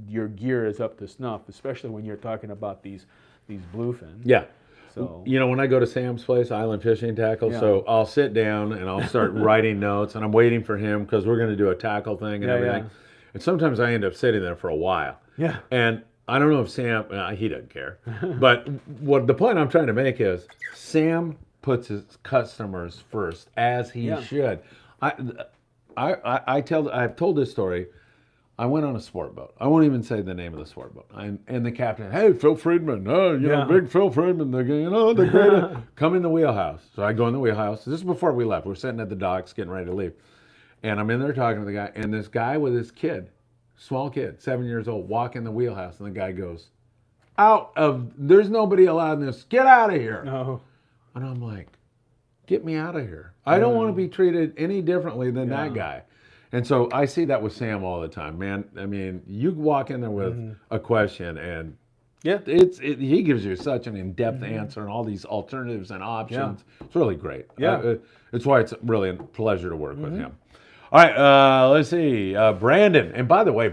Speaker 2: your gear is up to snuff, especially when you're talking about these bluefin.
Speaker 1: Yeah.
Speaker 2: So
Speaker 1: when I go to Sam's place, Island Fishing Tackle, so I'll sit down and I'll start writing notes, and I'm waiting for him because we're going to do a tackle thing and everything. Yeah. And sometimes I end up sitting there for a while.
Speaker 2: Yeah.
Speaker 1: And I don't know if Sam, he doesn't care, but what the point I'm trying to make is Sam puts his customers first, as he should. I've told this story. I went on a sport boat. I won't even say the name of the sport boat. And the captain, hey, Phil Friedman, big Phil Friedman, the great, come in the wheelhouse. So I go in the wheelhouse. This is before we left. We're sitting at the docks getting ready to leave. And I'm in there talking to the guy, and this guy with his kid, small kid, 7 years old, walk in the wheelhouse, and the guy goes, there's nobody allowed in this, get out of here.
Speaker 2: No.
Speaker 1: And I'm like, get me out of here. I don't want to be treated any differently than that guy. And so I see that with Sam all the time, man. I mean, you walk in there with a question, and he gives you such an in-depth answer and all these alternatives and options. Yeah. It's really great.
Speaker 2: Yeah.
Speaker 1: It's why it's really a pleasure to work with him. All right, let's see. Brandon. And by the way,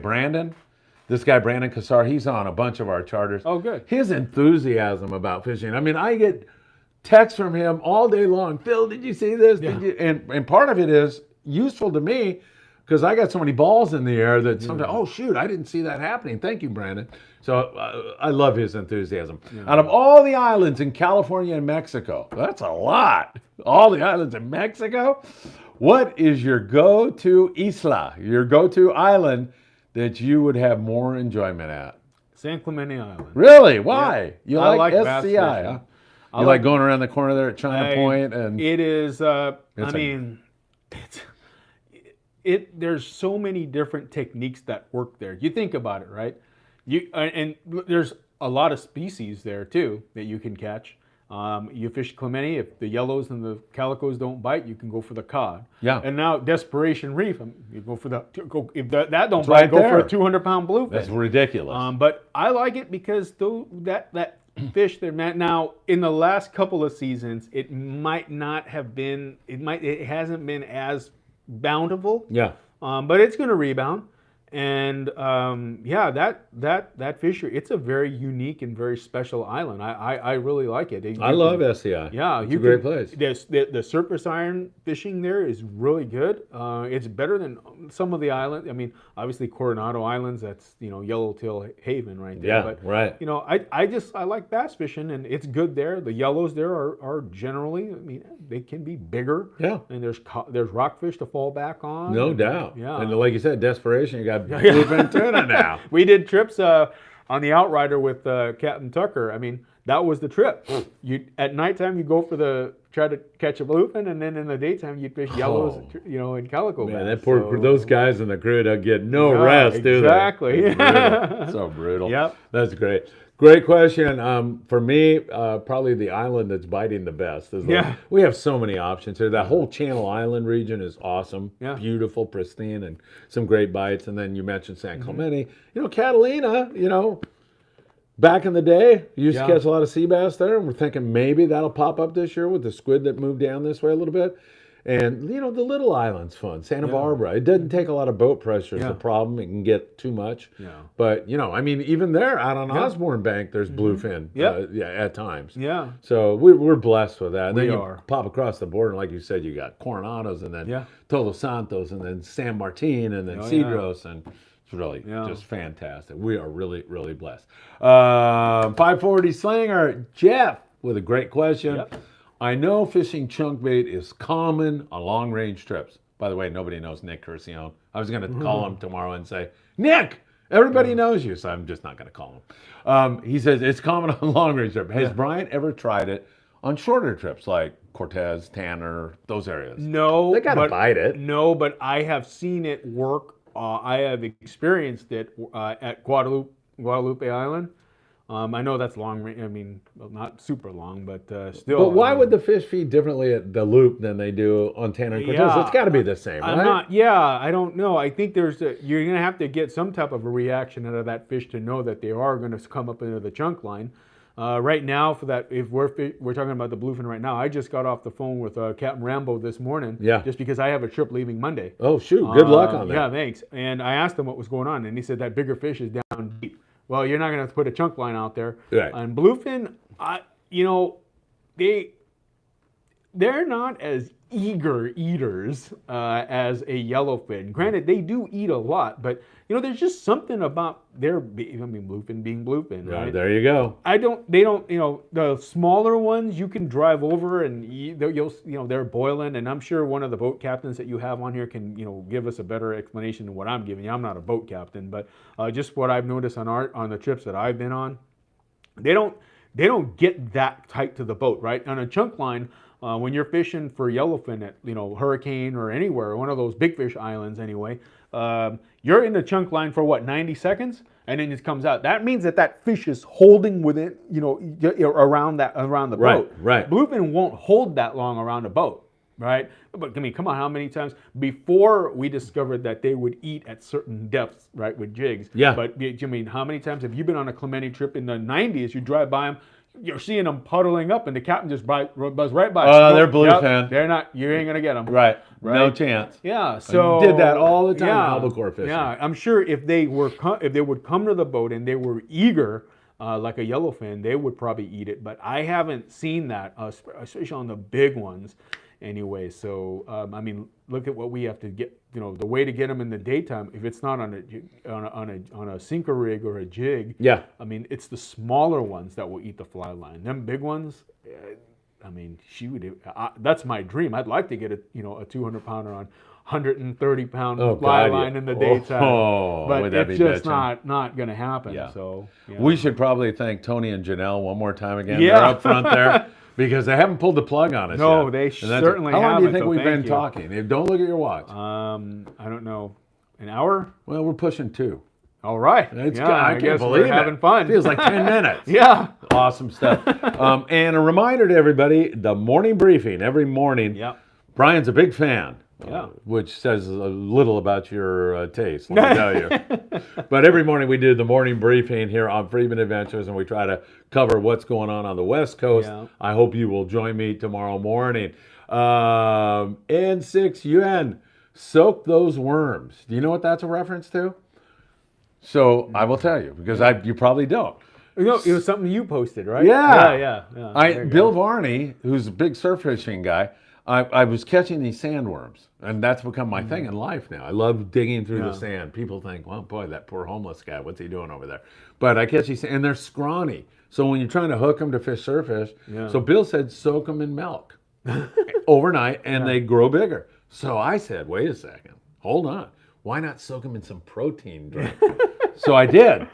Speaker 1: this guy, Brandon Cassar, he's on a bunch of our charters.
Speaker 2: Oh, good.
Speaker 1: His enthusiasm about fishing. I mean, I get texts from him all day long. Phil, did you see this?
Speaker 2: Yeah.
Speaker 1: Did you? And part of it is useful to me, because I got so many balls in the air that sometimes, oh, shoot, I didn't see that happening. Thank you, Brandon. So I love his enthusiasm. Yeah. Out of all the islands in California and Mexico, that's a lot. All the islands in Mexico, what is your go-to isla, your go-to island that you would have more enjoyment at?
Speaker 2: San Clemente Island.
Speaker 1: Really? Why?
Speaker 2: Yeah.
Speaker 1: You like SCI, huh? You like going around the corner there at China Point? And
Speaker 2: it is, there's so many different techniques that work there. You think about it, right? And there's a lot of species there too that you can catch. You fish Clemente, if the yellows and the calicos don't bite, you can go for the cod.
Speaker 1: Yeah.
Speaker 2: And now Desperation Reef, you go for if that don't bite, go for a 200-pound bluefin.
Speaker 1: That's ridiculous.
Speaker 2: But I like it because that fish there, man. Now in the last couple of seasons, it might not have been. It hasn't been as bountiful.
Speaker 1: Yeah.
Speaker 2: But it's going to rebound. And that fishery, it's a very unique and very special island. I really like it.
Speaker 1: I love SCI.
Speaker 2: Yeah,
Speaker 1: it's a great place.
Speaker 2: The surface iron fishing there is really good. It's better than some of the islands. I mean, obviously Coronado Islands, that's Yellowtail Haven right there.
Speaker 1: Yeah,
Speaker 2: but,
Speaker 1: right.
Speaker 2: I like bass fishing, and it's good there. The yellows there are generally, I mean, they can be bigger.
Speaker 1: Yeah.
Speaker 2: And there's rockfish to fall back on.
Speaker 1: No doubt.
Speaker 2: Yeah.
Speaker 1: And like you said, Desperation, you got Bluefin Tuna now.
Speaker 2: We did trips on the Outrider with Captain Tucker. I mean, that was the trip. At nighttime you go try to catch a bluefin, and then in the daytime you fish yellows, and calico bass.
Speaker 1: Man, those guys in the crew don't get no rest, do they?
Speaker 2: Exactly.
Speaker 1: So brutal.
Speaker 2: Yep.
Speaker 1: That's great. Great question. For me, probably the island that's biting the best. We have so many options here. That whole Channel Island region is awesome.
Speaker 2: Yeah.
Speaker 1: Beautiful, pristine, and some great bites. And then you mentioned San Clemente. Catalina, back in the day, you used to catch a lot of sea bass there. And we're thinking maybe that'll pop up this year with the squid that moved down this way a little bit. And, the little island's fun. Santa Barbara. It doesn't take a lot of boat pressure is the problem. It can get too much.
Speaker 2: Yeah.
Speaker 1: But, I mean, even there, out on Osborne Bank, there's bluefin at times.
Speaker 2: Yeah.
Speaker 1: So we're blessed with that. And then
Speaker 2: We
Speaker 1: you
Speaker 2: are.
Speaker 1: pop across the border, and like you said, you got Coronados, and then Todos Santos, and then San Martin, and then Cedros, and it's really just fantastic. We are really, really blessed. 540 Slinger, Jeff. with a great question.
Speaker 2: Yep.
Speaker 1: I know fishing chunk bait is common on long-range trips. By the way, nobody knows Nick Curcione. I was going to call him tomorrow and say, Nick, everybody knows you, so I'm just not going to call him. He says it's common on long-range trips. Has Brian ever tried it on shorter trips like Cortez, Tanner, those areas?
Speaker 2: No.
Speaker 1: They got to bite it.
Speaker 2: No, but I have seen it work. I have experienced it at Guadalupe Island. I know that's long range. I mean, well, not super long, but still.
Speaker 1: But why would the fish feed differently at the loop than they do on Tanner and Cortez?
Speaker 2: Yeah,
Speaker 1: It's got to be the same, right?
Speaker 2: I don't know. I think you're going to have to get some type of a reaction out of that fish to know that they are going to come up into the chunk line. Right now, for that, if we're talking about the bluefin right now, I just got off the phone with Captain Rambo this morning.
Speaker 1: Yeah.
Speaker 2: Just because I have a trip leaving Monday.
Speaker 1: Oh, shoot. Good luck on that.
Speaker 2: Yeah, thanks. And I asked him what was going on, and he said that bigger fish is down deep. Well, you're not going to put a chunk line out there.
Speaker 1: Right.
Speaker 2: And bluefin, they're not as eager eaters as a yellowfin. Granted, they do eat a lot, but there's just something about bluefin being bluefin, right?
Speaker 1: There you go.
Speaker 2: The smaller ones you can drive over and eat, they're boiling, and I'm sure one of the boat captains that you have on here can, give us a better explanation than what I'm giving you. I'm not a boat captain, but just what I've noticed on the trips that I've been on, they don't get that tight to the boat, right? On a chunk line, when you're fishing for yellowfin at Hurricane or anywhere, one of those big fish islands anyway, you're in the chunk line for what, 90 seconds, and then it comes out. That means that fish is holding within, around the boat.
Speaker 1: Right.
Speaker 2: Bluefin won't hold that long around a boat, right? But I mean, come on, how many times before we discovered that they would eat at certain depths, right, with jigs?
Speaker 1: Yeah.
Speaker 2: But I mean, how many times have you been on a Clemente trip in the 90s? You drive by them. You're seeing them puddling up, and the captain just buzzed right by.
Speaker 1: Oh, they're bluefin.
Speaker 2: They're not. You ain't gonna get them.
Speaker 1: Right. No chance.
Speaker 2: Yeah. So
Speaker 1: I did that all the time. Albacore fishing.
Speaker 2: Yeah. I'm sure if they would come to the boat and they were eager, like a yellowfin, they would probably eat it. But I haven't seen that, especially on the big ones. Anyway, so I mean, look at what we have to get. The way to get them in the daytime, if it's not on a sinker rig or a jig.
Speaker 1: Yeah.
Speaker 2: I mean, it's the smaller ones that will eat the fly line. Them big ones, I mean, that's my dream. I'd like to get a 200-pounder on 130-pound fly line in the daytime, but it's just not going to happen.
Speaker 1: Yeah.
Speaker 2: So
Speaker 1: we should probably thank Tony and Janelle one more time again.
Speaker 2: Yeah.
Speaker 1: They're up front there. Because they haven't pulled the plug on us yet.
Speaker 2: No, they certainly haven't.
Speaker 1: How long do you think
Speaker 2: so
Speaker 1: we've been
Speaker 2: thank you.
Speaker 1: talking? Don't look at your watch.
Speaker 2: I don't know. An hour?
Speaker 1: Well, we're pushing 2.
Speaker 2: All right.
Speaker 1: I can't believe
Speaker 2: we're having fun.
Speaker 1: Feels like 10 minutes.
Speaker 2: Yeah.
Speaker 1: Awesome stuff. And a reminder to everybody, the morning briefing, every morning.
Speaker 2: Yep.
Speaker 1: Brian's a big fan.
Speaker 2: Yeah.
Speaker 1: Which says a little about your taste, let me tell you. But every morning we do the morning briefing here on Freeman Adventures, and we try to cover what's going on the West Coast.
Speaker 2: Yeah.
Speaker 1: I hope you will join me tomorrow morning. N6 UN, soak those worms. Do you know what that's a reference to? So I will tell you, because you probably don't.
Speaker 2: It was something you posted, right?
Speaker 1: Yeah.
Speaker 2: Yeah.
Speaker 1: Bill Varney, who's a big surf fishing guy, I was catching these sandworms, and that's become my thing in life now. I love digging through the sand. People think, well, boy, that poor homeless guy, what's he doing over there? But I catch these, and they're scrawny. So when you're trying to hook them to fish surffish, so Bill said soak them in milk overnight, and they grow bigger. So I said, wait a second, hold on. Why not soak them in some protein drink? So I did.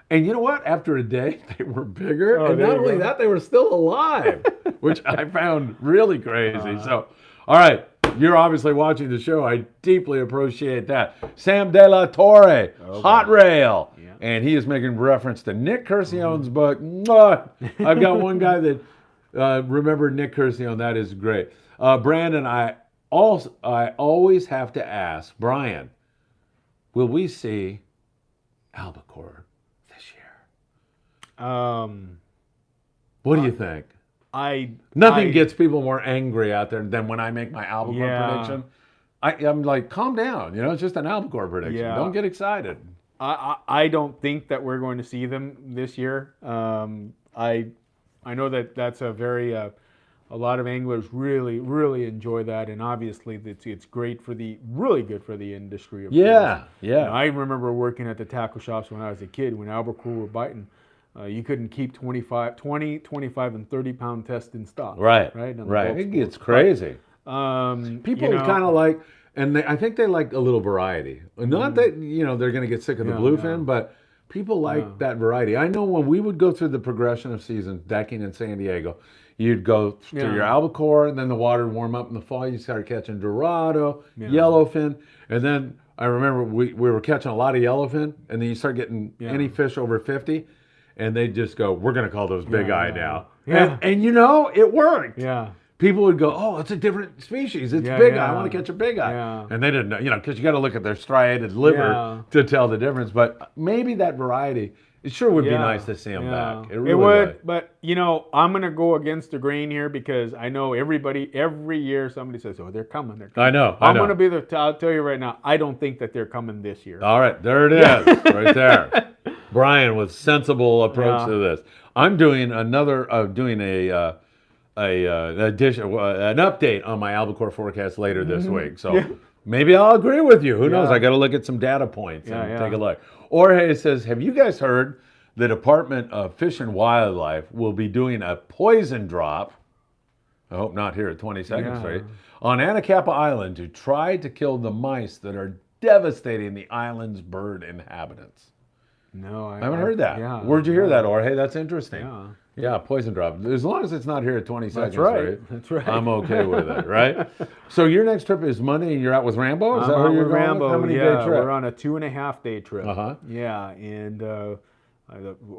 Speaker 1: And you know what? After a day, they were bigger. And not only that, they were still alive, which I found really crazy. So, all right, you're obviously watching the show. I deeply appreciate that. Sam De La Torre, Hot Rail. Yeah. And he is making reference to Nick Curcione's book. Mwah! I've got one guy that remembered Nick Curcione. That is great. Brandon, I always have to ask, Brian, will we see albacore this year? What do you think? Nothing gets people more angry out there than when I make my albacore prediction. I'm like, calm down. It's just an albacore prediction.
Speaker 2: Yeah.
Speaker 1: Don't get excited.
Speaker 2: I don't think that we're going to see them this year. I know that's a very a lot of anglers really enjoy that, and obviously it's great really good for the industry. Of course.
Speaker 1: Yeah.
Speaker 2: I remember working at the tackle shops when I was a kid when albacore were biting. you couldn't keep 20, 25, and 30-pound tests in stock.
Speaker 1: Right.
Speaker 2: Right. On the
Speaker 1: Right.
Speaker 2: bulk
Speaker 1: It gets
Speaker 2: sports.
Speaker 1: crazy.
Speaker 2: People
Speaker 1: People kind of like, and I think they like a little variety. Not that they're going to get sick of the bluefin, but people like that variety. I know when we would go through the progression of seasons, decking in San Diego, you'd go through your albacore, and then the water would warm up in the fall. You started catching dorado, yellowfin, and then I remember we were catching a lot of yellowfin, and then you start getting any fish over 50, and they just go, "We're going to call those big eye now."
Speaker 2: Yeah.
Speaker 1: And it worked.
Speaker 2: Yeah.
Speaker 1: People would go, "Oh, it's a different species. It's big eye. I want to catch a big eye."
Speaker 2: Yeah.
Speaker 1: And they didn't know, because you got to look at their striated liver to tell the difference. But maybe that variety, it sure would be nice to see them back. It really would.
Speaker 2: But I'm going to go against the grain here because I know every year somebody says, "Oh, they're coming. They're coming."
Speaker 1: I know.
Speaker 2: I'm going to be I'll tell you right now, I don't think that they're coming this year.
Speaker 1: All right, there it is, right there. Brian with sensible approach to this. I'm doing an update on my albacore forecast later this week. So maybe I'll agree with you. Who knows? I got to look at some data points and take a look. Jorge says, have you guys heard the Department of Fish and Wildlife will be doing a poison drop, I hope not here at 22nd Street, on Anacapa Island to try to kill the mice that are devastating the island's bird inhabitants?
Speaker 2: No, I
Speaker 1: haven't heard that.
Speaker 2: Yeah,
Speaker 1: Where'd you hear that, Jorge? That's interesting.
Speaker 2: Yeah.
Speaker 1: Yeah, poison drop. As long as it's not here at 22nd
Speaker 2: That's right.
Speaker 1: Street,
Speaker 2: That's right.
Speaker 1: I'm okay with it, right? So your next trip is Monday and you're out with Rambo? Is that where
Speaker 2: I'm
Speaker 1: you're
Speaker 2: with
Speaker 1: going?
Speaker 2: Rambo.
Speaker 1: How many day trip?
Speaker 2: We're on a 2.5-day trip.
Speaker 1: Uh-huh.
Speaker 2: And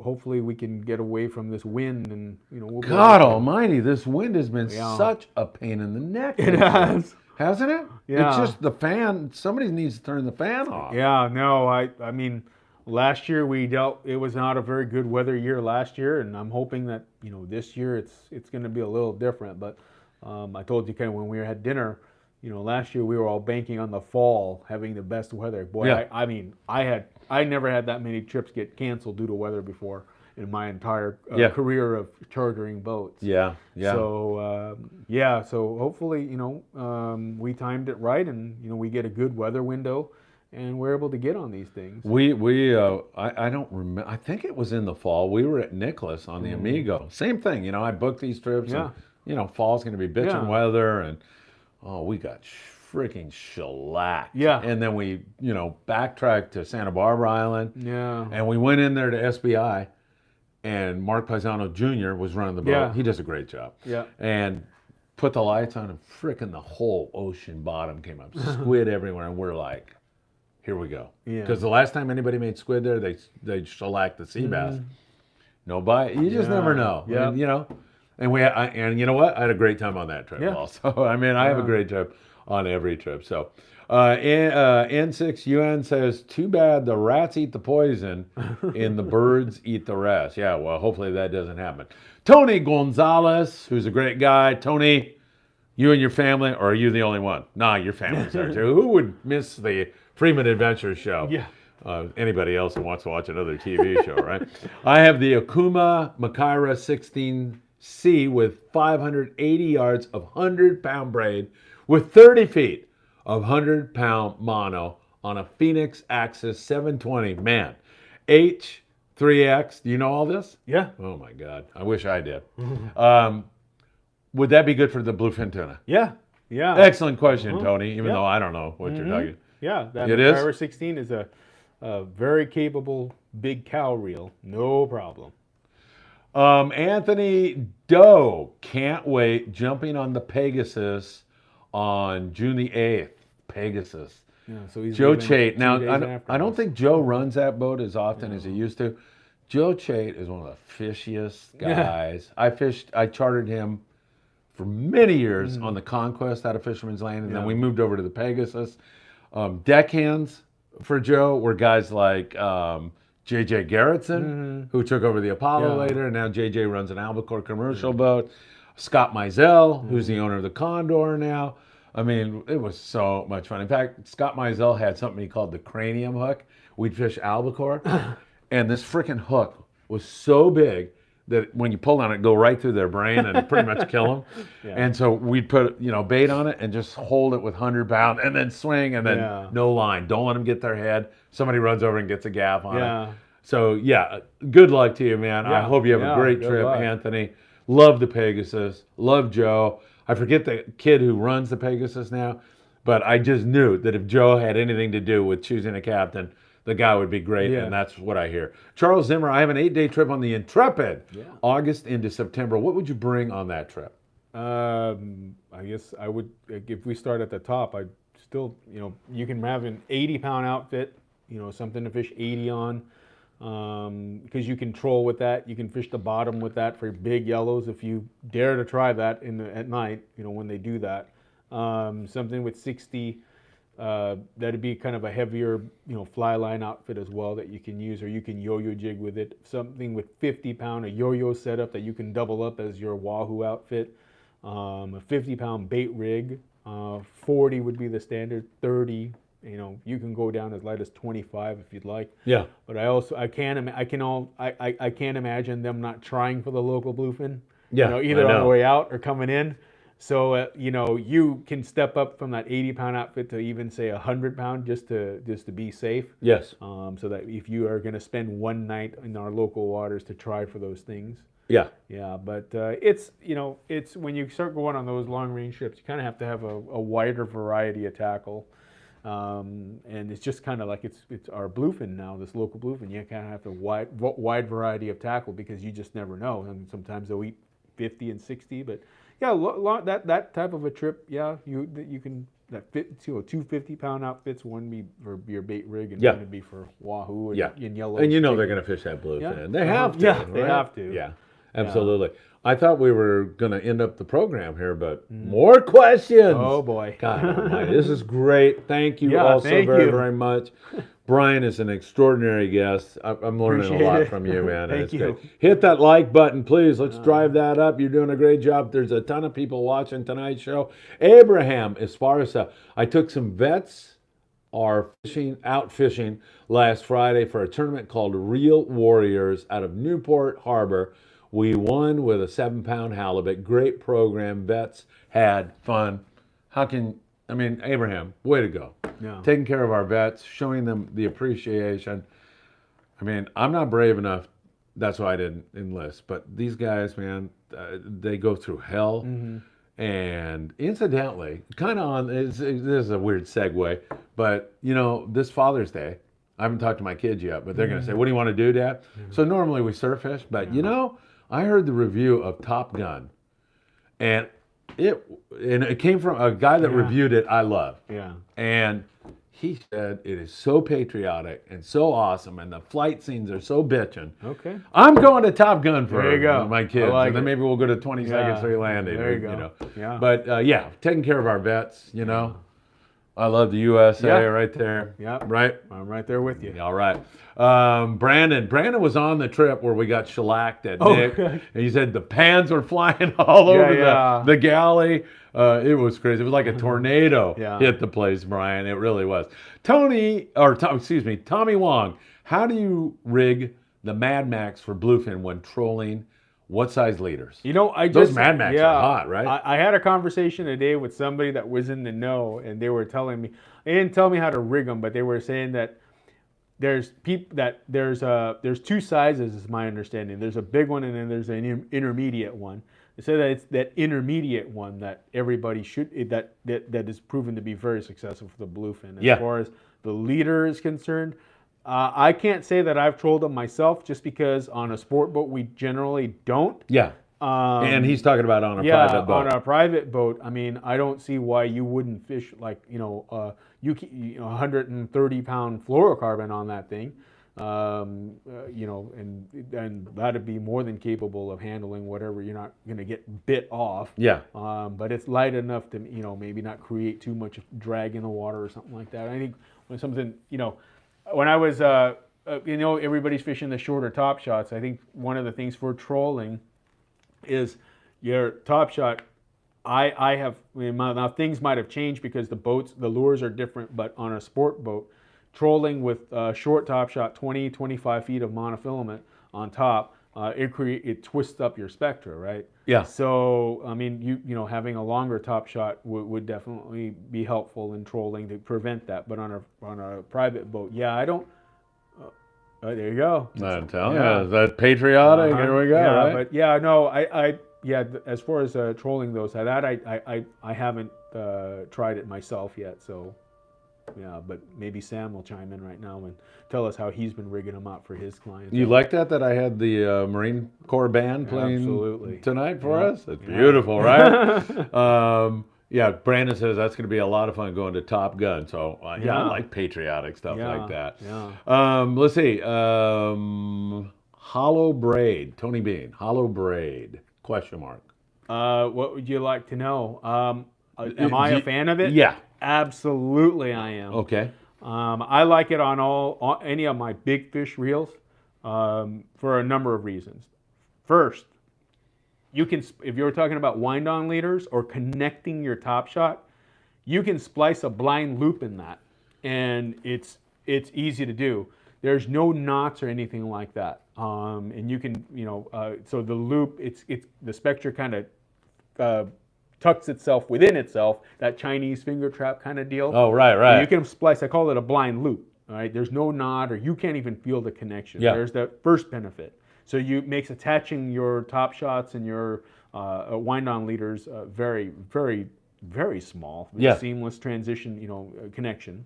Speaker 2: hopefully we can get away from this wind and we'll
Speaker 1: God almighty, this wind has been such a pain in the neck.
Speaker 2: It has.
Speaker 1: Hasn't it?
Speaker 2: Yeah.
Speaker 1: It's just the fan. Somebody needs to turn the fan off.
Speaker 2: Yeah, no, I mean, last year it was not a very good weather year last year, and I'm hoping that, this year it's going to be a little different. But I told you kind of when we had dinner, last year we were all banking on the fall having the best weather. Boy, I never had that many trips get canceled due to weather before in my entire career of chartering boats.
Speaker 1: Yeah.
Speaker 2: So so hopefully we timed it right, and we get a good weather window, and we're able to get on these things.
Speaker 1: I don't remember. I think it was in the fall. We were at Nicholas on the Amigo. Same thing. I booked these trips.
Speaker 2: Yeah.
Speaker 1: And fall's going to be bitchin' weather, and we got freaking shellacked.
Speaker 2: Yeah.
Speaker 1: And then we backtracked to Santa Barbara Island.
Speaker 2: Yeah.
Speaker 1: And we went in there to SBI. And Mark Paisano Jr. was running the boat.
Speaker 2: Yeah.
Speaker 1: He does a great job.
Speaker 2: Yeah.
Speaker 1: And put the lights on, and frickin' the whole ocean bottom came up. Squid everywhere, and we're like, here we go.
Speaker 2: Yeah.
Speaker 1: Because the last time anybody made squid there, they shellacked the sea bass. No bite. You just never know.
Speaker 2: Yeah.
Speaker 1: And you know what? I had a great time on that trip also. I mean, I have a great trip on every trip. So N6UN says, too bad the rats eat the poison and the birds eat the rest. Yeah, well, hopefully that doesn't happen. Tony Gonzalez, who's a great guy. Tony, you and your family, or are you the only one? Nah, your family's there too. Who would miss the Freeman Adventure Show?
Speaker 2: Yeah.
Speaker 1: Anybody else who wants to watch another TV show, right? I have the Okuma Makaira 16C with 580 yards of 100-pound braid with 30 feet of 100-pound mono on a Phoenix Axis 720. Man, H3X, do you know all this?
Speaker 2: Yeah.
Speaker 1: Oh my God, I wish I did. Would that be good for the bluefin tuna?
Speaker 2: Yeah. Yeah.
Speaker 1: Excellent question, Tony, even though I don't know what you're talking.
Speaker 2: Yeah, that
Speaker 1: It is?
Speaker 2: Makaira 16 is a very capable big cow reel. No problem.
Speaker 1: Anthony Doe, can't wait, jumping on the Pegasus on June the 8th. Pegasus.
Speaker 2: Yeah, so he's
Speaker 1: Joe
Speaker 2: leaving
Speaker 1: Chait.
Speaker 2: 2
Speaker 1: Now,
Speaker 2: days
Speaker 1: I don't
Speaker 2: after
Speaker 1: think Joe runs that boat as often as he used to. Joe Chait is one of the fishiest guys. I chartered him for many years on the Conquest out of Fisherman's Lane, and then we moved over to the Pegasus. Deckhands for Joe were guys like J.J. Garrettson, who took over the Apollo later, and now J.J. runs an albacore commercial boat. Scott Mizell, who's the owner of the Condor now. I mean, it was so much fun. In fact, Scott Mizell had something he called the cranium hook. We'd fish albacore, and this freaking hook was so big that when you pull on it, go right through their brain and pretty much kill them. And so we'd put bait on it and just hold it with 100-pound and then swing and then no line. Don't let them get their head. Somebody runs over and gets a gaff on it. So yeah, good luck to you, man. I
Speaker 2: Yeah,
Speaker 1: hope you have a
Speaker 2: yeah,
Speaker 1: great
Speaker 2: good
Speaker 1: trip,
Speaker 2: luck.
Speaker 1: Anthony. Love the Pegasus. Love Joe. I forget the kid who runs the Pegasus now, but I just knew that if Joe had anything to do with choosing a captain, the guy would be great,
Speaker 2: Yeah.
Speaker 1: and that's what I hear. Charles Zimmer, I have an 8-day trip on the Intrepid,
Speaker 2: Yeah.
Speaker 1: August into September. What would you bring on that trip?
Speaker 2: I guess I would, if we start at the top, I'd still, you can have an 80-pound outfit, something to fish 80 on, because you can troll with that. You can fish the bottom with that for big yellows if you dare to try that at night, when they do that. Something with 60, that'd be kind of a heavier, fly line outfit as well that you can use, or you can yo-yo jig with it. Something with 50-pound, a yo-yo setup that you can double up as your wahoo outfit. A 50-pound bait rig. 40 would be the standard. 30, you can go down as light as 25 if you'd like.
Speaker 1: Yeah.
Speaker 2: But I can't imagine them not trying for the local bluefin.
Speaker 1: Yeah,
Speaker 2: Either
Speaker 1: I
Speaker 2: on the
Speaker 1: know.
Speaker 2: way out or coming in. So you can step up from that 80-pound outfit to even say 100-pound just to be safe.
Speaker 1: Yes.
Speaker 2: So that if you are going to spend one night in our local waters to try for those things.
Speaker 1: Yeah.
Speaker 2: Yeah, but it's when you start going on those long range trips, you kind of have to have a wider variety of tackle, and it's just kind of like it's our bluefin now, this local bluefin. You kind of have a wide variety of tackle because you just never know, and sometimes they'll eat 50 and 60. But yeah, that type of a trip, yeah, you can that fit to a 250-pound outfits. One be for your bait rig, and
Speaker 1: Yeah.
Speaker 2: one would be for wahoo and,
Speaker 1: Yeah.
Speaker 2: and yellow.
Speaker 1: And they're going to fish that bluefin.
Speaker 2: Yeah.
Speaker 1: They have to.
Speaker 2: Yeah, they
Speaker 1: right?
Speaker 2: have to.
Speaker 1: Yeah. Absolutely. I thought we were going to end up the program here, but more questions.
Speaker 2: Oh boy.
Speaker 1: God almighty. This is great. Thank you
Speaker 2: Yeah,
Speaker 1: all so
Speaker 2: thank
Speaker 1: very,
Speaker 2: you.
Speaker 1: very much. Brian is an extraordinary guest. I'm learning
Speaker 2: Appreciate
Speaker 1: a lot
Speaker 2: it.
Speaker 1: from you, man.
Speaker 2: Thank
Speaker 1: It's
Speaker 2: you.
Speaker 1: great. Hit that like button, please. Let's drive that up. You're doing a great job. There's a ton of people watching tonight's show. Abraham, as far as I took some vets are out fishing last Friday for a tournament called Real Warriors out of Newport Harbor. We won with a 7-pound halibut. Great program. Vets had fun. Abraham, way to go.
Speaker 2: Yeah.
Speaker 1: Taking care of our vets, showing them the appreciation. I'm not brave enough. That's why I didn't enlist. But these guys, man, they go through hell.
Speaker 2: Mm-hmm.
Speaker 1: And incidentally, this is a weird segue, but this Father's Day, I haven't talked to my kids yet, but they're going to say, "What do you want to do, Dad?" So normally we surf fish, but I heard the review of Top Gun, and it came from a guy that reviewed it I love.
Speaker 2: Yeah.
Speaker 1: And he said it is so patriotic and so awesome, and the flight scenes are so bitchin'.
Speaker 2: Okay.
Speaker 1: I'm going to Top Gun for
Speaker 2: There you go.
Speaker 1: my kids,
Speaker 2: I like
Speaker 1: and then
Speaker 2: it.
Speaker 1: maybe we'll go to 20 Seconds Free Landing.
Speaker 2: There you go.
Speaker 1: Yeah. But taking care of our vets. I love the USA right there.
Speaker 2: Yeah.
Speaker 1: Right.
Speaker 2: I'm right there with you.
Speaker 1: All right. Brandon was on the trip where we got shellacked at Nick,
Speaker 2: gosh.
Speaker 1: and he said the pans were flying all over
Speaker 2: yeah.
Speaker 1: the galley. It was crazy. It was like a tornado
Speaker 2: Yeah.
Speaker 1: hit the place, Brian. It really was. Tommy Wong, how do you rig the Mad Max for bluefin when trolling? What size leaders?
Speaker 2: Those
Speaker 1: Mad Max are hot, right?
Speaker 2: I had a conversation today with somebody that was in the know, and they were telling me, they didn't tell me how to rig them, but they were saying that there's two sizes, is my understanding. There's a big one, and then there's an intermediate one. They say that it's that intermediate one that everybody that is proven to be very successful for the bluefin. As far as the leader is concerned, I can't say that I've trolled them myself, just because on a sport boat we generally don't.
Speaker 1: Yeah. And he's talking about on a private boat.
Speaker 2: On a private boat. I don't see why you wouldn't fish 130-pound fluorocarbon on that thing. And that'd be more than capable of handling whatever. You're not going to get bit off.
Speaker 1: Yeah.
Speaker 2: But it's light enough to maybe not create too much drag in the water or something like that. I think when something when I was everybody's fishing the shorter top shots. I think one of the things for trolling is your top shot. Now things might have changed because the lures are different, but on a sport boat, trolling with short top shot, 20, 25 feet of monofilament on top, it twists up your Spectra, right?
Speaker 1: Yeah.
Speaker 2: So having a longer top shot would definitely be helpful in trolling to prevent that. But on a private boat, I don't. There you go.
Speaker 1: I'm telling you, that patriotic. Here we go.
Speaker 2: Yeah,
Speaker 1: right?
Speaker 2: but yeah, no, as far as trolling those, I haven't tried it myself yet. So, yeah, but maybe Sam will chime in right now and tell us how he's been rigging them out for his clients.
Speaker 1: You like that I had the Marine Corps band playing tonight for us? It's beautiful, right? Yeah, Brandon says that's going to be a lot of fun going to Top Gun. So, I like patriotic stuff like that.
Speaker 2: Yeah.
Speaker 1: Let's see. Hollow braid. Tony Bean. Hollow braid. Question mark.
Speaker 2: What would you like to know? Am I a fan of it?
Speaker 1: Yeah.
Speaker 2: Absolutely, I am.
Speaker 1: Okay.
Speaker 2: I like it on any of my big fish reels for a number of reasons. First, you can, if you're talking about wind-on leaders or connecting your top shot, you can splice a blind loop in that, and it's easy to do. There's no knots or anything like that, and you can, so the loop, it's the Spectra kind of tucks itself within itself, that Chinese finger trap kind of deal.
Speaker 1: Oh, right.
Speaker 2: So you can splice. I call it a blind loop. All right, there's no knot, or you can't even feel the connection.
Speaker 1: Yeah.
Speaker 2: There's the first benefit. So makes attaching your top shots and your wind-on leaders very, very, very small. Seamless transition, connection.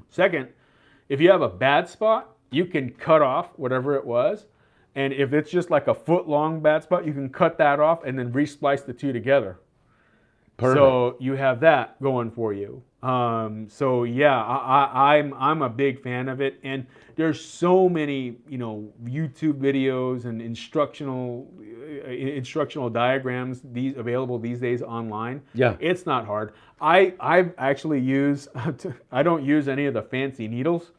Speaker 2: Second, if you have a bad spot, you can cut off whatever it was, and if it's just like a foot-long bad spot, you can cut that off and then re-splice the two together. Perfect. So you have that going for you. So yeah, I'm a big fan of it, and there's so many YouTube videos and instructional diagrams available these days online.
Speaker 1: Yeah,
Speaker 2: it's not hard. I actually I don't use any of the fancy needles.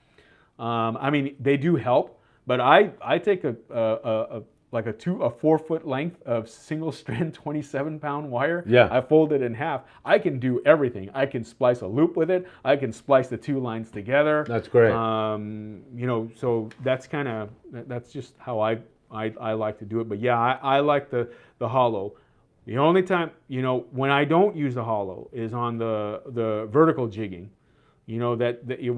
Speaker 2: I mean, they do help, but I take a 4-foot length of single strand 27-pound wire.
Speaker 1: Yeah.
Speaker 2: I fold it in half. I can do everything. I can splice a loop with it. I can splice the two lines together.
Speaker 1: That's great.
Speaker 2: So that's just how I like to do it. But yeah, I like the hollow. The only time, when I don't use the hollow is on the vertical jigging. Everybody's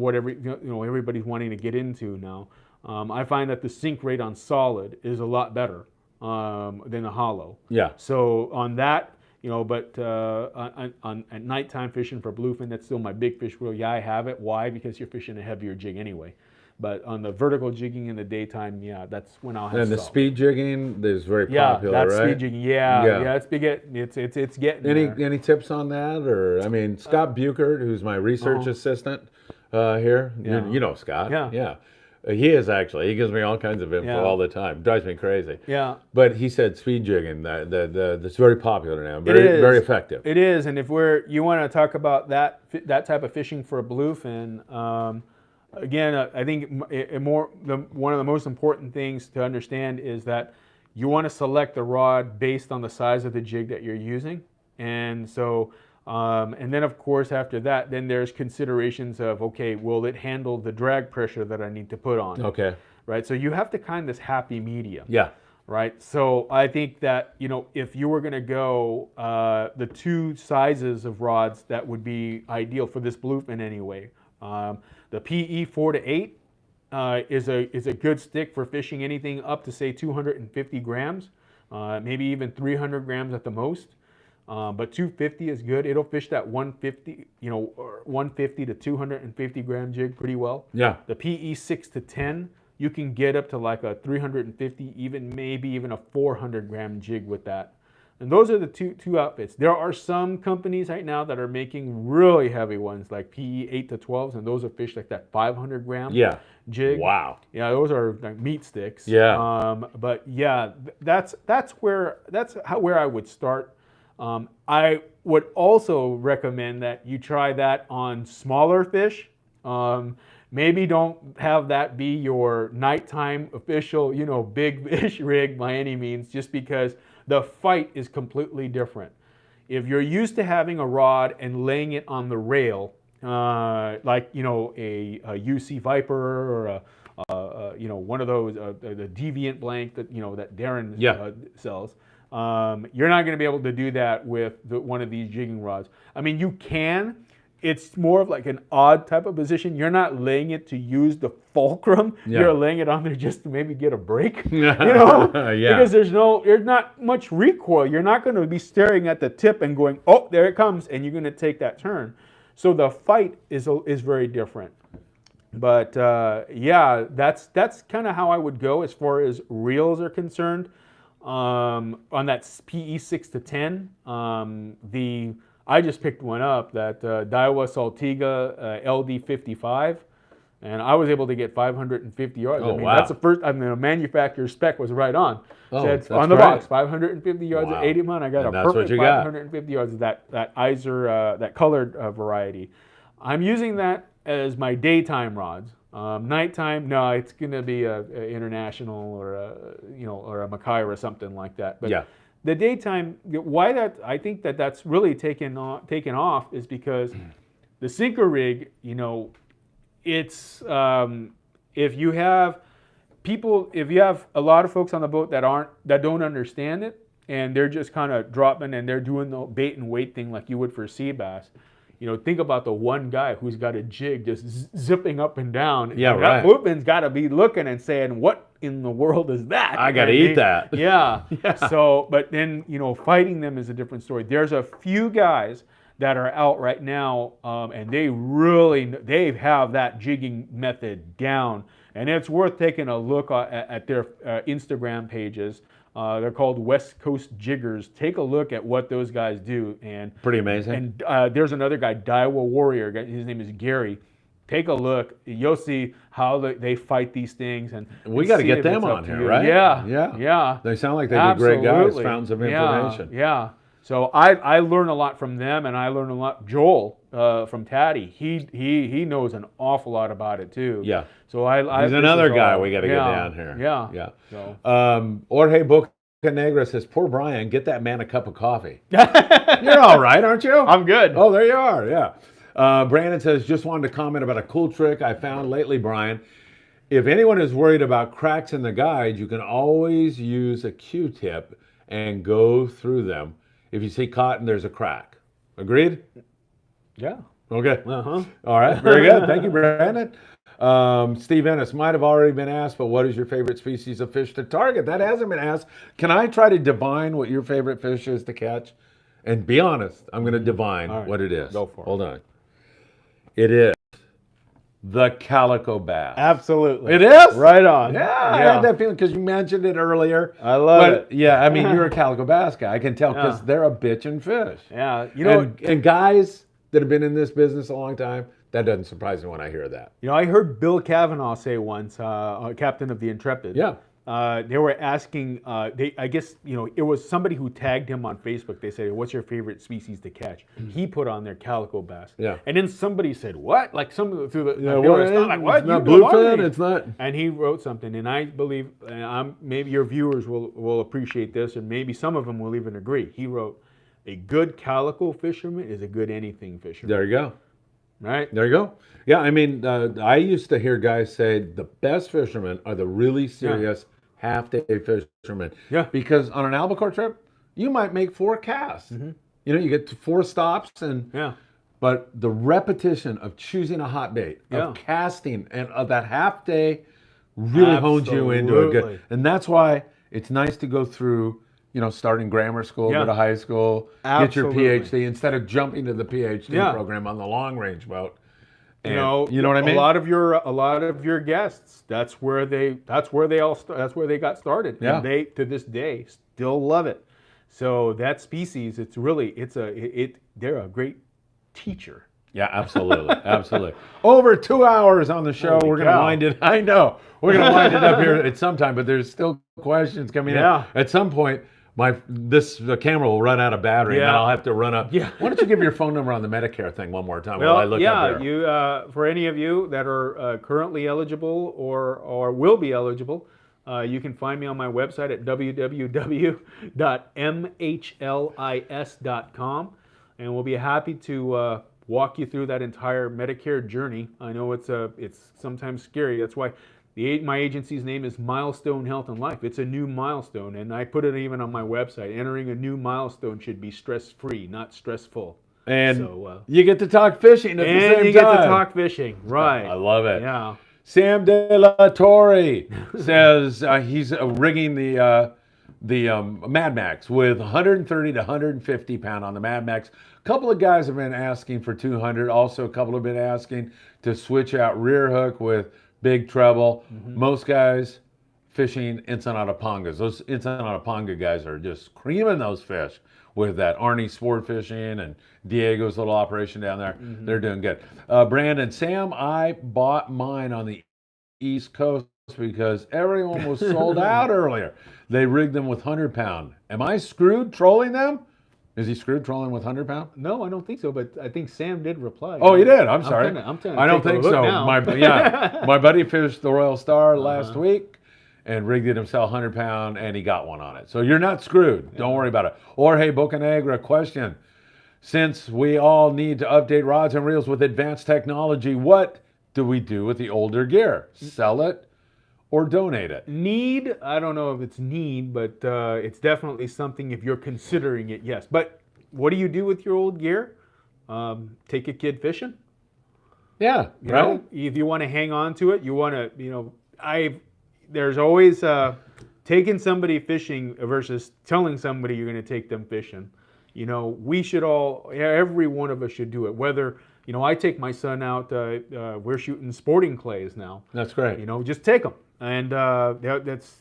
Speaker 2: wanting to get into now. I find that the sink rate on solid is a lot better than the hollow.
Speaker 1: Yeah.
Speaker 2: So on that, but at nighttime fishing for bluefin, that's still my big fish reel. Yeah, I have it. Why? Because you're fishing a heavier jig anyway. But on the vertical jigging in the daytime, yeah, that's when I'll have.
Speaker 1: And the speed jigging is very popular,
Speaker 2: right? Yeah, that's
Speaker 1: right?
Speaker 2: speed jigging. Yeah, it's big. It's getting
Speaker 1: any tips on that? Or I mean, Scott Buchert, who's my research assistant here.
Speaker 2: Yeah.
Speaker 1: You know Scott.
Speaker 2: Yeah.
Speaker 1: He is actually. He gives me all kinds of info all the time. Drives me crazy.
Speaker 2: Yeah.
Speaker 1: But he said speed jigging that's very popular now. Very effective.
Speaker 2: It is, and if you want to talk about that type of fishing for a bluefin, again, I think one of the most important things to understand is that you want to select the rod based on the size of the jig that you're using, and so. And then, of course, after that, then there's considerations of, okay, will it handle the drag pressure that I need to put on it?
Speaker 1: Okay.
Speaker 2: Right? So you have to find this happy medium.
Speaker 1: Yeah.
Speaker 2: Right? So I think that, if you were going to go the two sizes of rods that would be ideal for this bluefin anyway, the PE 4 to 8 is a good stick for fishing anything up to, say, 250 grams, maybe even 300 grams at the most. But 250 is good. It'll fish that 150, 150 to 250 gram jig pretty well.
Speaker 1: Yeah.
Speaker 2: The PE 6 to 10, you can get up to like a 350, maybe even a 400 gram jig with that. And those are the two outfits. There are some companies right now that are making really heavy ones, like PE 8 to 12s, and those are fished like that 500 gram jig.
Speaker 1: Wow.
Speaker 2: Yeah, those are like meat sticks.
Speaker 1: Yeah.
Speaker 2: But yeah, that's where I would start. I would also recommend that you try that on smaller fish. Maybe don't have that be your nighttime official, big fish rig by any means, just because the fight is completely different. If you're used to having a rod and laying it on the rail, like a UC Viper or one of those the Deviant blank that that Darren sells. You're not going to be able to do that with one of these jigging rods. I mean, you can it's more of like an odd type of position. You're not laying it to use the fulcrum.
Speaker 1: Yeah.
Speaker 2: You're laying it on there just to maybe get a break.
Speaker 1: Yeah.
Speaker 2: Because there's not much recoil. You're not going to be staring at the tip and going, oh, there it comes, and you're going to take that turn. So the fight is very different. But yeah, that's kind of how I would go as far as reels are concerned. On that PE 6 to 10, I just picked one up, that Daiwa Saltiga LD55, and I was able to get 550 yards.
Speaker 1: Oh,
Speaker 2: I mean,
Speaker 1: wow.
Speaker 2: That's the first. I mean, the manufacturer's spec was right on.
Speaker 1: Oh,
Speaker 2: Said
Speaker 1: that's
Speaker 2: on the
Speaker 1: great.
Speaker 2: box, 550 yards
Speaker 1: Wow.
Speaker 2: at 80 mile. I got
Speaker 1: And
Speaker 2: a
Speaker 1: that's what
Speaker 2: perfect
Speaker 1: you got.
Speaker 2: 550 yards of that Iser, that colored variety. I'm using that as my daytime rods. Nighttime, no, it's gonna be a international or a Mackay or something like that. But
Speaker 1: Yeah.
Speaker 2: the daytime, why I think that's really taken off is because the sinker rig, it's if you have a lot of folks on the boat that don't understand it, and they're just kind of dropping and they're doing the bait and weight thing like you would for sea bass. Think about the one guy who's got a jig just zipping up and down.
Speaker 1: Yeah, right.
Speaker 2: That bluefin's got to be looking and saying, "What in the world is that?"
Speaker 1: I got to eat that.
Speaker 2: Yeah.
Speaker 1: Yeah.
Speaker 2: So, but then fighting them is a different story. There's a few guys that are out right now, and they have that jigging method down, and it's worth taking a look at their Instagram pages. They're called West Coast Jiggers. Take a look at what those guys do. And
Speaker 1: Pretty amazing.
Speaker 2: And there's another guy, Daiwa Warrior. His name is Gary. Take a look. You'll see how they fight these things. And
Speaker 1: We got to
Speaker 2: see
Speaker 1: get
Speaker 2: if
Speaker 1: them
Speaker 2: it's up
Speaker 1: on
Speaker 2: to
Speaker 1: here,
Speaker 2: you.
Speaker 1: right?
Speaker 2: Yeah.
Speaker 1: Yeah.
Speaker 2: Yeah.
Speaker 1: They sound like they'd be great guys,
Speaker 2: Absolutely.
Speaker 1: fountains of
Speaker 2: Yeah,
Speaker 1: information.
Speaker 2: Yeah. So I learn a lot from them, and I learn a lot. Joel from Taddy, he knows an awful lot about it too.
Speaker 1: Yeah.
Speaker 2: So I
Speaker 1: He's
Speaker 2: this
Speaker 1: another
Speaker 2: is
Speaker 1: guy
Speaker 2: all-
Speaker 1: we got to
Speaker 2: yeah,
Speaker 1: get down here.
Speaker 2: Yeah.
Speaker 1: Yeah.
Speaker 2: So.
Speaker 1: Jorge Bocanegra says, poor Brian, get that man a cup of coffee. You're all right, aren't you?
Speaker 2: I'm good.
Speaker 1: Oh, there you are, yeah. Brandon says, just wanted to comment about a cool trick I found lately, Brian. If anyone is worried about cracks in the guide, you can always use a Q-tip and go through them. If you see cotton, there's a crack. Agreed?
Speaker 2: Yeah.
Speaker 1: Okay.
Speaker 2: Uh-huh.
Speaker 1: All right, very good. Thank you, Brandon. Steve Ennis, might have already been asked, but what is your favorite species of fish to target? That hasn't been asked. Can I try to divine what your favorite fish is to catch? And be honest, I'm going to divine
Speaker 2: All right.
Speaker 1: what it is.
Speaker 2: Go for it.
Speaker 1: Hold on. It is the calico bass.
Speaker 2: Absolutely.
Speaker 1: It is?
Speaker 2: Right on.
Speaker 1: Yeah, I had that feeling because you mentioned it earlier.
Speaker 2: I love
Speaker 1: But
Speaker 2: it.
Speaker 1: yeah, I mean, you're a calico bass guy. I can tell because
Speaker 2: Yeah.
Speaker 1: they're a bitchin' fish.
Speaker 2: Yeah.
Speaker 1: And guys that have been in this business a long time, that doesn't surprise me when I hear that.
Speaker 2: I heard Bill Cavanaugh say once, captain of the Intrepid.
Speaker 1: Yeah.
Speaker 2: They were asking. I guess it was somebody who tagged him on Facebook. They said, "What's your favorite species to catch?" He put on there calico bass.
Speaker 1: Yeah.
Speaker 2: And then somebody said, "What?" Like some through the.
Speaker 1: Yeah,
Speaker 2: they
Speaker 1: well,
Speaker 2: were like, "What?
Speaker 1: it's not
Speaker 2: You know
Speaker 1: bluefin,
Speaker 2: what?"
Speaker 1: it's not.
Speaker 2: And he wrote something, and I believe, maybe your viewers will appreciate this, and maybe some of them will even agree. He wrote, "A good calico fisherman is a good anything fisherman."
Speaker 1: There you go.
Speaker 2: Right?
Speaker 1: There you go. Yeah, I mean, I used to hear guys say the best fishermen are the really serious half-day fishermen.
Speaker 2: Yeah.
Speaker 1: Because on an albacore trip, you might make 4 casts. You get to 4 stops, and
Speaker 2: Yeah.
Speaker 1: but the repetition of choosing a hot bait, of casting, and of that half day really hones you into a good.
Speaker 2: Absolutely.
Speaker 1: And that's why it's nice to go through, starting grammar school, go to high school, get your
Speaker 2: Absolutely.
Speaker 1: PhD instead of jumping to the PhD
Speaker 2: Yeah.
Speaker 1: program on the long range boat.
Speaker 2: You
Speaker 1: And-
Speaker 2: know
Speaker 1: what I mean?
Speaker 2: A lot of your guests, that's where they got started.
Speaker 1: Yeah.
Speaker 2: And they to this day still love it. So that species, they're a great teacher.
Speaker 1: Yeah, absolutely, absolutely. Over 2 hours on the show.
Speaker 2: Holy
Speaker 1: We're going to
Speaker 2: cow.
Speaker 1: wind it. I know we're going to wind it up here at some time, but there's still questions coming in. At some point, the camera will run out of battery, and then I'll have to run up.
Speaker 2: Yeah.
Speaker 1: Why don't you give your phone number on the Medicare thing one more time
Speaker 2: Well,
Speaker 1: while I look up here?
Speaker 2: you for any of you that are currently eligible or will be eligible, you can find me on my website at www.mhlis.com, and we'll be happy to walk you through that entire Medicare journey. I know it's sometimes scary. That's why my agency's name is Milestone Health and Life. It's a new milestone, and I put it even on my website. Entering a new milestone should be stress-free, not stressful.
Speaker 1: And
Speaker 2: So,
Speaker 1: you get to talk fishing at the same time.
Speaker 2: and you get to talk fishing, right?
Speaker 1: I love it.
Speaker 2: Yeah.
Speaker 1: Sam De La Torre says he's rigging the Mad Max with 130 to 150 pound on the Mad Max. A couple of guys have been asking for 200. Also, a couple have been asking to switch out rear hook with big treble. Most guys fishing Ensenada Pongas. Those Ensenada Ponga guys are just creaming those fish with that Arnie Sport Fishing and Diego's little operation down there. They're doing good. Brandon, Sam, I bought mine on the East Coast because everyone was sold out earlier. They rigged them with 100 pound. Am I screwed trolling them? Is he screwed trolling with 100 pound?
Speaker 2: No, I don't think so. But I think Sam did reply.
Speaker 1: Oh, he did. I'm sorry.
Speaker 2: I'm
Speaker 1: I don't think so. My buddy fished the Royal Star last week and rigged it himself 100 pound, and he got one on it. So you're not screwed. Don't worry about it. Or hey, Bocanegra, question. Since we all need to update rods and reels with advanced technology, what do we do with the older gear? Sell it or donate it?
Speaker 2: Need, I don't know if it's need, but it's definitely something if you're considering it, yes. But what do you do with your old gear? Take a kid fishing?
Speaker 1: Yeah,
Speaker 2: You
Speaker 1: right?
Speaker 2: know, if you want to hang on to it, you want to, there's always taking somebody fishing versus telling somebody you're going to take them fishing. We should every one of us should do it. Whether, I take my son out, we're shooting sporting clays now.
Speaker 1: That's great.
Speaker 2: Just take them. And that's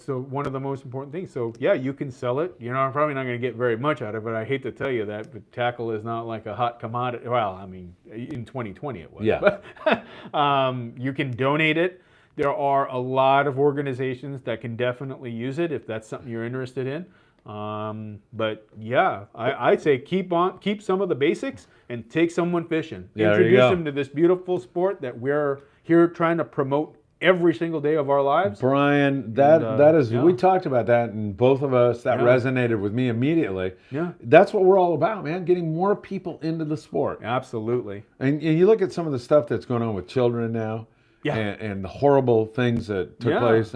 Speaker 2: one of the most important things. So yeah, you can sell it. I'm probably not going to get very much out of it. I hate to tell you that, but tackle is not like a hot commodity. Well, I mean, in 2020 it was.
Speaker 1: Yeah.
Speaker 2: But you can donate it. There are a lot of organizations that can definitely use it if that's something you're interested in. But yeah, I'd say keep some of the basics and take someone fishing.
Speaker 1: Yeah, there you
Speaker 2: Introduce
Speaker 1: go.
Speaker 2: them to this beautiful sport that we're here trying to promote every single day of our lives.
Speaker 1: Brian, that is,
Speaker 2: yeah.
Speaker 1: we talked about that, and both of us, that
Speaker 2: Yeah.
Speaker 1: resonated with me immediately.
Speaker 2: Yeah.
Speaker 1: That's what we're all about, man, getting more people into the sport.
Speaker 2: Absolutely.
Speaker 1: And you look at some of the stuff that's going on with children now,
Speaker 2: Yeah.
Speaker 1: and the horrible things that took
Speaker 2: Yeah.
Speaker 1: place,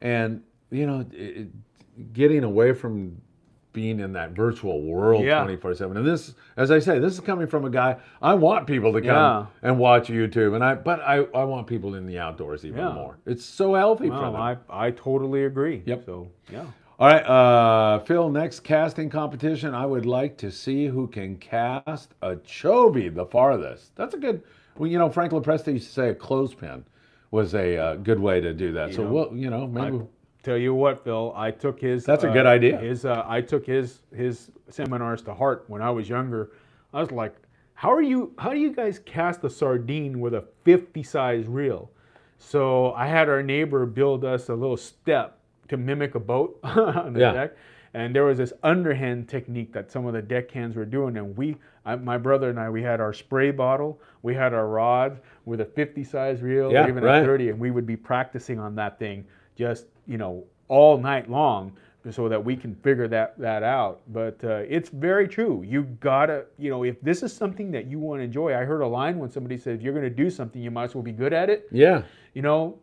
Speaker 1: and getting away from being in that virtual world
Speaker 2: Yeah.
Speaker 1: 24/7. And this, as I say, this is coming from a guy. I want people to come
Speaker 2: Yeah.
Speaker 1: and watch YouTube, but I want people in the outdoors even
Speaker 2: Yeah.
Speaker 1: more. It's so healthy for them.
Speaker 2: Well, I totally agree.
Speaker 1: Yep.
Speaker 2: So yeah.
Speaker 1: All right, Phil, next casting competition, I would like to see who can cast a chovy the farthest. That's a good, Frank LaPresta used to say a clothespin was a good way to do that. So, maybe.
Speaker 2: Tell you what, Phil, I took his.
Speaker 1: That's a good idea.
Speaker 2: I took his seminars to heart when I was younger. I was like, how do you guys cast a sardine with a 50 size reel? So I had our neighbor build us a little step to mimic a boat on the deck. And there was this underhand technique that some of the deckhands were doing. And my brother and I, we had our spray bottle, we had our rod with a 50 size reel, or even a 30, and we would be practicing on that thing just, all night long so that we can figure that out. But it's very true. You gotta, if this is something that you want to enjoy. I heard a line when somebody said, if you're going to do something, you might as well be good at it.
Speaker 1: Yeah.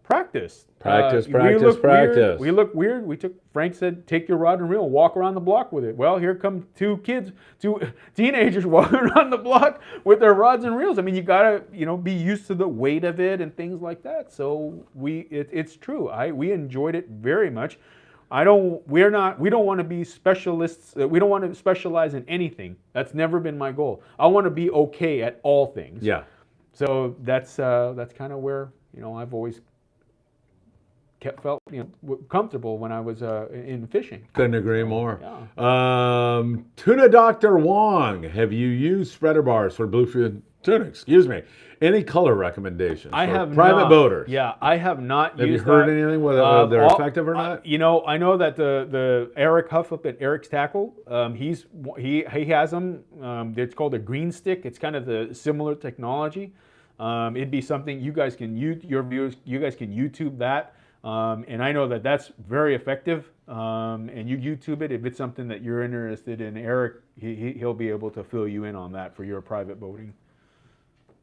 Speaker 2: Practice.
Speaker 1: Practice.
Speaker 2: We look weird. Frank said, take your rod and reel, walk around the block with it. Well, here come two teenagers walking around the block with their rods and reels. I mean, you gotta, be used to the weight of it and things like that. So it's true. We enjoyed it very much. We don't want to be specialists. We don't want to specialize in anything. That's never been my goal. I want to be okay at all things.
Speaker 1: Yeah.
Speaker 2: So that's kind of where, I've always felt comfortable when I was in fishing.
Speaker 1: Couldn't agree more.
Speaker 2: Yeah.
Speaker 1: Tuna Dr. Wong, have you used spreader bars for Bluefin tuna? Excuse me. Any color recommendations?
Speaker 2: I
Speaker 1: for
Speaker 2: have
Speaker 1: private
Speaker 2: not.
Speaker 1: Boaters.
Speaker 2: Yeah, I have not
Speaker 1: Have
Speaker 2: used
Speaker 1: you heard
Speaker 2: that.
Speaker 1: anything whether they're effective or not?
Speaker 2: I know that the Eric Huff up at Eric's Tackle, he has them. It's called a green stick. It's kind of the similar technology. It'd be something you guys can your viewers. You guys can YouTube that. And I know that that's very effective. And you YouTube it if it's something that you're interested in. Eric, he'll be able to fill you in on that for your private boating.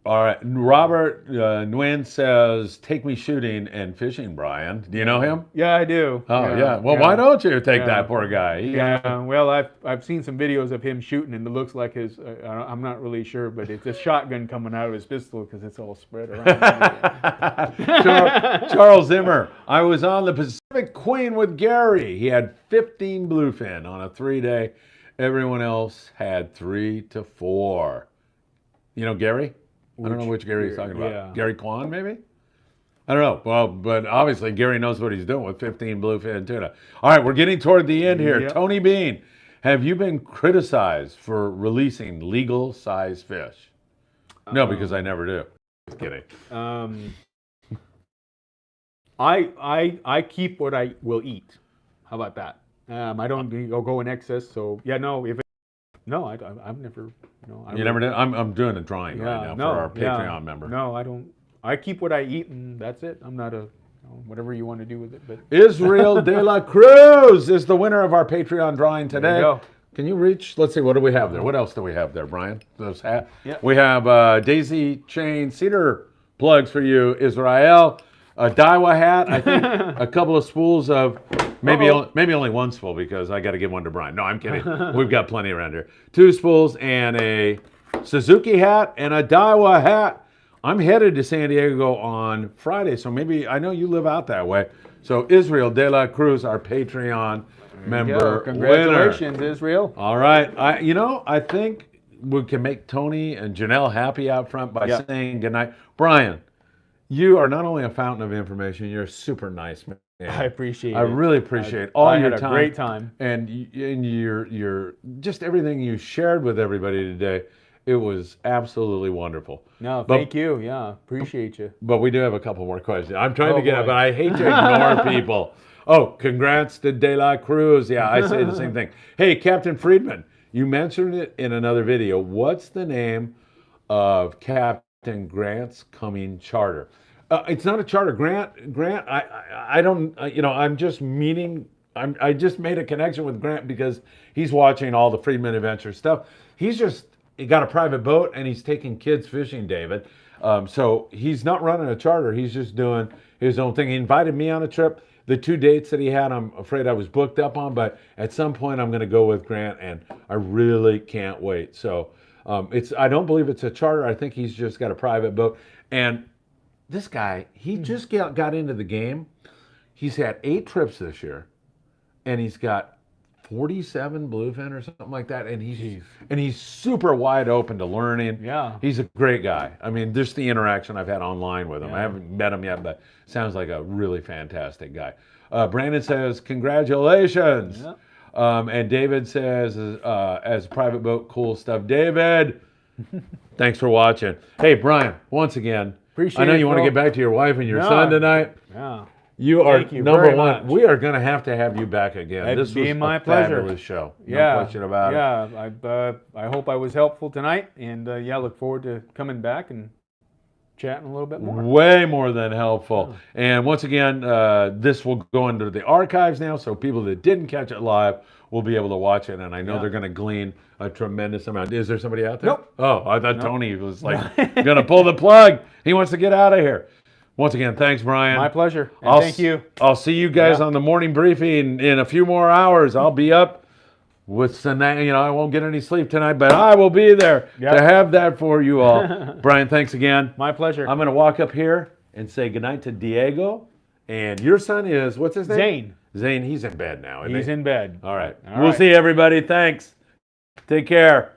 Speaker 1: All right. Robert Nguyen says, "Take me shooting and fishing, Brian." Do you know him?
Speaker 2: Yeah, I do.
Speaker 1: Oh, yeah. Well, why don't you take
Speaker 2: Yeah.
Speaker 1: that poor guy?
Speaker 2: Yeah, well, I've seen some videos of him shooting, and it looks like his. I'm not really sure, but it's a shotgun coming out of his pistol because it's all spread around.
Speaker 1: Charles Zimmer. I was on the Pacific Queen with Gary. He had 15 bluefin on a 3-day. Everyone else had 3 to 4. You know Gary? I don't know which Gary he's talking about.
Speaker 2: Yeah.
Speaker 1: Gary Kwan, maybe? I don't know. Well, but obviously Gary knows what he's doing with 15 bluefin tuna. All right, we're getting toward the end here.
Speaker 2: Yep.
Speaker 1: Tony Bean, have you been criticized for releasing legal size fish? No, because I never do. Just kidding.
Speaker 2: I keep what I will eat. How about that? I don't go in excess. So yeah, no. I've never. No,
Speaker 1: You never did? I'm doing a drawing right now for our Patreon member.
Speaker 2: No, I don't. I keep what I eat, and that's it. I'm not whatever you want to do with it. But
Speaker 1: Israel De La Cruz is the winner of our Patreon drawing today.
Speaker 2: There you go.
Speaker 1: Can you reach? Let's see. What do we have there? What else do we have there, Brian? Those hat.
Speaker 2: Yeah.
Speaker 1: We have daisy chain cedar plugs for you, Israel. A Daiwa hat. I think a couple of spools of maybe only one spool because I got to give one to Brian. No, I'm kidding. We've got plenty around here. 2 spools and a Suzuki hat and a Daiwa hat. I'm headed to San Diego on Friday, so maybe I know you live out that way. So Israel De La Cruz, our Patreon member,
Speaker 2: congratulations,
Speaker 1: winner.
Speaker 2: Israel.
Speaker 1: All right, I think we can make Tony and Janelle happy out front by saying goodnight. Brian, you are not only a fountain of information, you're a super nice man.
Speaker 2: I appreciate it.
Speaker 1: I really appreciate all your time.
Speaker 2: I had a great time.
Speaker 1: And your just everything you shared with everybody today. It was absolutely wonderful.
Speaker 2: No, thank you. Yeah, appreciate you.
Speaker 1: But we do have a couple more questions. I'm trying to get it, but I hate to ignore people. Oh, congrats to De La Cruz. Yeah, I say the same thing. Hey, Captain Friedman, you mentioned it in another video. What's the name of Captain Grant's coming charter? It's not a charter. Grant. I don't. I'm just meaning. I just made a connection with Grant because he's watching all the Friedman Adventure stuff. He got a private boat and he's taking kids fishing, David. So he's not running a charter. He's just doing his own thing. He invited me on a trip. The 2 dates that he had, I'm afraid I was booked up on, but at some point I'm going to go with Grant, and I really can't wait. So I don't believe it's a charter. I think he's just got a private boat. And this guy, he just got into the game. He's had 8 trips this year, and he's got 47 bluefin or something like that, and he's super wide open to learning.
Speaker 2: Yeah,
Speaker 1: he's a great guy. I mean, just the interaction I've had online with him.
Speaker 2: Yeah.
Speaker 1: I haven't met him yet, but sounds like a really fantastic guy. Brandon says congratulations, and David says as a private boat, cool stuff. David, thanks for watching. Hey, Brian, once again,
Speaker 2: appreciate
Speaker 1: I know
Speaker 2: it,
Speaker 1: you want to
Speaker 2: Phil.
Speaker 1: get back to your wife and your son tonight.
Speaker 2: Yeah.
Speaker 1: You are
Speaker 2: Thank you
Speaker 1: number
Speaker 2: very
Speaker 1: one.
Speaker 2: much.
Speaker 1: We are going to have you back again.
Speaker 2: That'd
Speaker 1: This
Speaker 2: be
Speaker 1: was
Speaker 2: my
Speaker 1: a
Speaker 2: pleasure.
Speaker 1: fabulous show. No question about it.
Speaker 2: Yeah, I hope I was helpful tonight, and look forward to coming back and chatting a little bit more.
Speaker 1: Way more than helpful. And once again, this will go into the archives now, so people that didn't catch it live will be able to watch it, and I know they're going to glean a tremendous amount. Is there somebody out there?
Speaker 2: Nope.
Speaker 1: Oh, I thought Tony was like going to pull the plug. He wants to get out of here. Once again, thanks, Brian.
Speaker 2: My pleasure. And thank you.
Speaker 1: I'll see you guys on the morning briefing in a few more hours. I'll be up with some, I won't get any sleep tonight, but I will be there to have that for you all. Brian, thanks again.
Speaker 2: My pleasure.
Speaker 1: I'm going to walk up here and say goodnight to Diego. And your son is, what's his name?
Speaker 2: Zane.
Speaker 1: Zane, he's in bed now, isn't he?
Speaker 2: He's in bed.
Speaker 1: All right.
Speaker 2: All
Speaker 1: We'll
Speaker 2: right.
Speaker 1: see everybody. Thanks. Take care.